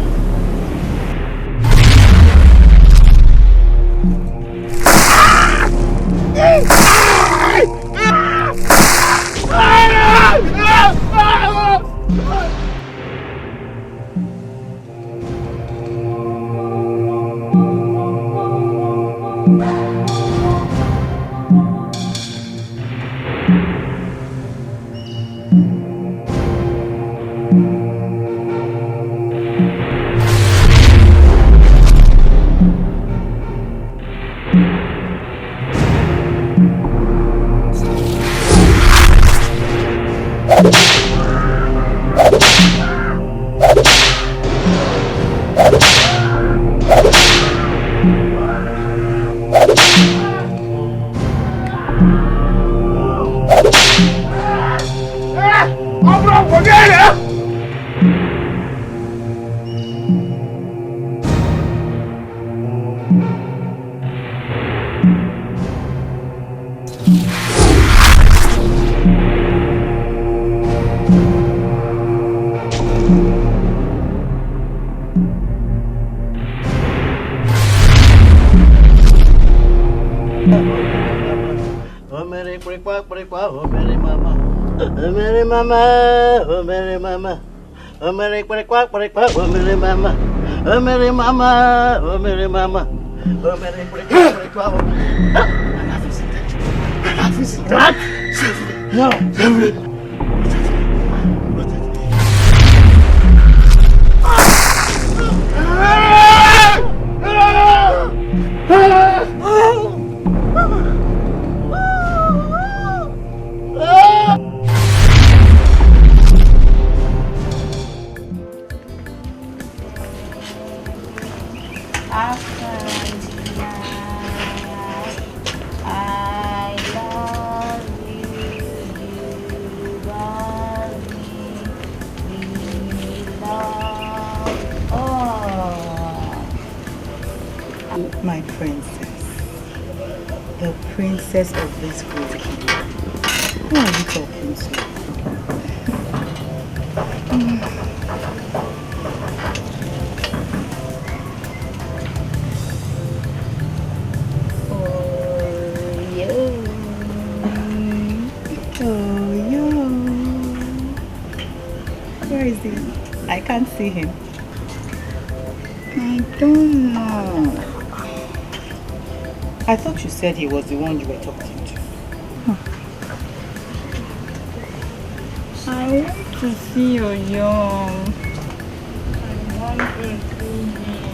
Oh Mary quack quack quack quack, oh Mary mama, oh Mary mama, oh Mary mama, oh Mary quack quack quack. What? No. My princess, the princess of this great kingdom. Who are you talking to? Oh, yo. Where is he? I can't see him. I don't know. I thought you said he was the one you were talking to. I want to see your young. I want to see him.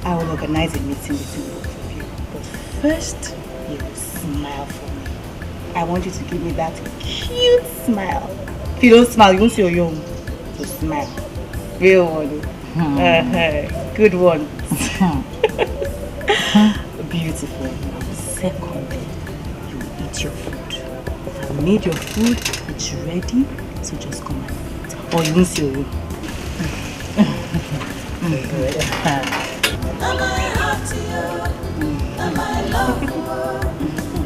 I will organize a meeting between both of you. But first, you will smile for me. I want you to give me that cute smile. If you don't smile, you won't see your young. So smile. Real one. Good one. Beautiful. Secondly, you eat your food. I've made your food. It's ready. So just come and eat. Or you won't see your young. Am I hot to you? Am I love you?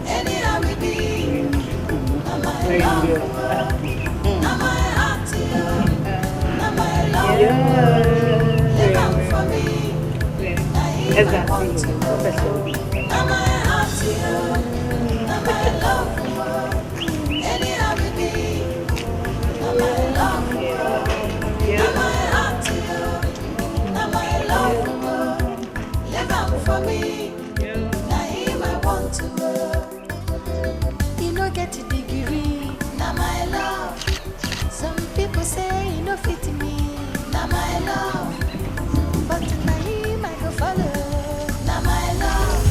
Anyhow we be. Am I love you? Am I hot to you? Am I love you? Live out for me. Am I hot to you? Am I love you? Anyhow we be. Am I love you? Am I hot to you? Am I love you? Live out for me. Now him I want to work. You no get a degree. Now my love. Some people say you no fit me. Now my love. But now him I go follow. Now my love.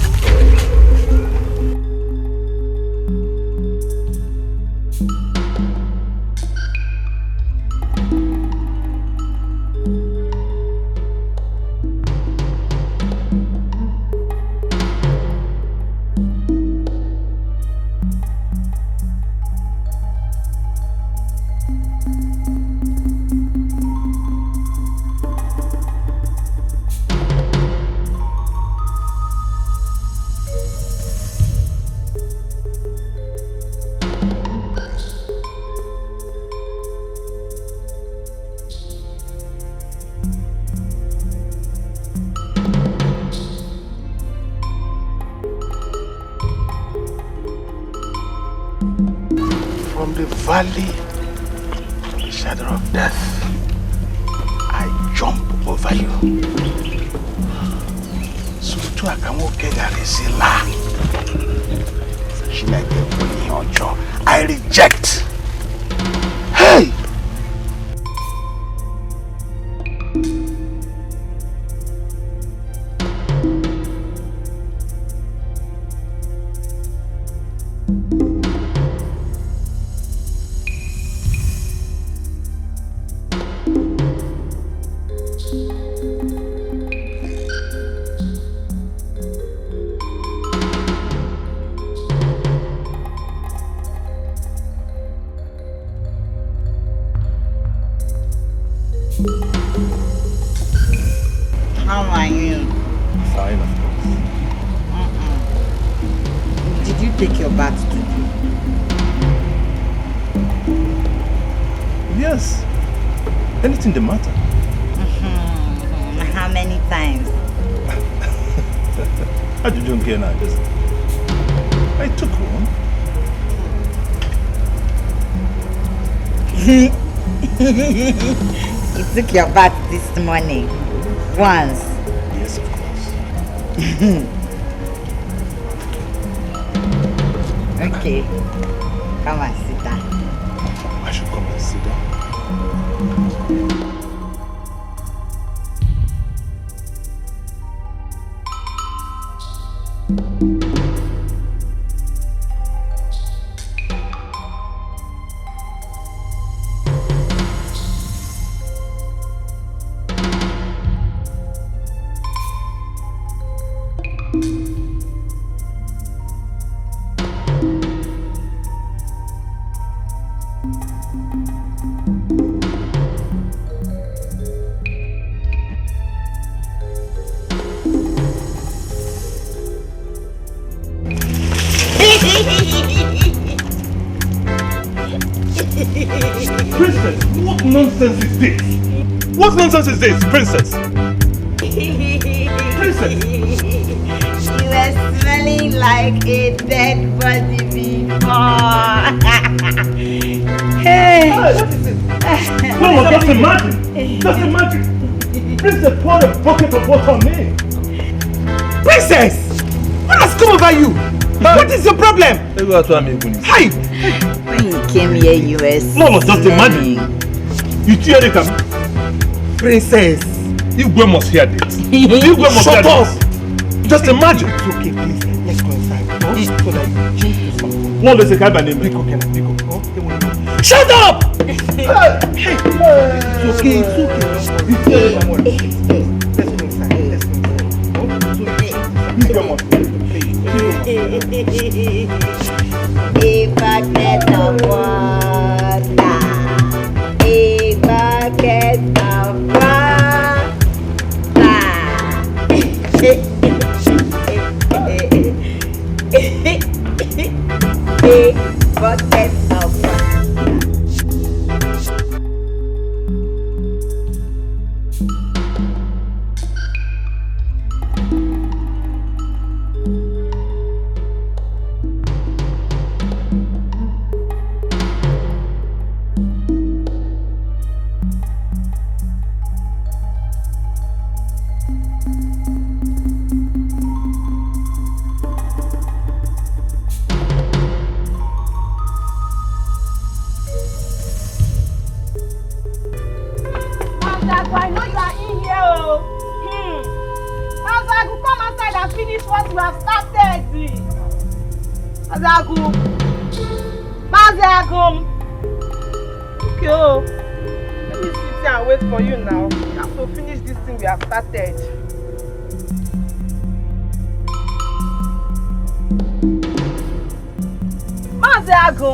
from the valley of the shadow of death, I jump over you. So to akamoke garisila. I reject. Hey! How are you? Fine, of course. Did you take your bath today? Yes. Anything the matter? How many times? How did you get now? I took one. You took your bath this morning. Once. Yes, of course. Okay. Come and sit down. I should come and sit down. Princess, what nonsense is this? What nonsense is this, Princess? Princess! You were smelling like a dead body before. Hey! What is it? No, just imagine! Just imagine! Princess poured a bucket of water on me! Princess! What has come over you? What is your problem? Hi! When you came here, you were No, just imagine! You hear it come? Princess! Igwe must hear this! Igwe must hear Shut up! this! Just imagine! It's okay, please. Let's go inside. So that you change to something. One let's say name. Pick up. Shut up! Hey! It's okay, it's okay. Let's go inside. Let's go inside. A bucket of water. A bucket of water. A bucket of water. Mazagu, I know you are in here, oh. Mazagu, come outside and finish what you have started. Mazagu. Mazagu. Okay, oh. Let me sit here and wait for you now. We have to finish this thing we have started. Mazagu.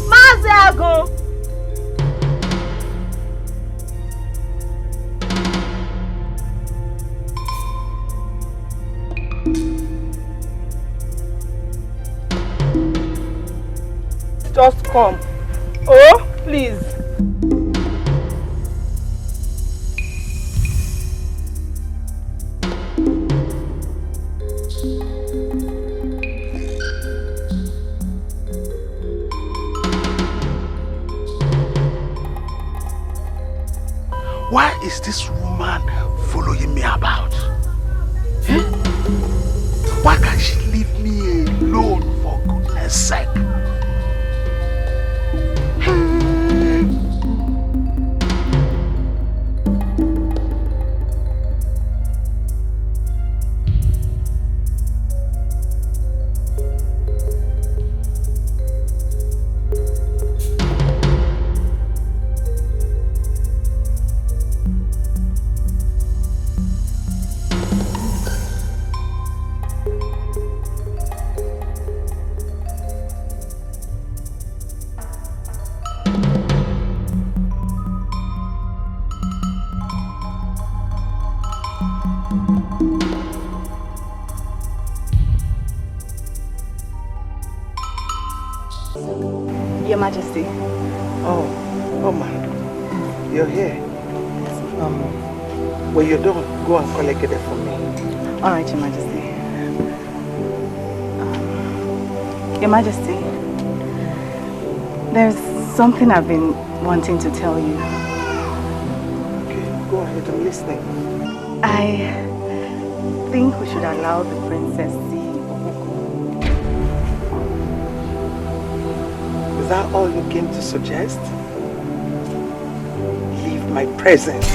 Mazagu. Just come. Oh, please. is this woman following me about? Eh? Why can't she leave me alone, for goodness sake? Your Majesty. Oh man, you're here. When you're done, go and collect it for me. All right, Your Majesty. Your Majesty, there's something I've been wanting to tell you. Okay, go ahead, I'm listening. I think we should allow the princess see. Is that all you came to suggest? Leave my presence.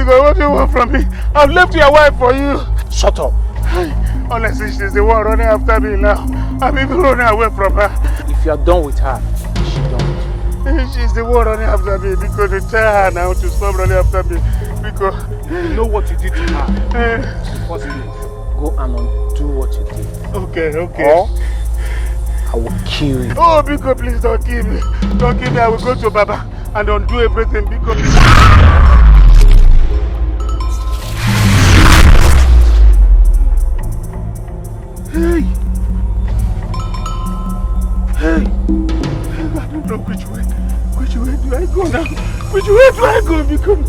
What do you want from me? I've left your wife for you. Shut up. Honestly, she's the one running after me now. I'm even running away from her. If you are done with her, she don't. She's the one running after me because they tell her now to stop running after me. Because you know what you did to her. The first thing, go and undo what you did. Okay. Or I will kill you. Oh, because please don't kill me. Don't kill me. I will go to Baba and undo everything because. Hey! I don't know which way do I go now? Which way do I go? Because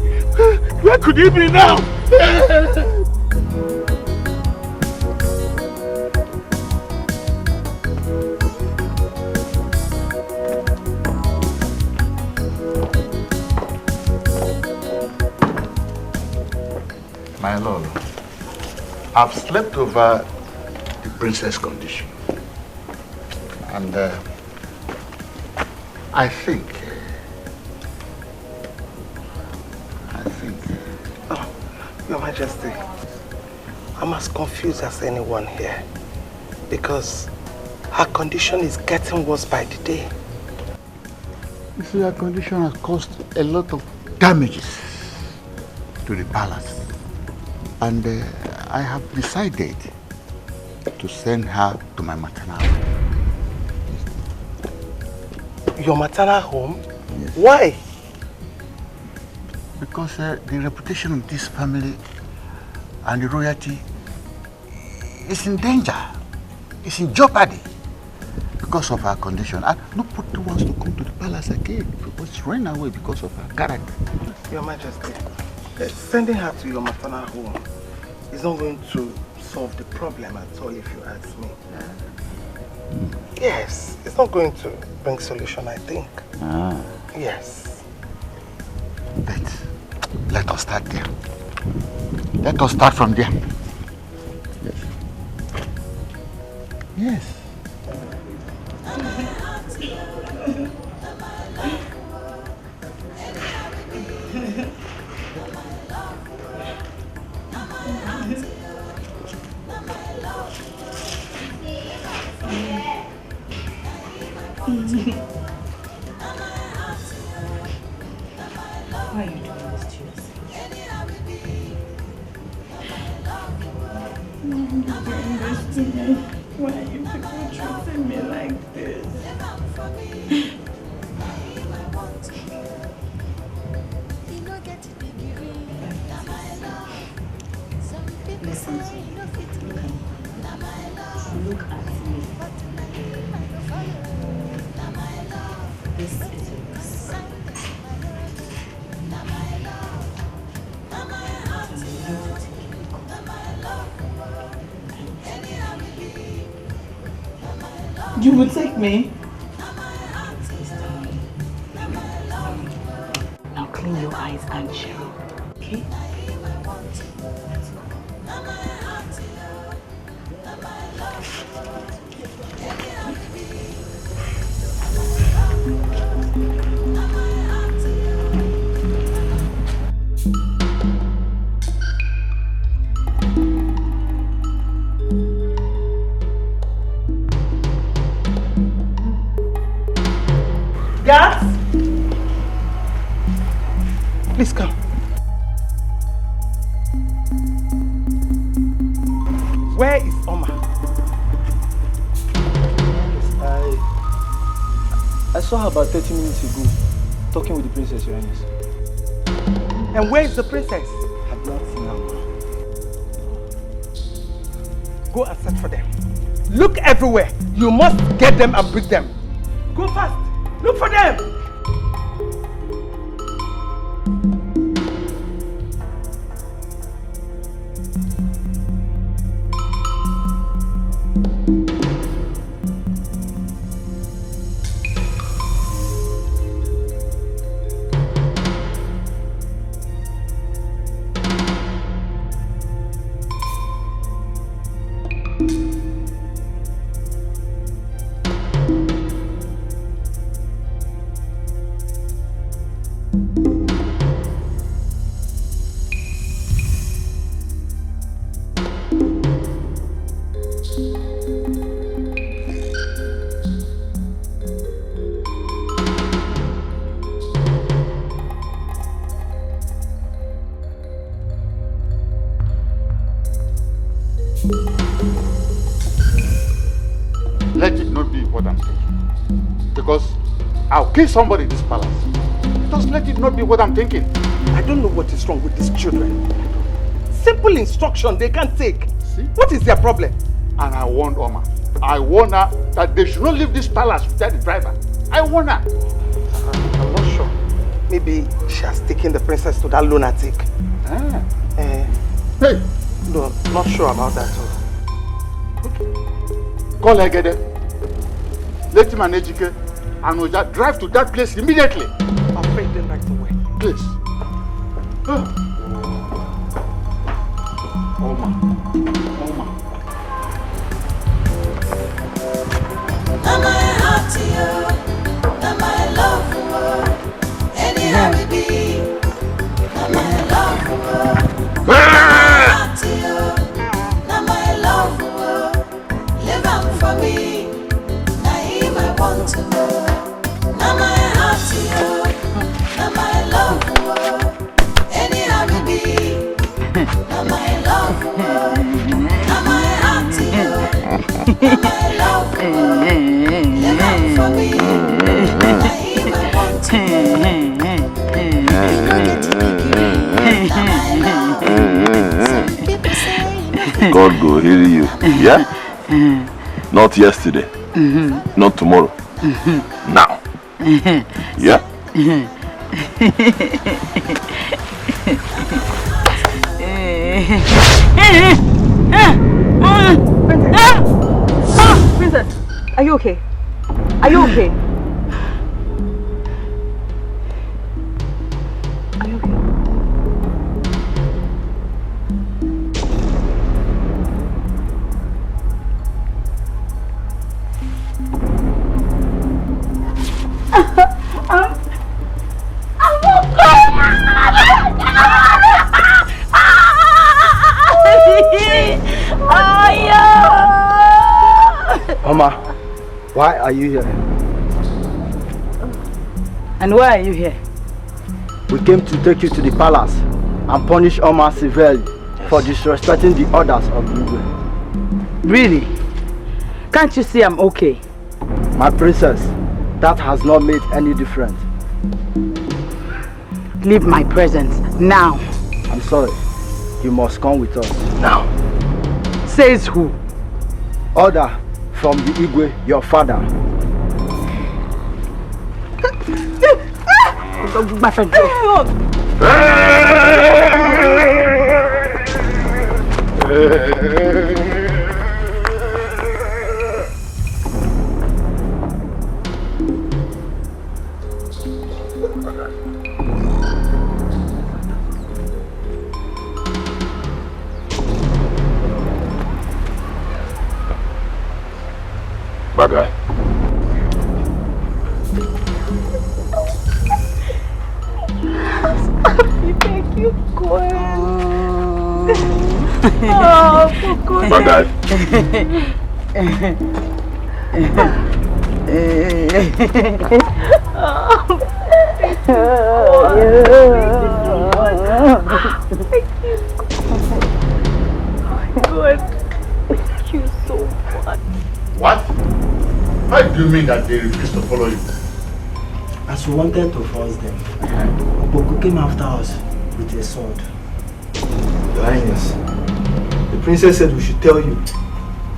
where could he be now? My lord, I've slept over the princess' condition. And I think. Oh, Your Majesty, I'm as confused as anyone here because her condition is getting worse by the day. You see, her condition has caused a lot of damages to the palace. And I have decided to send her to my maternal home. Your maternal home? Yes. Why? Because the reputation of this family and the royalty is in danger. It's in jeopardy because of her condition. And nobody wants to come to the palace again because run away because of her character. Your Majesty, sending her to your maternal home is not going to solve the problem at all, if you ask me. Yes, it's not going to bring solution, I think. Yes. But let us start there. Let us start from there. Yes. Yes. Why are you doing this to yourself? Why are you people treating me like this? look at me. This is a risk. You will take me? Now clean your eyes and chill, okay? Guards! Please come. Where is Oma? I saw her about 30 minutes ago, talking with the princess, Your Highness. And where is the princess? I've not seen her. Go and search for them. Look everywhere. You must get them and bring them. Go fast. Look for them. Let it not be what I'm thinking. Because I'll kill somebody in this palace. Just let it not be what I'm thinking. I don't know what is wrong with these children. Simple instruction they can't take. See? What is their problem? And I warned Oma. I warned her that they should not leave this palace without the driver. I warned her. I'm not sure. Maybe she has taken the princess to that lunatic. Hey! No, not sure about that. Call Egede. Let him and Ejike and Oja drive to that place immediately. I'll pay them right away. Please. Oma. Now my heart to you, now my love for you. Anyhow we be, now my love for you. Now my heart to you, now my love for you. Live on for me, now him I want to know. Now my heart to you, now my love for you. Anyhow we be, now my love for you. Now my heart to you, now my love for you. Live on for me, now him I want to know. God go heal you. Yeah? Not yesterday. Not tomorrow. Now. Yeah? Princess, are you okay? Are you okay? Are you okay? Oma, why are you here? And why are you here? We came to take you to the palace and punish Oma severely for disrespecting the orders of the Igwe. Really? Can't you see I'm okay? My princess, that has not made any difference. Leave my presence now. I'm sorry. You must come with us. Now. Says who? Order from the Igwe, your father. My friend. Bad guy. Thank you, God. Oh, for goodness. Bad guy. Good. Thank you so much. What? How do you mean that they refused to follow you? As we wanted to force them, Boko came after us with a sword. Your Highness, the princess said we should tell you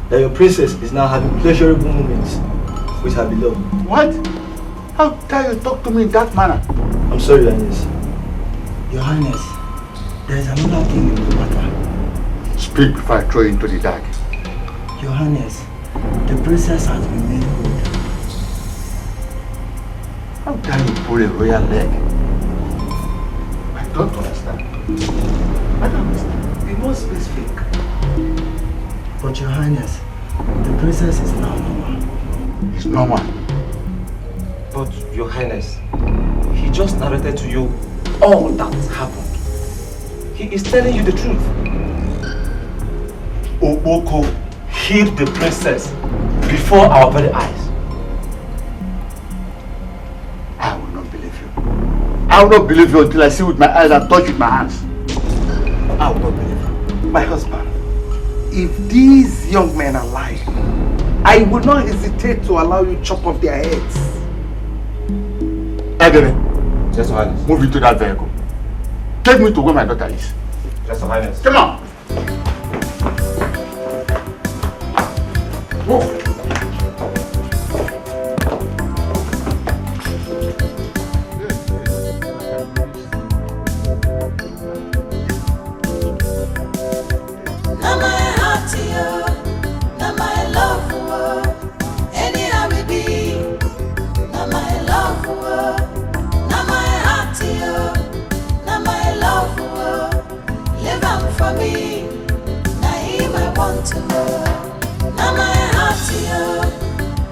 that your princess is now having pleasurable moments with her beloved. What? How dare you talk to me in that manner? I'm sorry, Your Highness. Your Highness, there is another thing in the matter. Speak before I throw you into the dark. Your Highness, the princess has been made good. How dare you pull a royal leg? I don't understand. I don't understand. Be more specific. But Your Highness, the princess is now normal. It's normal. But, Your Highness, he just narrated to you all that happened. He is telling you the truth. Oboko hid the princess before our very eyes. I will not believe you. I will not believe you until I see with my eyes and touch with my hands. I will not believe you. My husband, if these young men are lying, I will not hesitate to allow you to chop off their heads. Edere, Yes, Your Highness. move into that vehicle. Take me to where my daughter is. Yes, Your Highness. Come on. Move. Now my heart to you, now my love for you. Anyhow we be, now my love for you. Now my heart to you, now my love for you. Live on for me, now him I want to know. Now my heart to you,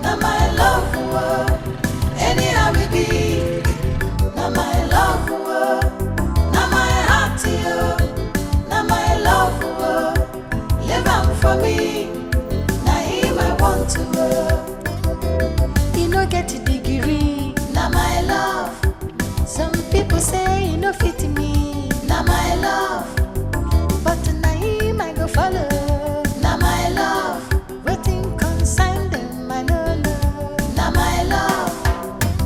now my love for you. Anyhow we be, now my love for you. Now my heart to you, now my love for you. Live on for me, now him I want to know. You no get a degree, now my love. Some people say you no fit me, now my love. But now him I go follow, now my love. Waiting consign them, I know love. Now my love,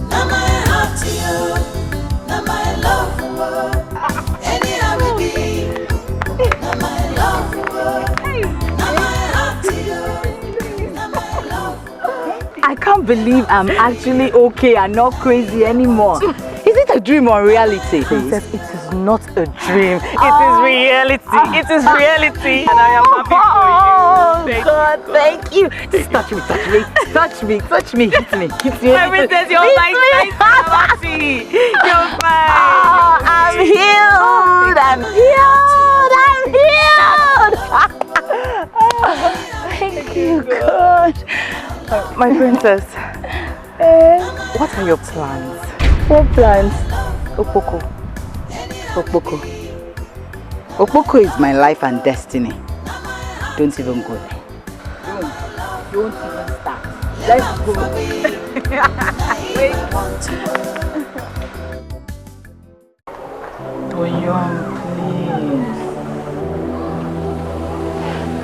now my heart to you, now my love for you. Anyhow we be, now my love for you. Now my heart to you, now my love for you. I can't believe I'm actually okay and not crazy anymore. Is it a dream or reality? Princess, it is not a dream. It is reality. It is reality. And I am happy for you. Oh, God, thank you. Just touch me, touch me, touch me, touch me, hit me, hit me. Princess, you're my happy. You're fine. Oh, I'm healed. I'm healed. I'm healed. Thank you, God. My princess, what are your plans? What plans? Okpoko. Okpoko. Okpoko is my life and destiny. Don't even go there. Don't even start. Let's go. Wait. Toyon, please.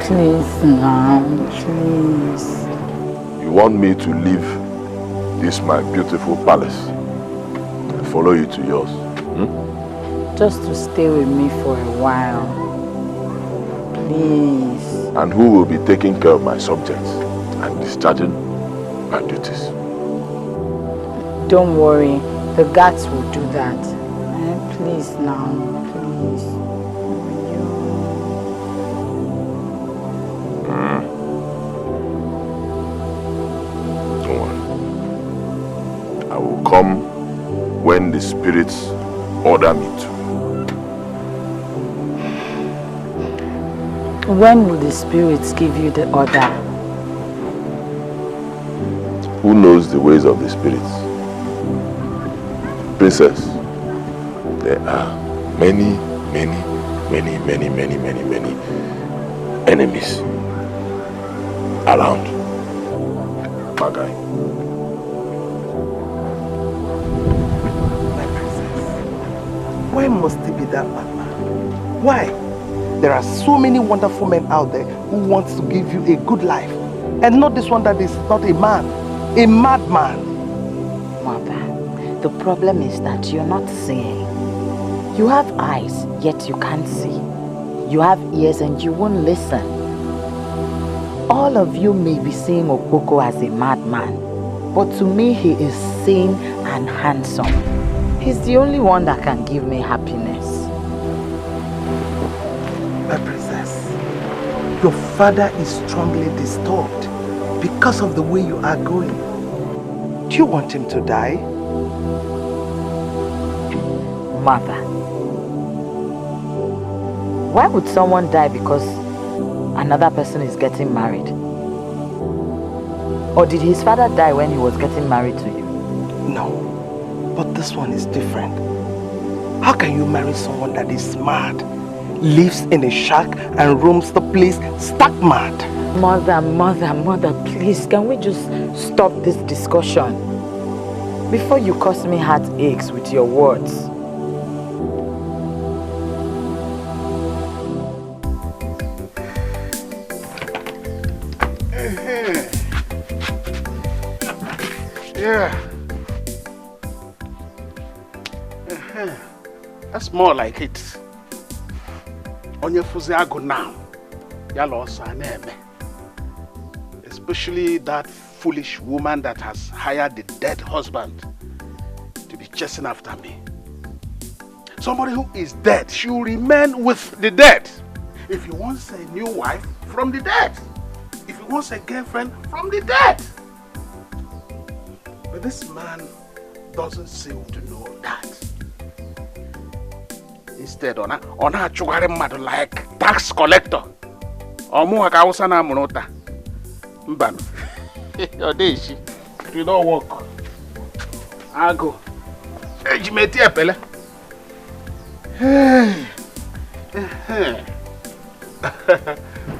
Please now, please. You want me to leave this my beautiful palace and follow you to yours? Just to stay with me for a while. please. And who will be taking care of my subjects and discharging my duties? Don't worry, the guards will do that. Please now, please. Don't worry. I will come when the spirits order me to. When will the spirits give you the order? Who knows the ways of the spirits? Princess, there are many enemies around. Magai. Why must it be that madman? Why? There are so many wonderful men out there who want to give you a good life. And not this one that is not a man, a madman. Mother, the problem is that you're not seeing. You have eyes, yet you can't see. You have ears and you won't listen. All of you may be seeing Okpoko as a madman, but to me he is sane and handsome. He's the only one that can give me happiness. My princess, your father is strongly disturbed because of the way you are going. Do you want him to die? Mother, why would someone die because another person is getting married? Or did his father die when he was getting married to you? No, but this one is different. How can you marry someone that is mad, lives in a shack and roams the place stark mad? Mother, please, can we just stop this discussion? Before you cause me heartaches with your words. Yeah. That's more like it. Onye fuzi agu now. Yala also aneme. Especially that foolish woman that has hired the dead husband to be chasing after me. Somebody who is dead should remain with the dead. If he wants a new wife, from the dead. If he wants a girlfriend, from the dead. But this man doesn't seem to know that. Instead, on a chugare mad like tax collector. Omu haka na monota. Mbano. Your day, it will not work. I go. Ejimeti epele.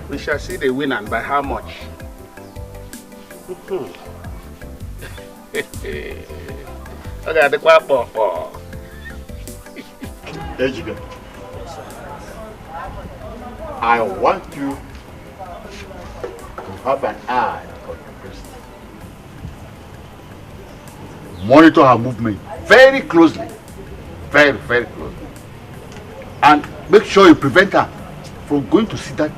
We shall see the winner and by how much. Okay, the quapo. Ejiga, I want you to have an eye on your priest. Monitor her movement very closely. Very closely. And make sure you prevent her from going to see that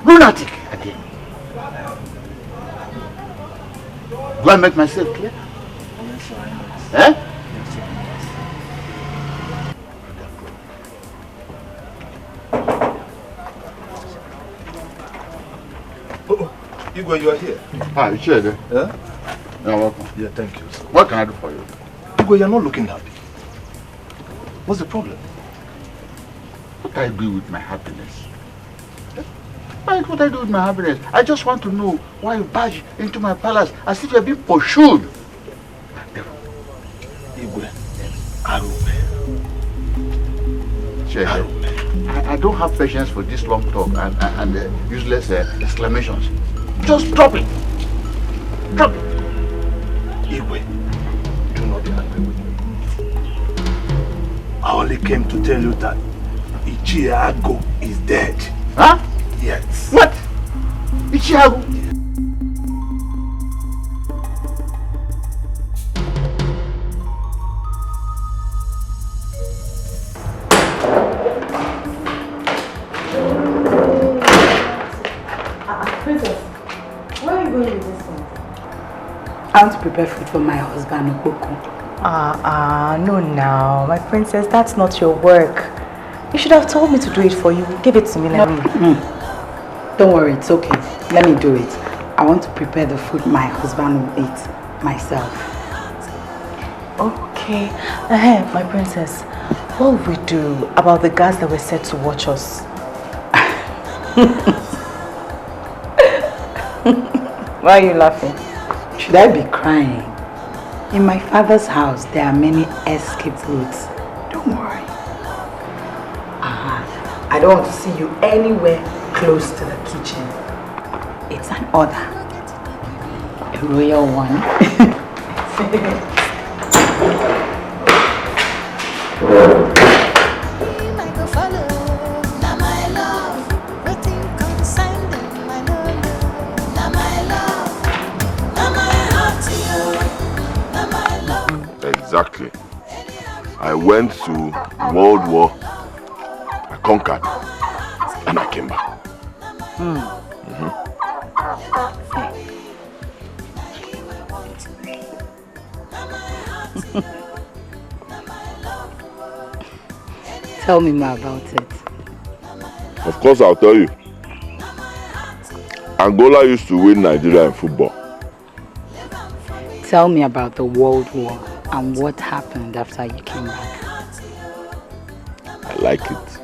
lunatic again. Do I make myself clear? Eh? Igwe, you are here. Hi, you here? Yeah? You're welcome. Yeah, thank you. What can I do for you? Igwe, you're not looking happy. What's the problem? What do I do with my happiness? What I do with my happiness? I just want to know why you barge into my palace as if you're being pursued. Igwe, Arube. I don't have patience for this long talk and useless exclamations. Just drop it. Drop it. Igwe, do not be angry with me. I only came to tell you that Ichiago is dead. Huh? Yes. What? Ichiago? you going with this thing? I want to prepare food for my husband, Okoko. No now. My princess, that's not your work. You should have told me to do it for you. Give it to me, let me. Don't worry, it's okay. Let me do it. I want to prepare the food my husband will eat myself. Okay. My princess, what will we do about the guards that were set to watch us? Why are you laughing? Should I be crying? In my father's house, there are many escape routes. Don't worry. I don't want to see you anywhere close to the kitchen. It's an order. A royal one. Exactly. I went to World War, I conquered, and I came back. Tell me more about it. Of course, I'll tell you. Angola used to win Nigeria in football. Tell me about the World War and what happened after you came back. I like it.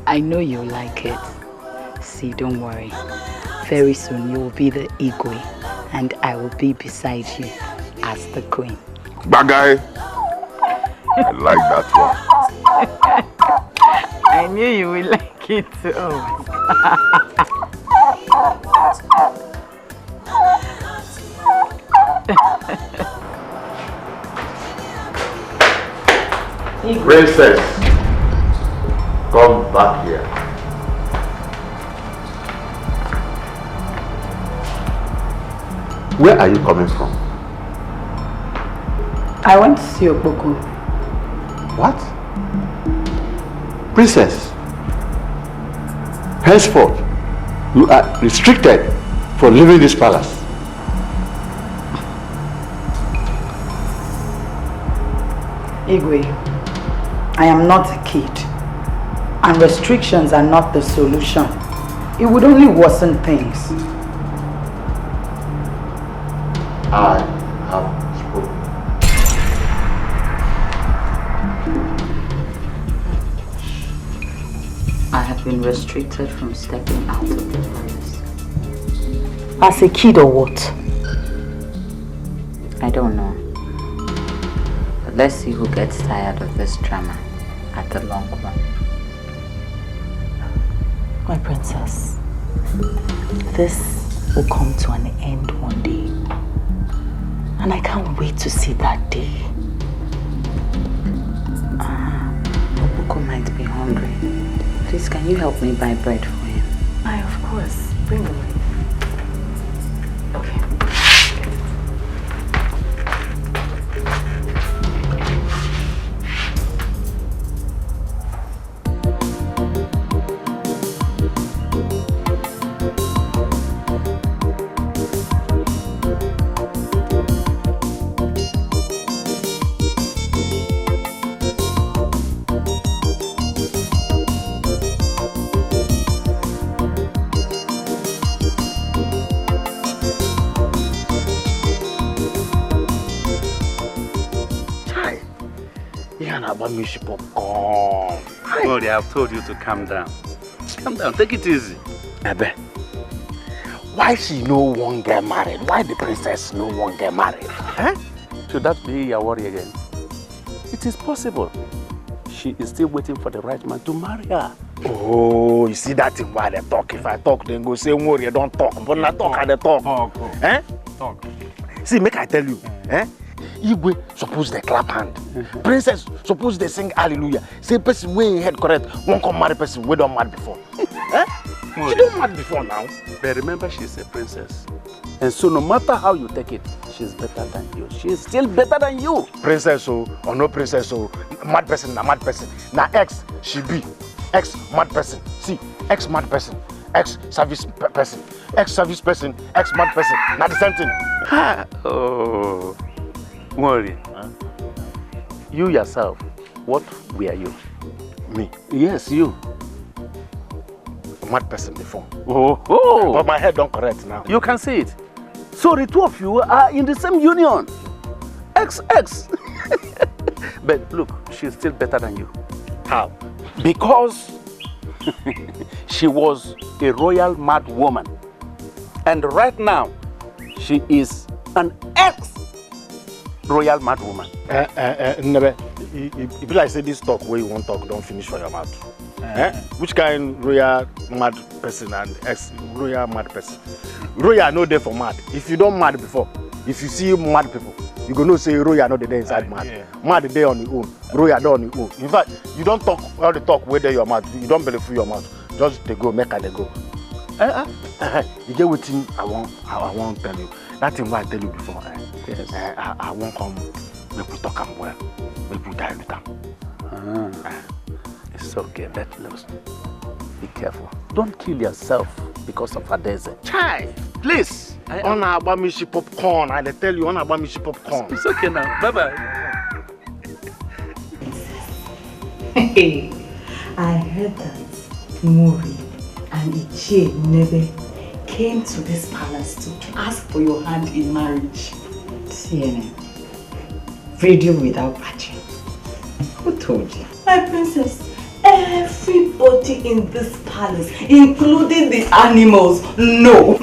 I know you like it. See, don't worry. Very soon you will be the Igwe and I will be beside you as the queen. Bagay! I like that one. I knew you would like it too. Oh my God. Princess, come back here. Where are you coming from? I went to see Okoko. What? Princess, henceforth, you are restricted from leaving this palace. Igwe, I am not a kid, and restrictions are not the solution. It would only worsen things. I have spoken. I have been restricted from stepping out of the palace. As a kid or what? I don't know. But let's see who gets tired of this drama at the long run. My princess, this will come to an end one day. And I can't wait to see that day. Okoko might be hungry. Please, can you help me buy bread for him? Aye, of course. Bring the bread. Okay. Sorry, I've told you to calm down. Calm down, take it easy. Ebe, why she no one get married? Why the princess no one get married? Eh? Should that be your worry again? It is possible. She is still waiting for the right man to marry her. Oh, you see that thing why they talk? If I talk, then go say worry, don't talk. But not talk, I talk. Talk. Eh? Talk. See, make I tell you, eh? Igwe suppose they clap hand. Princess suppose they sing hallelujah. Say person way in head correct, won't come marry person we don't mad before. Eh? She don't mad before now. But remember, she's a princess. And so no matter how you take it, she's better than you. She's still better than you. Princess or no princess or mad person, na mad person. Now ex, she be. Ex mad person. See, ex mad person. ex-service person, ex-service person, ex-mad person. Not the same thing. Oh, worry. Huh? You yourself, what were you? Me? Yes, you. Mad person before. Oh. But my head don't correct now. You can see it. So the two of you are in the same union. Ex. But look, she's still better than you. How? Because she was a royal mad woman. And right now, she is an ex-royal mad woman. Never. If you like say this talk where you won't talk, don't finish for your mouth. Which kind royal mad person and ex-royal mad person? Royal no there for mad. If you don't mad before, if you see mad people, you go know say royal no there inside mad. Mad there on your own, royal there on your own. In fact, you don't talk all the talk where there your mouth. You don't believe through your mouth. Just they go, make they go. You get what thing I won't tell you. That thing what I tell you before. Yes. I won't come. Make we talk am well. Make we die with them. It's okay, let loose. Be careful. Don't kill yourself because of a desert. Chai, please. On about me she popcorn. I tell you on about me she popcorn. It's okay now. Bye-bye. Hey, I heard that Mori and Ichie never came to this palace to ask for your hand in marriage. CNN. Radio without battery. Who told you? My princess, everybody in this palace, including the animals, know.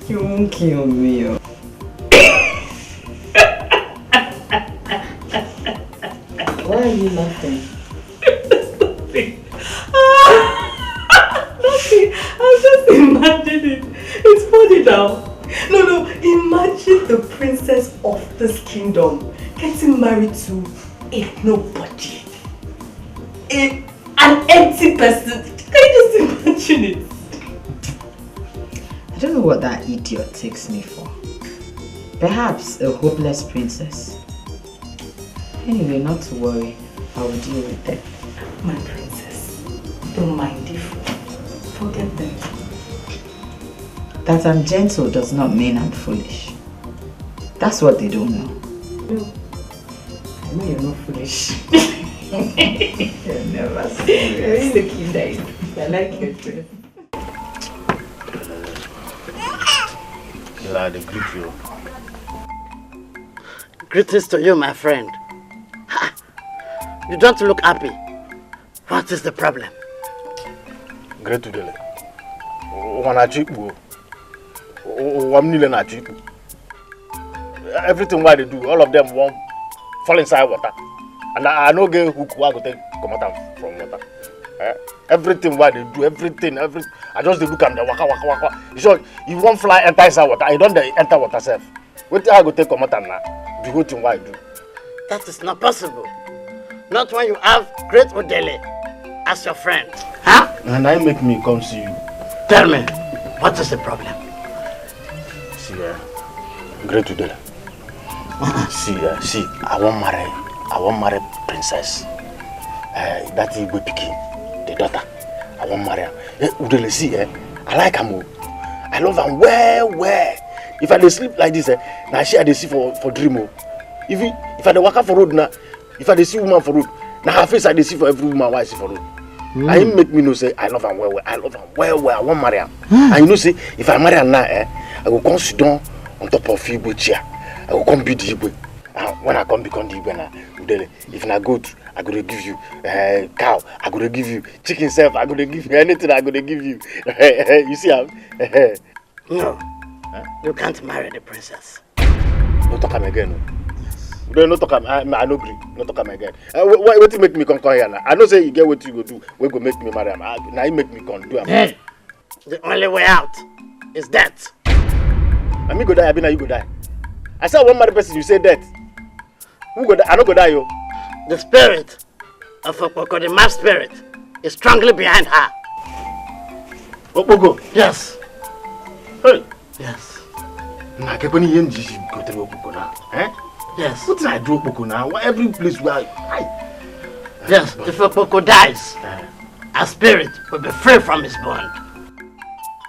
You won't kill me. Why are you laughing? Nothing. I'm just imagining. It's funny now. No, imagine the princess of this kingdom getting married to a nobody. An empty person. Can you just imagine it? I don't know what that idiot takes me for. Perhaps a hopeless princess. Anyway, not to worry. I will deal with them. My princess, don't mind if forget them. That I'm gentle does not mean I'm foolish. That's what they don't know. No, I know you're not foolish. You're never serious. You're taking that. I like your dress. I greet you. Greetings to you, my friend. Ha! You don't look happy. What is the problem? Great today. Everything what they do, all of them won't fall inside water. And I know get hook who go take come out from water. Everything what they do, everything. I just look at them waka. You sure you won't fly enter inside water, you don't enter water self. What I go take come out now? The whole thing what I do. That is not possible. Not when you have Great Odele as your friend. Huh? And I make me come see you. Tell me, what is the problem? See, Great Odele. See, I won't marry princess. That Igwe Pikin, the daughter. I won't marry her. Udele, see, I like her. I love her well. If I dey sleep like this, now she I dey see for dream. If I dey walk for road now, if I dey see woman for road, now her face I dey see for every woman why I see for road. I make me know say I love her well. I love her well. I won't marry her. And you know say if I marry her now, I will come sit down on top of Igwe chair. I will come be the Igwe. When I come become the Igwe now, if I go to, I go to give you cow. I go to give you chicken self. I go to give you anything. I go to give you. You see how? No, you can't marry the princess. No talk am again. No talk am. I no agree. No talk am again. What you make me come here now? I know say you get what you go do. We go make me marry am. Now you make me come do am. The only way out is death. I me go die. I be now you go die. I saw one married person. You say death. Who go die? I no go die yo. The spirit of Okpoko, the mad spirit, is strongly behind her. Okpoko? Yes. Hey. Yes. Nah, can you go to Okpoko now? Yes. What did I do Okpoko now? Every place where Yes, if Okpoko dies, her spirit will be free from his bond.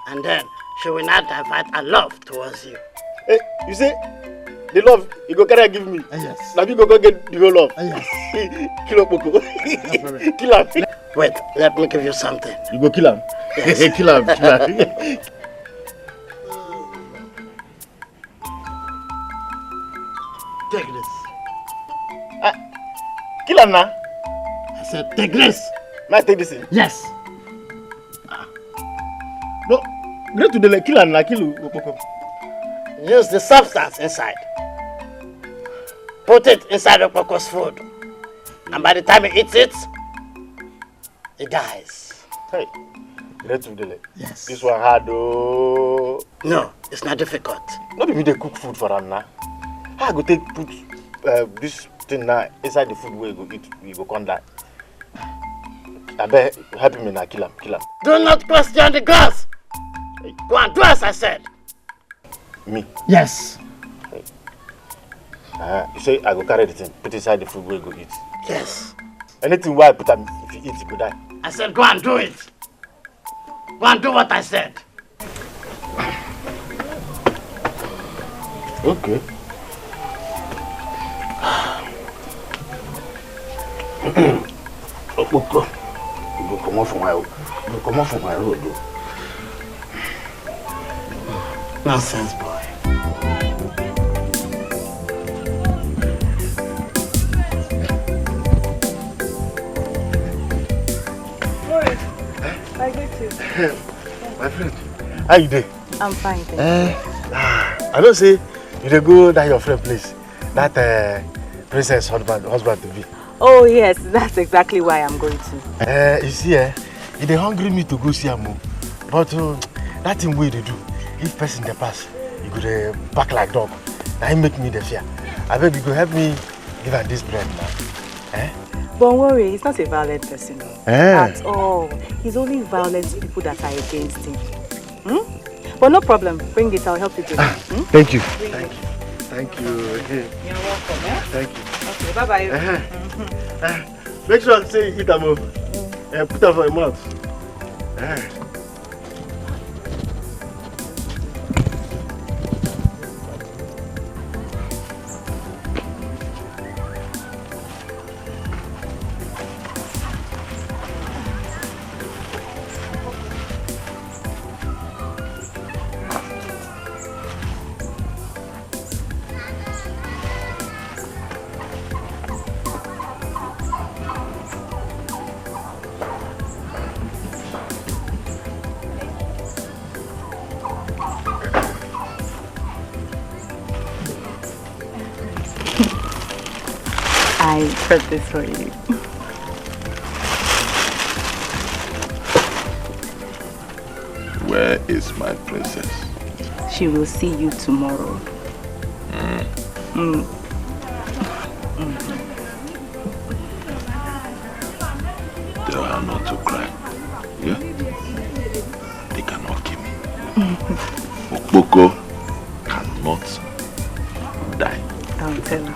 And then she will not divert her love towards you. Hey, you see, the love you go carry give me. Yes. Now you go get the whole love. Yes. Kill up, Boko. Kill him. Wait, let me give you something. You go kill him. Yes. Kill him. Kill him. Take this. Kill him now. I said take this. May I take this? Yes. No, great to the kill him now. Kill him. Use the substance inside. Put it inside the Poco's food. And by the time he eats it, he dies. Hey, great to the Yes. This one hard though. No, it's not difficult. Not be they cook food for him now. I go take put this thing now inside the food where you go eat, you go come die. I bet help me now, kill him. Do not question the gods. Hey. Go and do as I said. Me? Yes. Hey. You say I go carry the thing, put inside the food where you go eat. Yes. Anything where I put them, if you eat, you go die. I said go and do it. Go and do what I said. Okay. Okpoko, you go come off from my road. Nonsense, boy. I get you. My friend, how you doing? I'm fine, thank you. I don't say you dey go that your friend place. That princess husband to be. Oh yes, that's exactly why I'm going to. You see, he dey hungry me to go see him. But that thing wey they do, if person dey pass, you go dey back like dog. That make me the fear. I beg you go help me give her this bread now. Don't worry, he's not a violent person at all. He's only violent to people that are against him. But no problem, bring it, I'll help you do it. Thank you. Thank you. You're welcome, eh? Thank you. Okay, bye-bye. Make sure say you eat them and put them for your mouth. I brought this for you. Where is my princess? She will see you tomorrow. Tell her not to cry. Yeah? They cannot kill me. Okpoko cannot die. I'll tell her.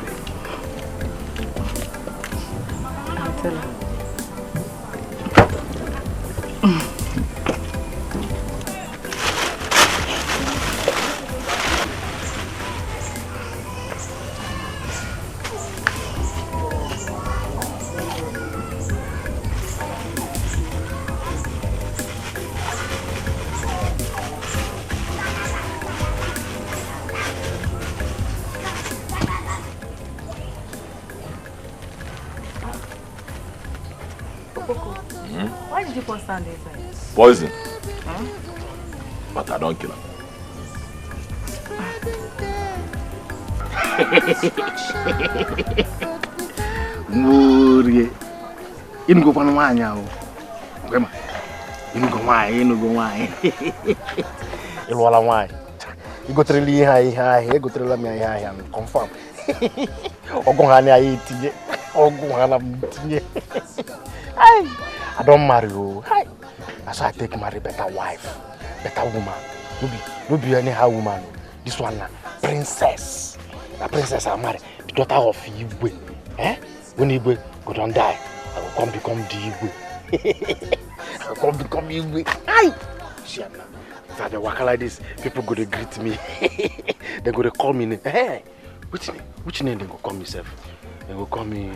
I'll tell her. Why did you put sand inside? Poison. Huh? But I don't kill her. Murie. Inugo kwa nwanya o. Kwema. Inugo nwanya. Ilwala nwanyị. Igoterele ihe ahụ, egoterela m ya ihe ahụ, I'm confirm. Ọgụ ha na ya etinye. Ọgụ ha na m tinye. I don't marry you. That's why I take marry better wife, better woman. No be anyhow woman. This one na princess. The princess I marry, the daughter of Igwe. When Igwe go don die, I will come become the Igwe. become Igwe. Aye! Shit, now. If I walk like this, people go to greet me. They go to call me. Hey, which name they go call me, self? They go call me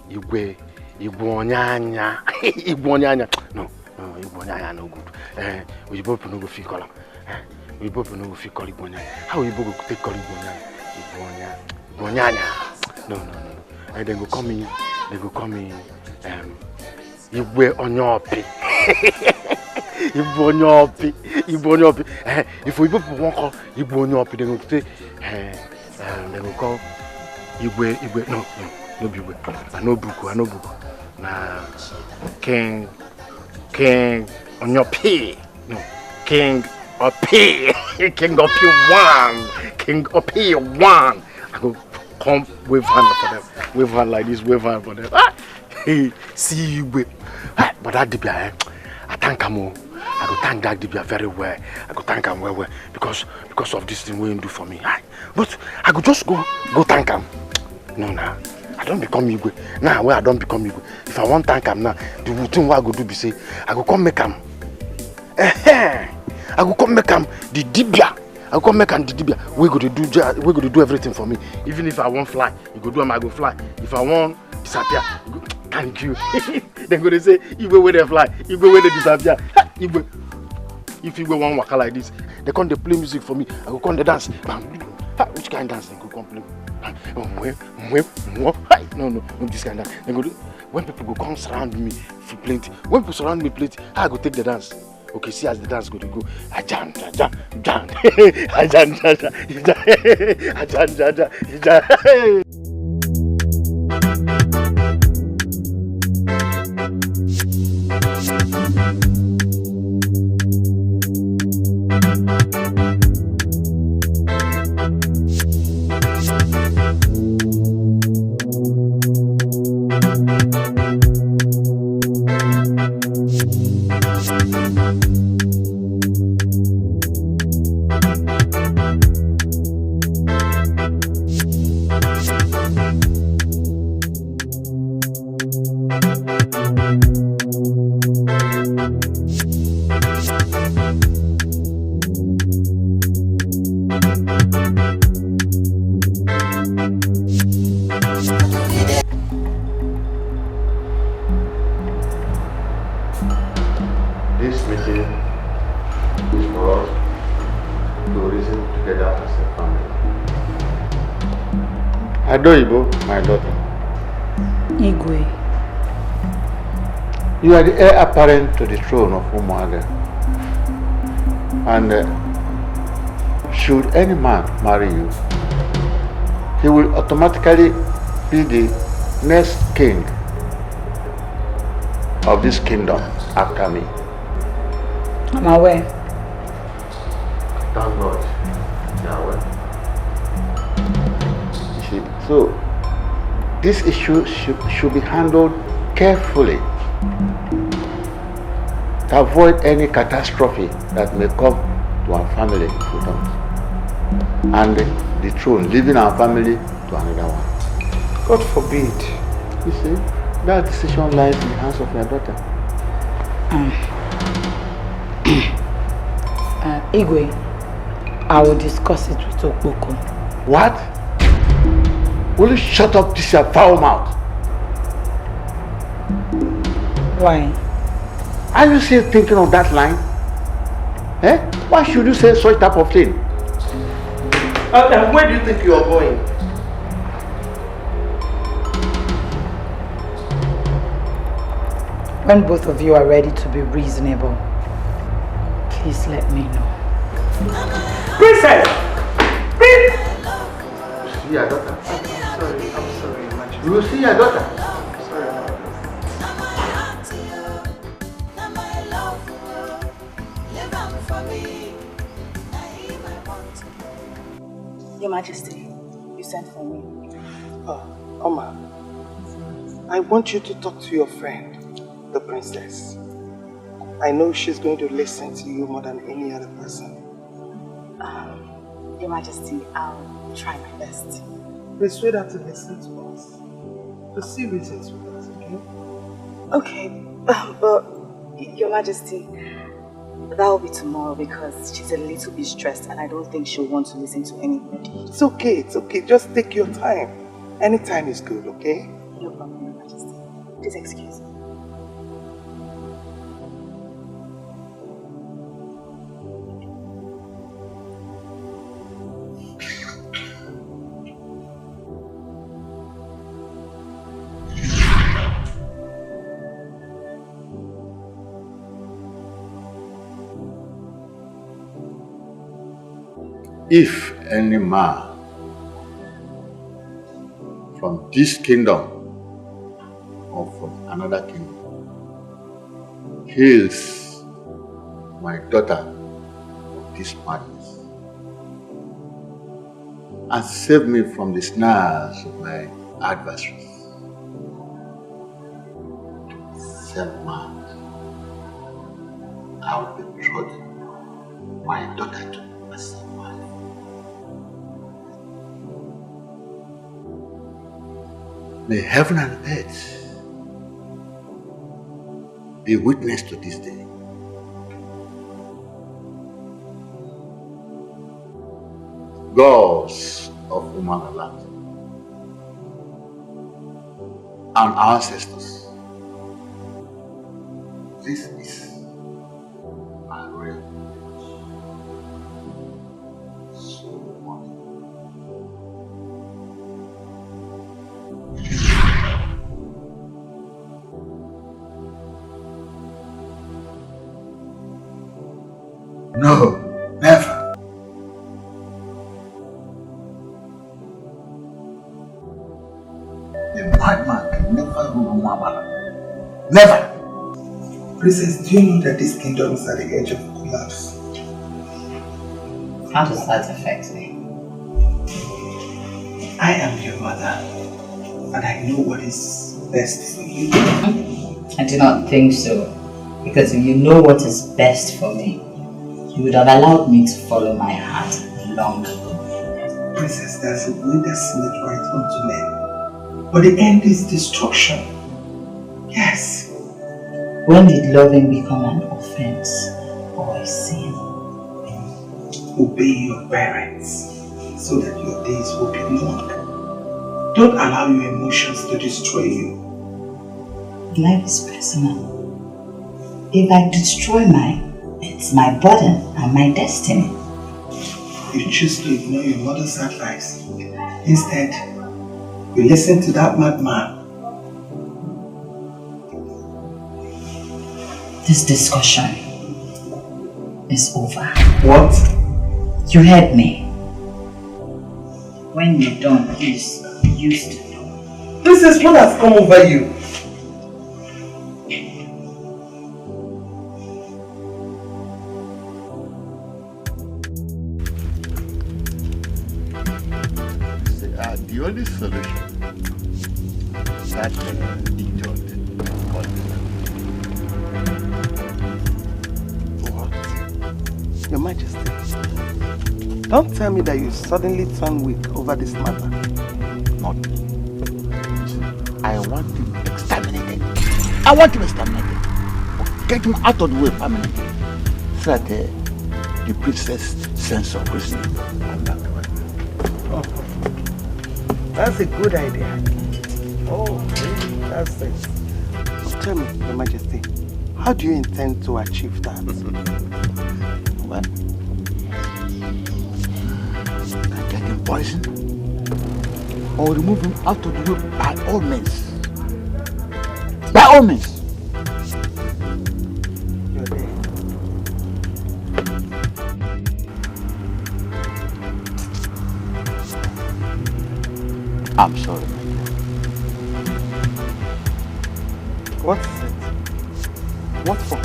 Igwe Onyanya. Igwe Onyanya. No, Igwe Onyanya no good. We both no go fit call. We both no go fit call Igwe Onyanya. How we both go take call Igwe Onyanya? Igwe Onyanya. No. And they go call me Igwe Onyopi. Igwe Onyopi. If we both won't call Igwe Onyopi, they go say they go call Igwe. No Igwe. I know Buku. Na King Onyopi. No, King Opi. King Opi 1. I go come wave hand for them. Wave hand like this, wave hand for them. See you, but that Dibia, I thank him. I go thank that Dibia very well. I go thank him well because of this thing we do for me. But I go just go thank him. No, I don't become Igwe. Now where I don't become Igwe. If I want thank him now, the thing what I go do be say, I go come make him. I go come make him the Dibia. I come make and Dibia. We go to do everything for me. Even if I want fly, you go do them. I go fly. If I want disappear, you go, thank you. Then go to say, Igwe where they fly, Igwe where they disappear. Igwe. If Igwe want waka like this, they come they play music for me. I go come they dance. Which kind of dance they go come play? No, this kind of dance. They go do, when people go come surround me for plenty. When people surround me plenty, I go take the dance. Okay, see as the dance go to go. Ajan. Adoibo, my daughter. Igwe. You are the heir apparent to the throne of Umuaga. And should any man marry you, he will automatically be the next king of this kingdom after me. I'm aware. Thank God. Yahweh. So, this issue should be handled carefully to avoid any catastrophe that may come to our family if we don't. And the throne, leaving our family to another one. God forbid. You see, that decision lies in the hands of your daughter. Igwe, I will discuss it with Okpoko. What? Will you shut up this your foul mouth? Why? Are you still thinking of that line? Eh? Why should you say such type of thing? And where do you think you are going? When both of you are ready to be reasonable, please let me know. Princess! See your daughter. I'm sorry, Majesty. You will see your daughter. Sorry about Your Majesty, you sent for me. Oma, I want you to talk to your friend, the princess. I know she's going to listen to you more than any other person. Your Majesty, I'll try my best. Persuade her to listen to us. To see reasons with us, okay? Okay, but Your Majesty, that will be tomorrow because she's a little bit stressed and I don't think she'll want to listen to anybody. It's okay. Just take your time. Any time is good, okay? No problem, Your Majesty. Please excuse me. If any man from this kingdom or from another kingdom kills my daughter of this madness and save me from the snares of my adversaries, same man, I will betroth my daughter to my son. May heaven and earth be witness to this day. Gods of human land and ancestors, this is my real No, never. A madman can never rule Mabala. Never. Princess, do you know that this kingdom is at the edge of collapse? How does that affect me? I am your mother, and I know what is best for you. I do not think so, because if you know what is best for me, you would have allowed me to follow my heart long ago. Princess, there's a way that seemeth right unto men, but the end is destruction. Yes. When did loving become an offense or a sin? Obey your parents so that your days will be long. Don't allow your emotions to destroy you. Life is personal. If I destroy mine, it's my burden and my destiny. You choose to ignore your mother's advice. Instead, you listen to that madman. This discussion is over. What? You heard me. When you're done, please, you used to know. This is what has come over you. The only solution that idiot got. What? Your Majesty, don't tell me that you suddenly turn weak over this matter. Not me. I want him exterminated. I want him exterminated. Get him out of the way permanently. So that the princess' sense of reasoning come back to her. Oh. That's a good idea. Oh, really? That's it. Tell me, Your Majesty, how do you intend to achieve that? Well, I get him poisoned or remove him out of the way by all means. By all means. You're dead. I'm sorry. What is it? What for?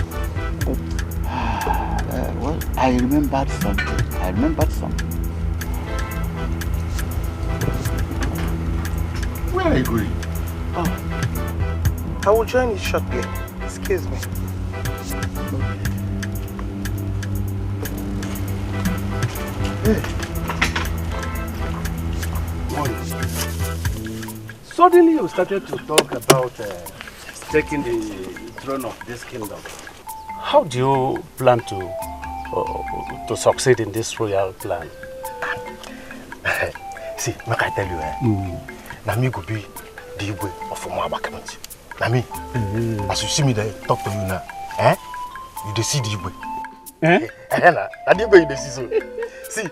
Well, I remembered something. Where are you going? Oh, I will join you shortly. Excuse me. Hey. Morning. Suddenly you started to talk about taking the throne of this kingdom, how do you plan to succeed in this royal plan? See, make I tell you, now me go be the Igwe of Umaba Community. Now me, as you see me there, talk to you now, you dey see the Igwe. Now the Igwe you dey see so. See,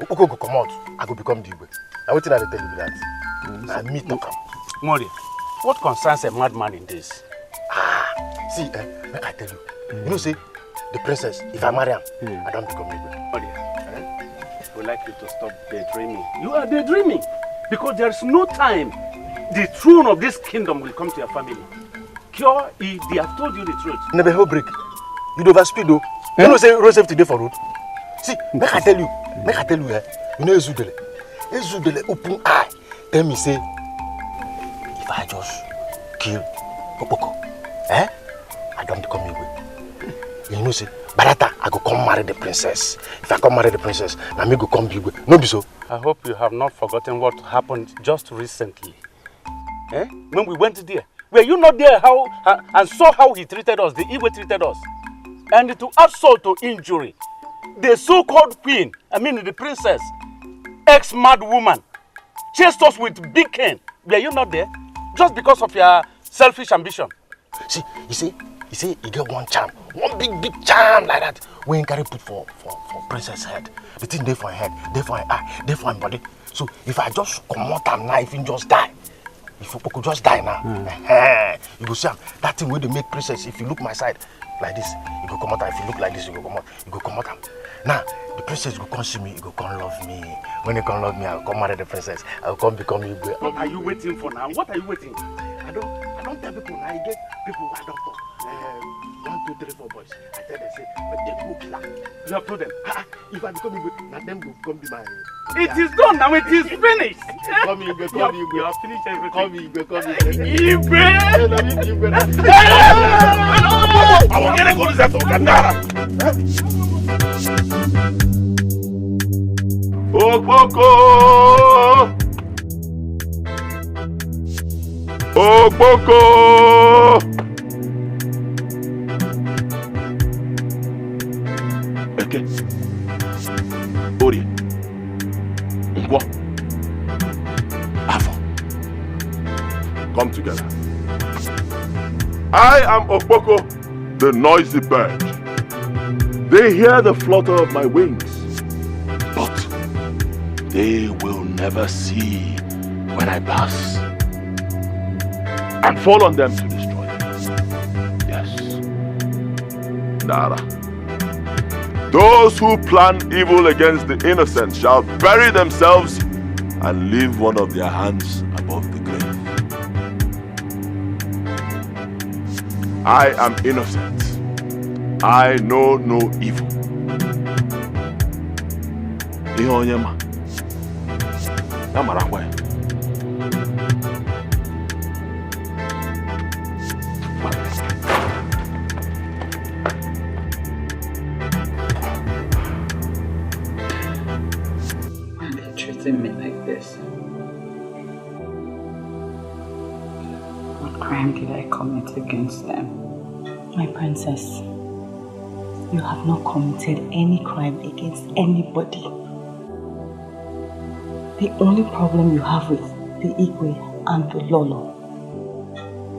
Oko go come out, I go become the Igwe. Now what did I tell you with that? Now me talk am. Mori, what concerns a madman in this? See, make I tell you. You know, say the princess, if I marry her, I don't become Igwe. Mori, I would like you to stop daydreaming. You are daydreaming because there is no time the throne of this kingdom will come to your family. Cure, they have told you the truth. Never hold break. You don't overspeed though. You know, say road safety day for road. See, make I tell you, you know, Ezudele open eye. Tell me, say, if I just kill Opoko, I don't become Igwe. You know, say, Barata, I go come marry the princess. If I come marry the princess, now me go come Igwe. No be so. I hope you have not forgotten what happened just recently. When we went there, were you not there and saw how he treated us, the Igwe treated us? And to assault to injury, the so-called queen, the princess, ex-mad woman, chased us with big cane. Were you not there? Just because of your selfish ambition. See, you see, you get one charm, one big charm like that. We ain't carry put for princess head. The thing there for her head, there for her eye, there for her body. So if I just come out and knife and just die, if you could just die now, you go see that thing where they make princess. If you look my side like this, you go come out. If you look like this, you go come out. Now the princess go come see me, you go come love me. When you come love me, I'll come marry the princess. I'll come become Igwe. What are you waiting for now? What are you waiting? I don't tell people now. I get people who are doctor. 1, 2, 3, 4 boys. I tell them, say, but they go killer. You have told them, if I become Igwe, now them will come be my. It is done now. It is finished. Come Igwe, come Igwe. You have finished everything. Come Igwe. Igwe. I will get a good set of Gandara. Okpoko! Okpoko! Eke. Orie. Ngwo. Afo. Come together. I am Okpoko, the noisy bird. They hear the flutter of my wings, but they will never see when I pass and fall on them to destroy them. Yes. Nara. Those who plan evil against the innocent shall bury themselves and leave one of their hands above the grave. I am innocent. I know no evil. Ihe onye ma. Ya mara kwa ya. Why are they treating me like this? What crime did I commit against them? My princess, you have not committed any crime against anybody. The only problem you have with the Igwe and the Lolo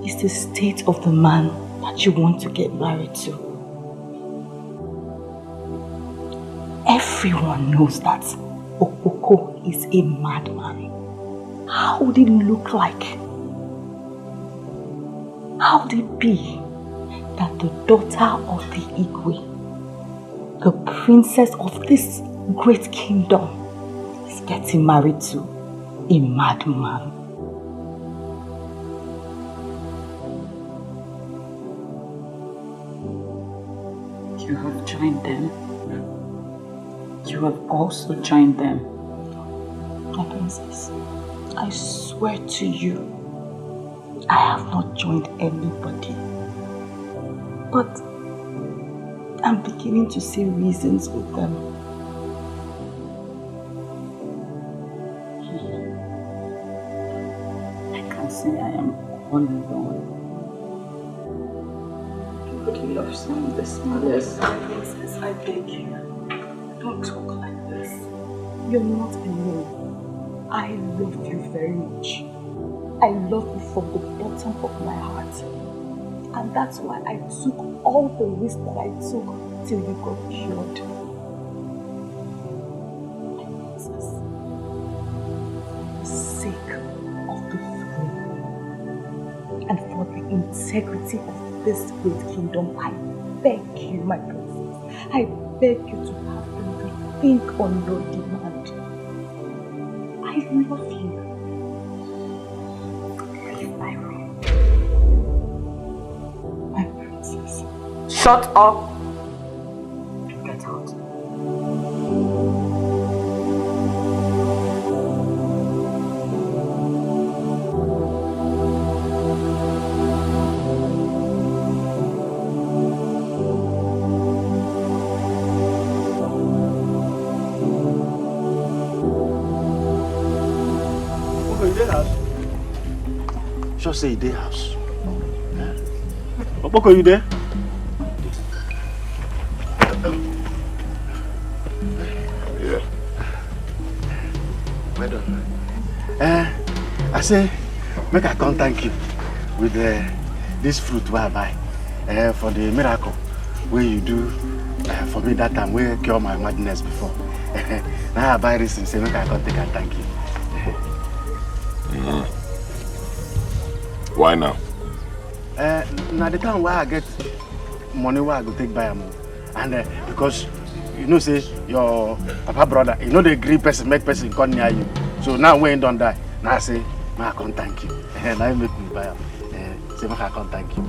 is the state of the man that you want to get married to. Everyone knows that Okpoko is a madman. How would it look like? How would it be that the daughter of the Igwe, the princess of this great kingdom, is getting married to a madman? You have joined them. You have also joined them. My princess, I swear to you, I have not joined anybody. But I'm beginning to see reasons with them. I can see I am all alone. Nobody loves you this much. Princess, I beg you. Don't talk like this. You're not alone. I love you very much. I love you from the bottom of my heart. And that's why I took all the risks that I took till you got cured. Princess, for the sake of the throne and for the integrity of this great kingdom, I beg you, my princess, I beg you to have them to think on your demand. I love you. Shut up. Get out. Sure say you house. Oboko, you there? Yeah. Well done. I say, make I come thank you with this fruit where I buy for the miracle where you do for me that time where you cure my madness before. Now I buy this and say, make I come take and thank you. Why now? Now the time where I get money where I go take buy them. And because you know say your papa brother, you know the agree person make person come near you. So now when you don't die, now I say, I can't thank you. Now you make me buy them. Say I can't thank you.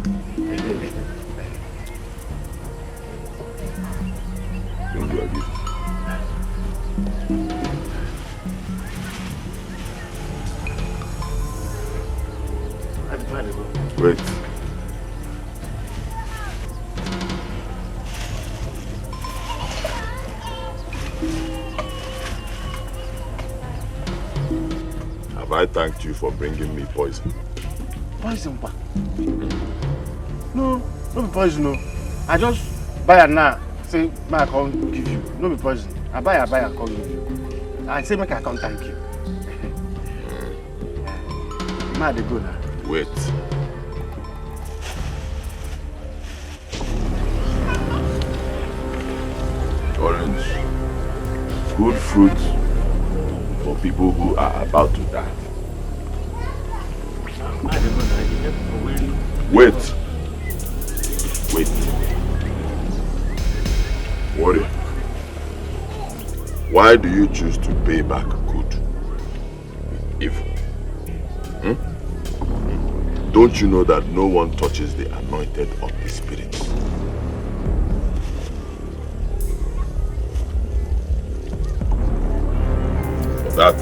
Don't do again. Wait. Have I thanked you for bringing me poison? Poison, pa? No, no be poison, no. I just buy it now. Say, I can't give you. No be poison. I buy, I can't give you. I say, make I can't thank you. Now they go now. Wait. Orange. Good fruit for people who are about to die. Wait. Wait. Worry. Why do you choose to pay back good with evil? Don't you know that no one touches the anointed of the Spirit? For that,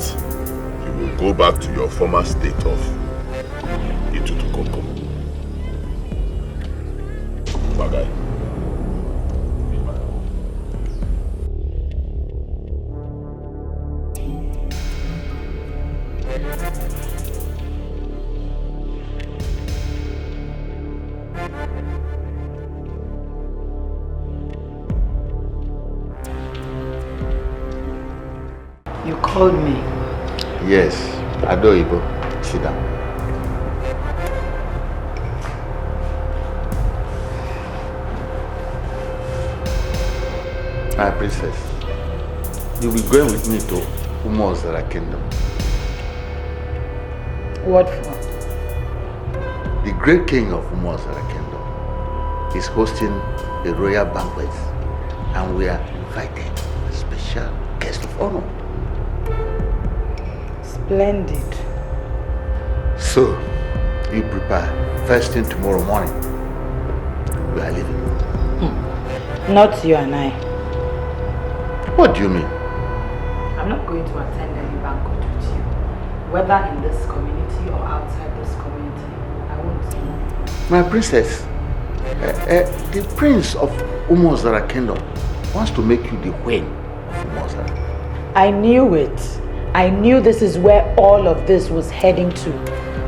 you will go back to your former state of Itutukoko. Bagay. You called me. Yes, Adoibo. Sit down. My princess, you'll be going with me to Umozara Kingdom. What for? The great king of Umozara Kingdom is hosting a royal banquet, and we are invited as special guest of honor. Splendid. So, you prepare first thing tomorrow morning. We are leaving. Not you and I. What do you mean? I'm not going to attend any banquet with you. Whether in this community or outside this community, I won't know. My princess, the prince of Umozara Kingdom wants to make you the queen of Umozara. I knew it. I knew this is where all of this was heading to.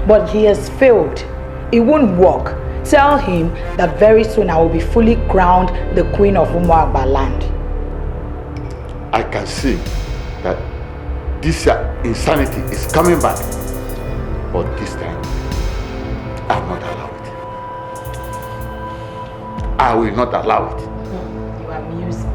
But he has failed. It won't work. tell him that very soon I will be fully crowned the Queen of Umuagba land. I can see that this insanity is coming back, but this time I will not allow it. I will not allow it. You amuse me.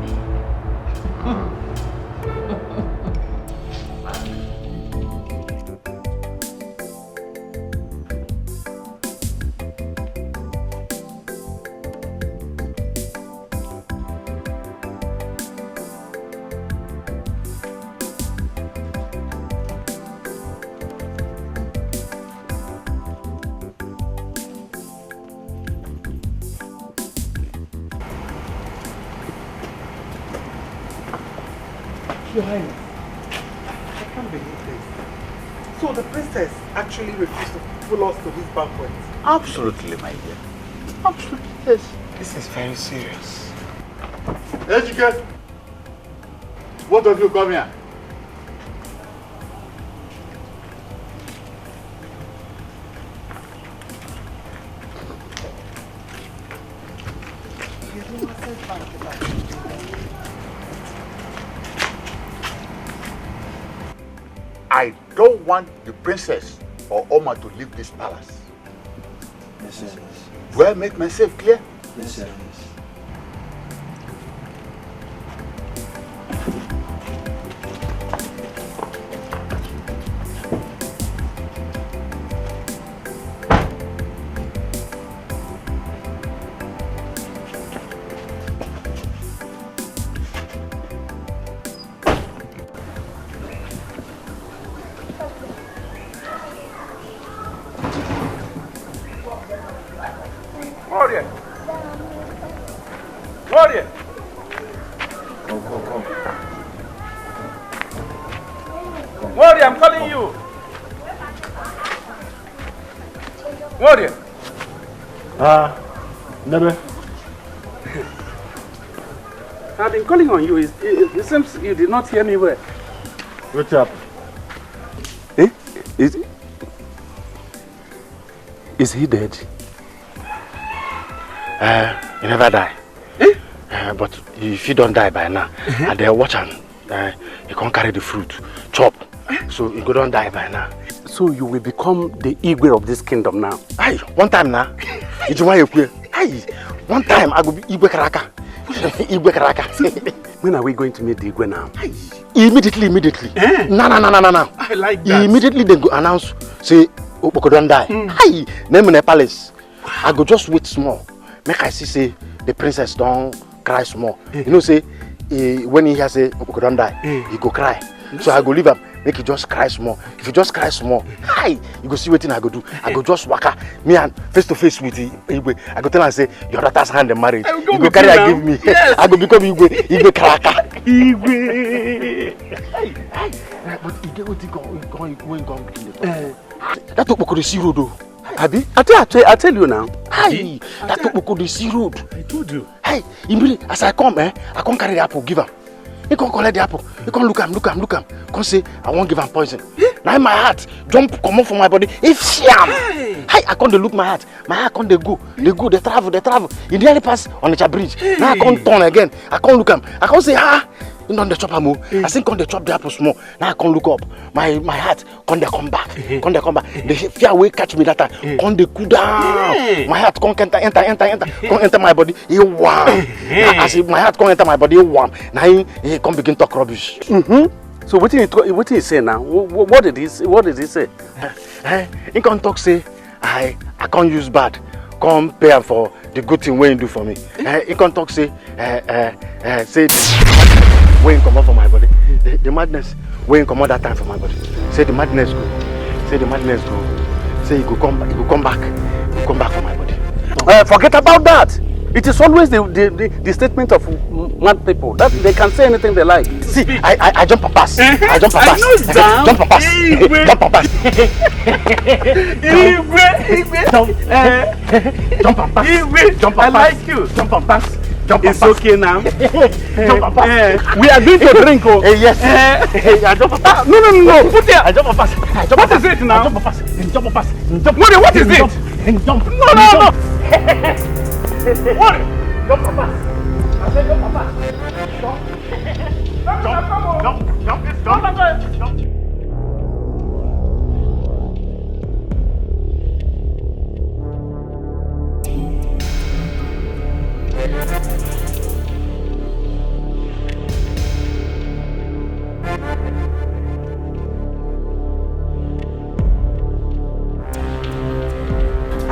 Your Highness, I can't believe this. So the princess actually refused to follow us to this banquet? Absolutely, my dear. Absolutely, yes. This is very serious. Ejike, both of you come here. I don't want the princess or Oma to leave this palace. Yes, sir. Do I make myself clear? Yes, sir. Gloria! Gloria, I'm calling you! Gloria! Never. I've been calling on you. It seems you did not hear me well. What's up? Eh? Is he dead? He never die. But if you don't die by now, and they watch and you can't carry the fruit, chop. So you don't die by now. So you will become the Igwe of this kingdom now? Aye, one time now. Aye, one time I go be Igwe Karaka. Igwe Karaka. When are we going to meet the Igwe now? Aye. Immediately. No. I like that. Immediately they go announce, say, Opoko don't die. Aye, name in a palace. I go just wait small. Make I see say the princess don't cry small. You know say when he hear say Opoko don't die, he go cry. So I go leave him, make he just cry small. If you just cry small, hi, you go see what thing I go do. I go just waka me and face to face with Igwe. I go tell her say your daughter's hand in marriage. You go carry her give me. Yes. I go become Igwe Karaka. Igwe. But you get what he going between the that Opoko the sea road though. Abi? I tell you now. Hi, that Opoko the sea road. I told you. Hey, immediately as I come, I can't carry the apple, give him. He can't collect the apple. He can't look him. Can't say I won't give him poison. Now my heart jump come up from my body. If sham. Hey, I can't look my heart. My heart can't go. They travel. He nearly pass on the bridge. Now I can't turn again. I can't look him. I can't say you know the chop am. I think can't chop the apple small. Now I can't look up. My heart can't come back. The fear will catch me that time. Can't they cool down. My heart can't enter. Can't enter my body. He warm. As if my heart can't enter my body, he warm. Now he can't begin to talk rubbish. So what did he say now? What did he say? He can't talk say I can't use bad. Come pay him for the good thing when you do for me. He can't talk say say when come out from my body. The madness when come out that time from my body. Say the madness go. Say he go come back from my body. Forget about that. It is always the statement of mad people that they can say anything they like. See, I jump a pass. I know that. Jump a pass. I like you. Jump a pass. It's okay now. We are going to drink. Yes. I jump a pass. No. Put there. I jump a pass. What is it now? Jump a pass. What is it? Jump. No. What? Your papa. I said your papa. Jump.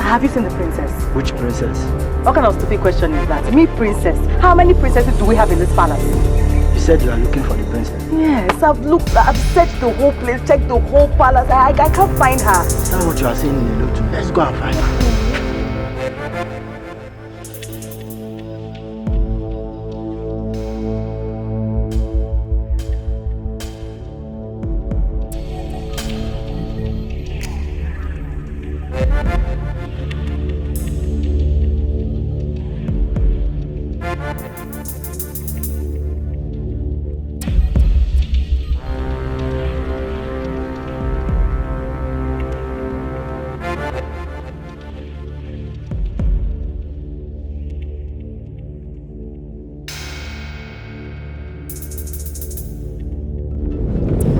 Have you seen the princess? Which princess? What kind of stupid question is that? Me, princess. How many princesses do we have in this palace? You said you are looking for the princess. Yes, I've searched the whole place, checked the whole palace. I can't find her. Is that what you are saying in the note? Let's go and find her.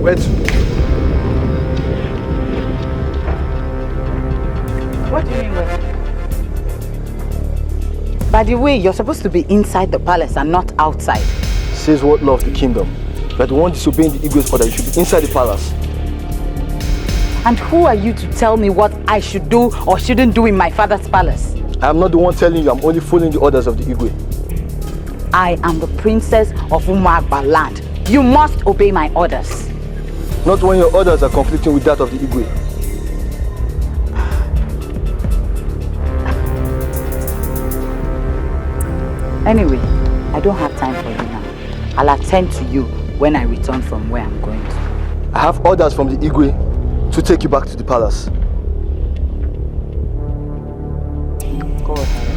Where to? What do you mean where? By the way, you're supposed to be inside the palace and not outside. Says what law of the kingdom? That the one disobeying the Igwe's order, you should be inside the palace. And who are you to tell me what I should do or shouldn't do in my father's palace? I am not the one telling you, I'm only following the orders of the Igwe. I am the princess of Umagba land. You must obey my orders. Not when your orders are conflicting with that of the Igwe. Anyway, I don't have time for you now. I'll attend to you when I return from where I'm going to. I have orders from the Igwe to take you back to the palace. Go ahead.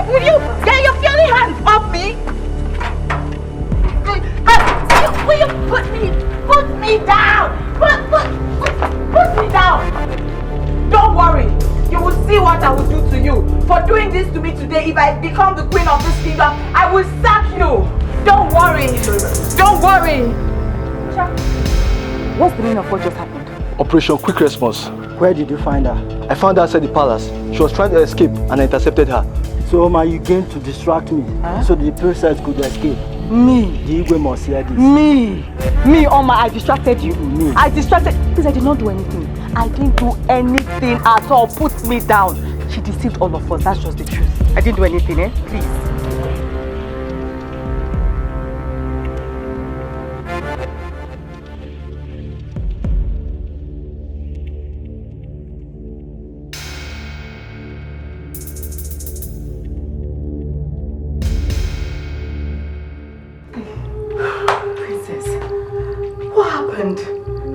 Will you get your filthy hands off me? Will you put me down? Put me down. Don't worry. You will see what I will do to you. For doing this to me today, if I become the queen of this kingdom, I will sack you. Don't worry. Don't worry. What's the meaning of what just happened? Operation Quick Response. Where did you find her? I found her outside the palace. She was trying to escape and I intercepted her. So Oma, you came to distract me so the princess could escape. Me? The Igwe must hear this. Me, Oma, I distracted you. Me. I distracted, because I did not do anything. I didn't do anything at all. Put me down. She deceived all of us. That's just the truth. I didn't do anything, eh? Please.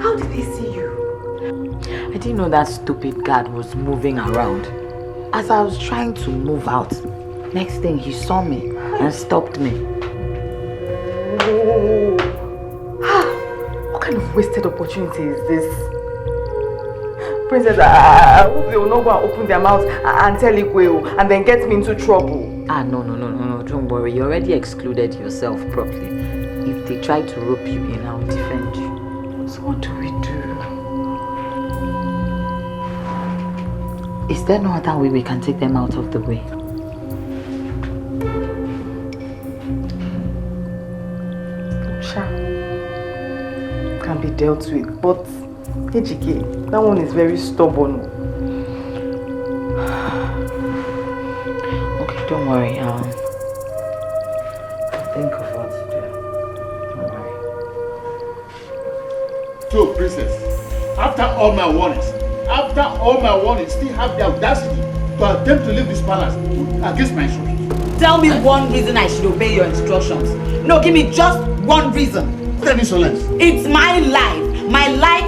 How did they see you? I didn't know that stupid guard was moving around. As I was trying to move out, next thing he saw me and stopped me. Oh. What kind of wasted opportunity is this? Princess, I hope they will not go and open their mouths and tell Igwe and then get me into trouble. No, don't worry. You already excluded yourself properly. If they try to rope you in, I'll defend you. So what do we do? Is there no other way we can take them out of the way? Sure. Can be dealt with, but Ejike, that one is very stubborn. Okay, don't worry. I'll think of what to do. Don't worry. So, princess, after all my warnings, still have the audacity to attempt to leave this palace against my instructions. Tell me one reason I should obey your instructions. No, give me just one reason. What insolence? It's my life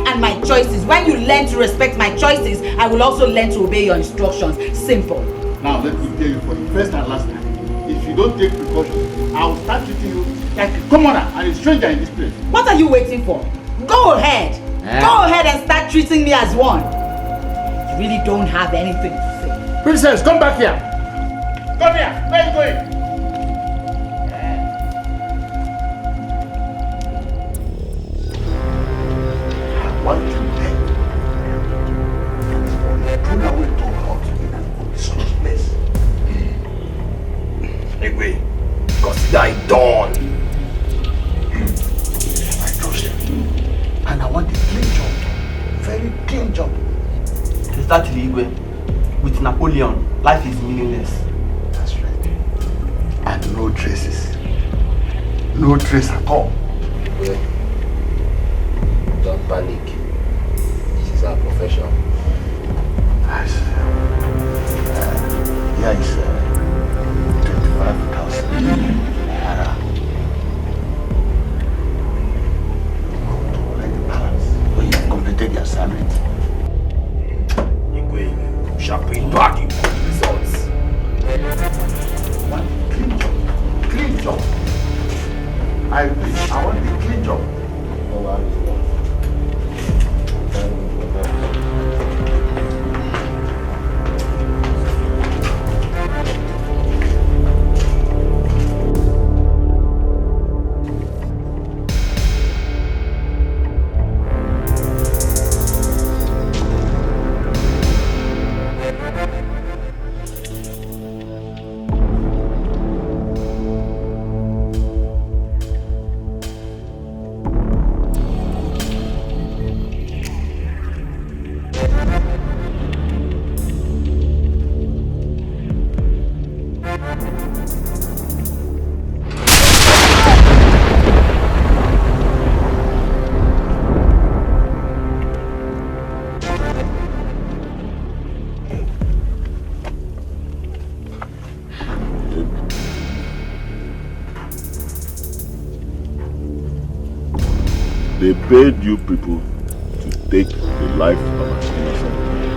and my choices. When you learn to respect my choices, I will also learn to obey your instructions. Simple. Now, let me tell you for the first and last time, if you don't take precautions, I will start treating you like a commoner and a stranger in this place. What are you waiting for? Go ahead. Go ahead and start treating me as one. You really don't have anything to say. Princess, come back here. Come here. Where are you going? One thing then, put away to out in an obscure place. Anyway, consider it done. I trust him. And I want a clean job. Very clean job. To start Igwe, with Napoleon, life is meaningless. That's right. And no traces. No trace at all. Igwe, don't panic. This is our profession. Yes. Here is 25,000 naira. To collect the balance when you have completed your assignment. Igwe, we shall pay back in good results. One clean job. Clean job. I want a clean job. They paid you people to take the life of an innocent man.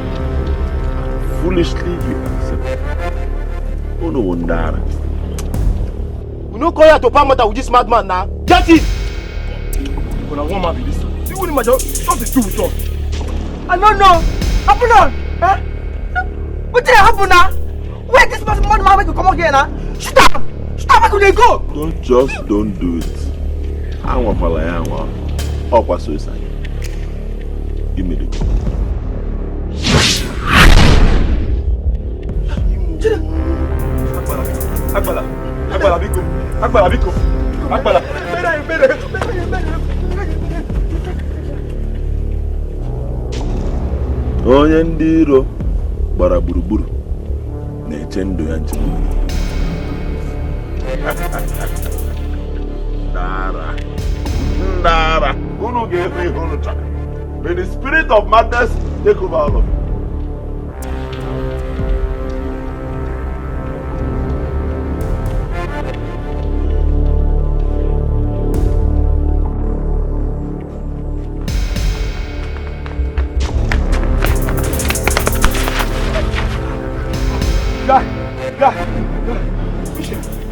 Foolishly, you accept. Oh no wonder. We no call here to palm matter with this madman now. Get it! When I want man be this. See what my job something to do with us. I don't know. Happen on. Eh? What did happen now? Where this man make you come out here now? Shoot up! Shoot up, where could they go? Don't do it. I want to up was suicide. Give me the gun. Agbala biko. Onye ndị iro gbara gburugburu na-eche ndụ ya nche. Ndara, unu ga-efe ihe unu chọrọ. May the spirit of madness take over all of you. Guy,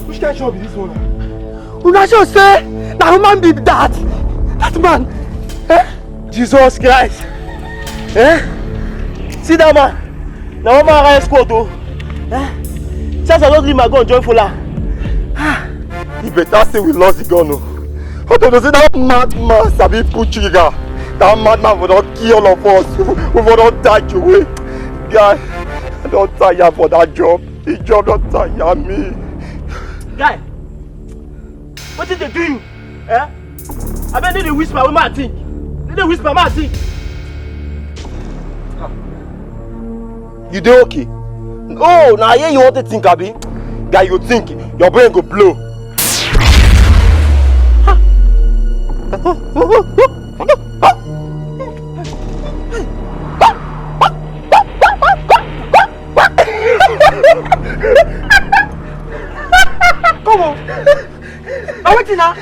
which kind of job is this one? Una sure say na human being that man. Eh? Jesus Christ. Eh? See that man? Now one man I squad though. Eh? Since I don't leave my gun join Fola. He better say we lost the gun. How to say that madman sabi put trigger? That madman will not kill all of us. We will not die away. Guy, I don't tire for that job. The job don't tire me. Guy, what did they do you? Eh? I bet they whisper with my thing. They whisper my thing. You dey okay? Oh, now here you want to think, Abi? Guy, you think your brain go blow. Come on. I'm waiting now.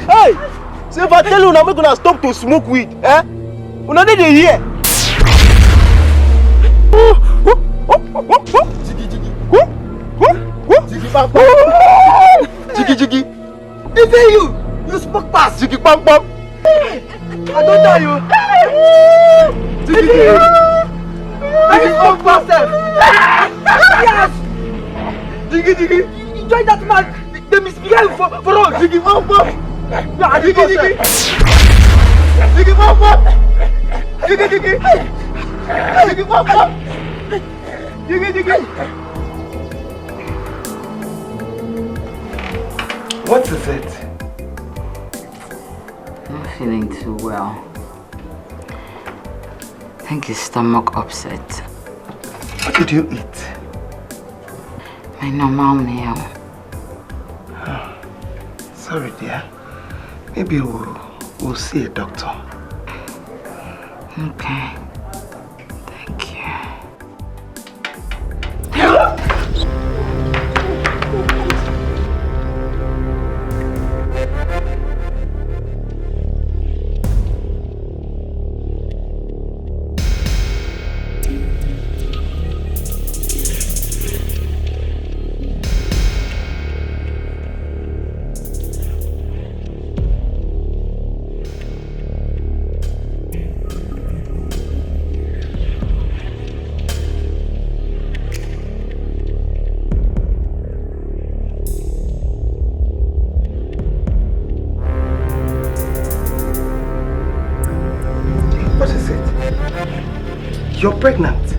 Hey! See if I tell you now, we're gonna stop to smoke weed, eh? Una dey hear. bang bang. Jiggy. Is it you? You spoke past. Jiggy bang bang. I don't tell you. Jiggy. I spoke past. Yes. Jiggy. You join that man. They misbehave for us. Jiggy bang bang. Jiggy. Jiggy bang bang. Jiggy. Jiggy bang bang. Jiggy. What is it? I'm not feeling too well. I think his stomach upset. What did you eat? My normal meal. Oh, sorry, dear. Maybe we'll see a doctor. Okay. Thank you. You're pregnant.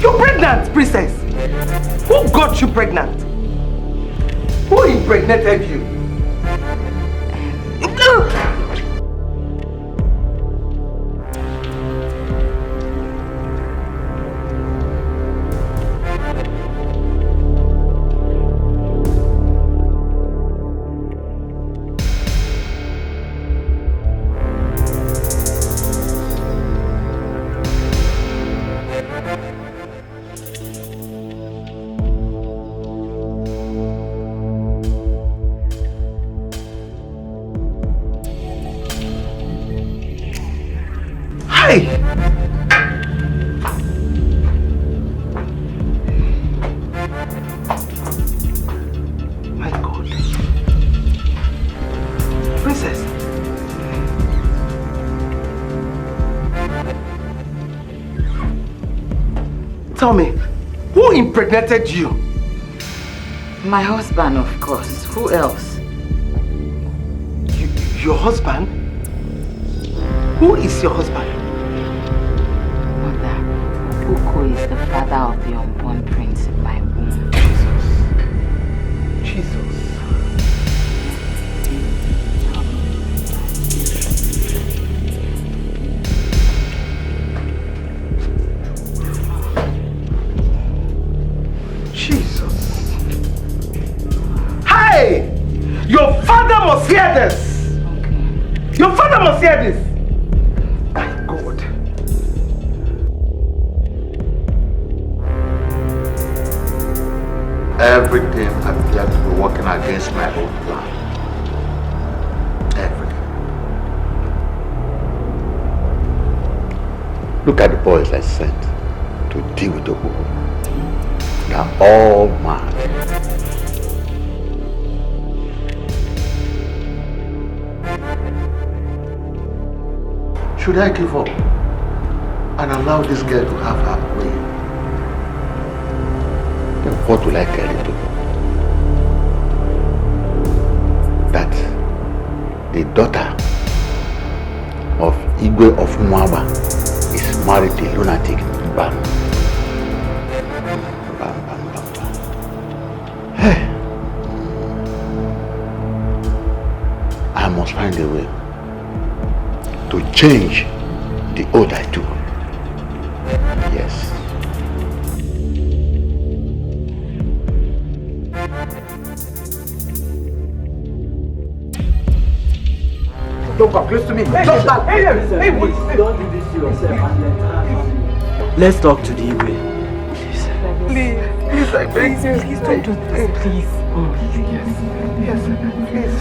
You're pregnant, princess. Who got you pregnant? Who impregnated you? My God. Princess. Tell me, who impregnated you? My husband, of course. Who else? Your husband? Who is your husband? Mother, Uko is the father of the unborn prince in my womb. Jesus. Jesus. Hey! Your father must hear this! Okay. Your father must hear this! My God. Everything appeared to be working against my own plan. Everything. Look at the boys I sent to deal with Okoko. They are all mad. Should I give up and allow this girl to have her way? Then what will I tell you to? That the daughter of Igwe of Mwaba is married to a lunatic. Bam. Hey. I must find a way to change the oath I took. Yes. Don't come close to me. Hey, Don't stand. hey, wait. Don't do this to yourself. Let's talk to the Igwe. Please, I beg you. Please don't do this, please. Yes, please.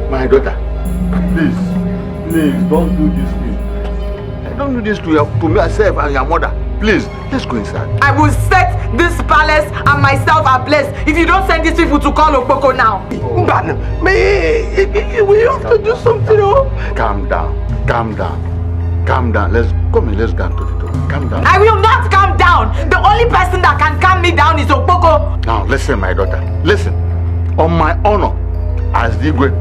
My daughter, Please, don't do this to me. Don't do this to myself and your mother. Please, let's go inside. I will set this palace and myself ablaze if you don't send these people to call Okpoko now. But we have to do something. Calm down. Let's go to the door. Calm down. I will not calm down. The only person that can calm me down is Okpoko. Now listen, my daughter. Listen. On my honor as the Igwe,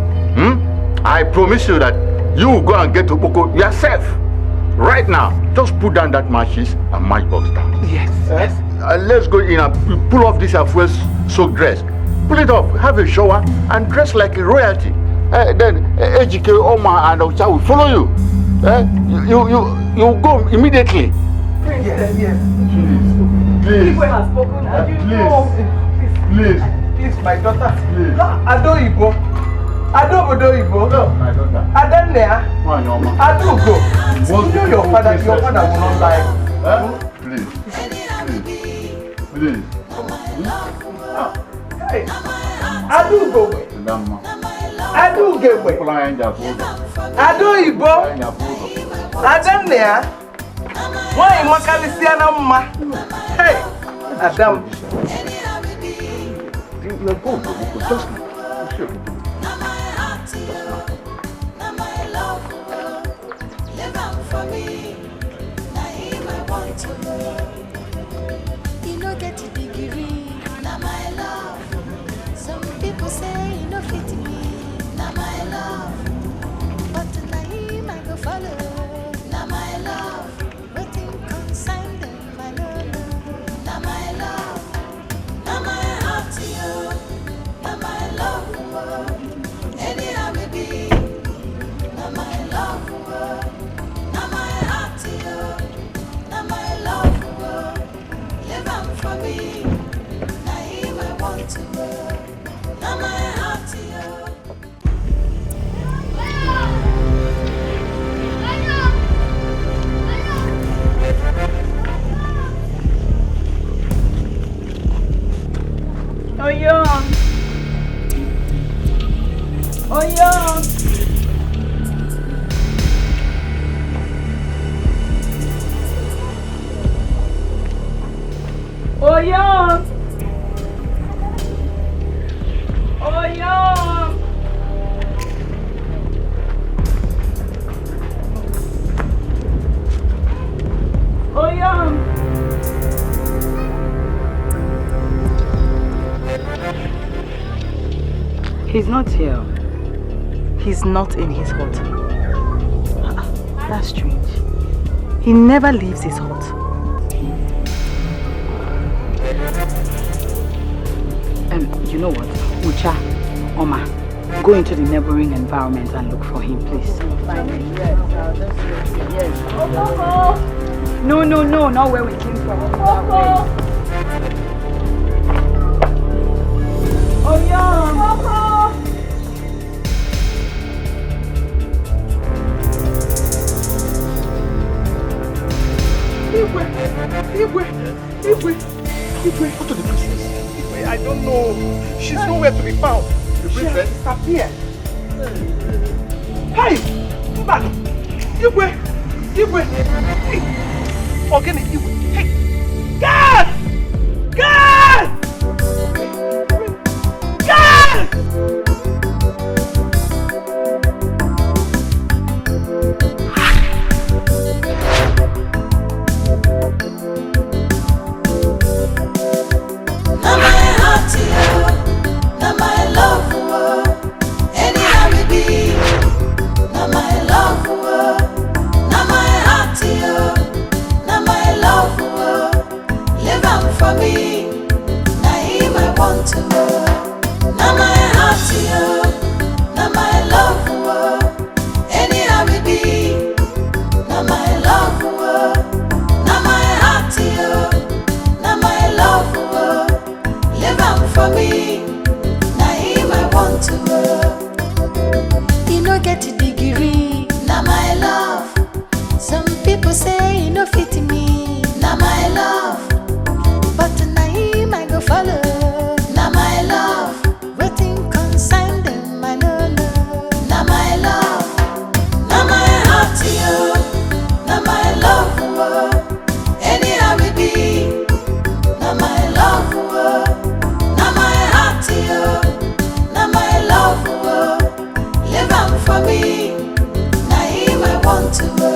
I promise you that you will go and get Okpoko yourself. Right now, just put down that matches and matchbox down. Yes. Let's go in and pull off this first soaked dress. Pull it off, have a shower, and dress like a royalty. Then Ejike, Oma, and Ocha will follow you. You go immediately. Yes. Please. Igwe has spoken. And you know. Please, my daughter. Please. Adoibo. Adobodoibo. No, my daughter. Adanea. Adugo. You know your father will not lie. Please. Hey. Adugo. Adugo. Adoibo. Adanea. Why Makalisiana Ma? Hey. Adam. You know get a degree, now my love. Some people say you know fit me, now my love. But tonight I go follow, now my love. Waiting consign them, I know, now my love. Now my heart to you, now my love. Anyhow we be, now my love. Now my heart to you, now my love. For me, now him I want to go. Now my heart to you. He's not here. He's not in his hut. That's strange. He never leaves his hut. You know what? Ucha, Oma, go into the neighboring environment and look for him, please. Yes. No, not where we came from. Igwe, go to the princess. Igwe, I don't know. She's nowhere to be found. The princess disappeared. Hey! Mbano! Igwe! Hey! Organic Igwe! Hey! God! to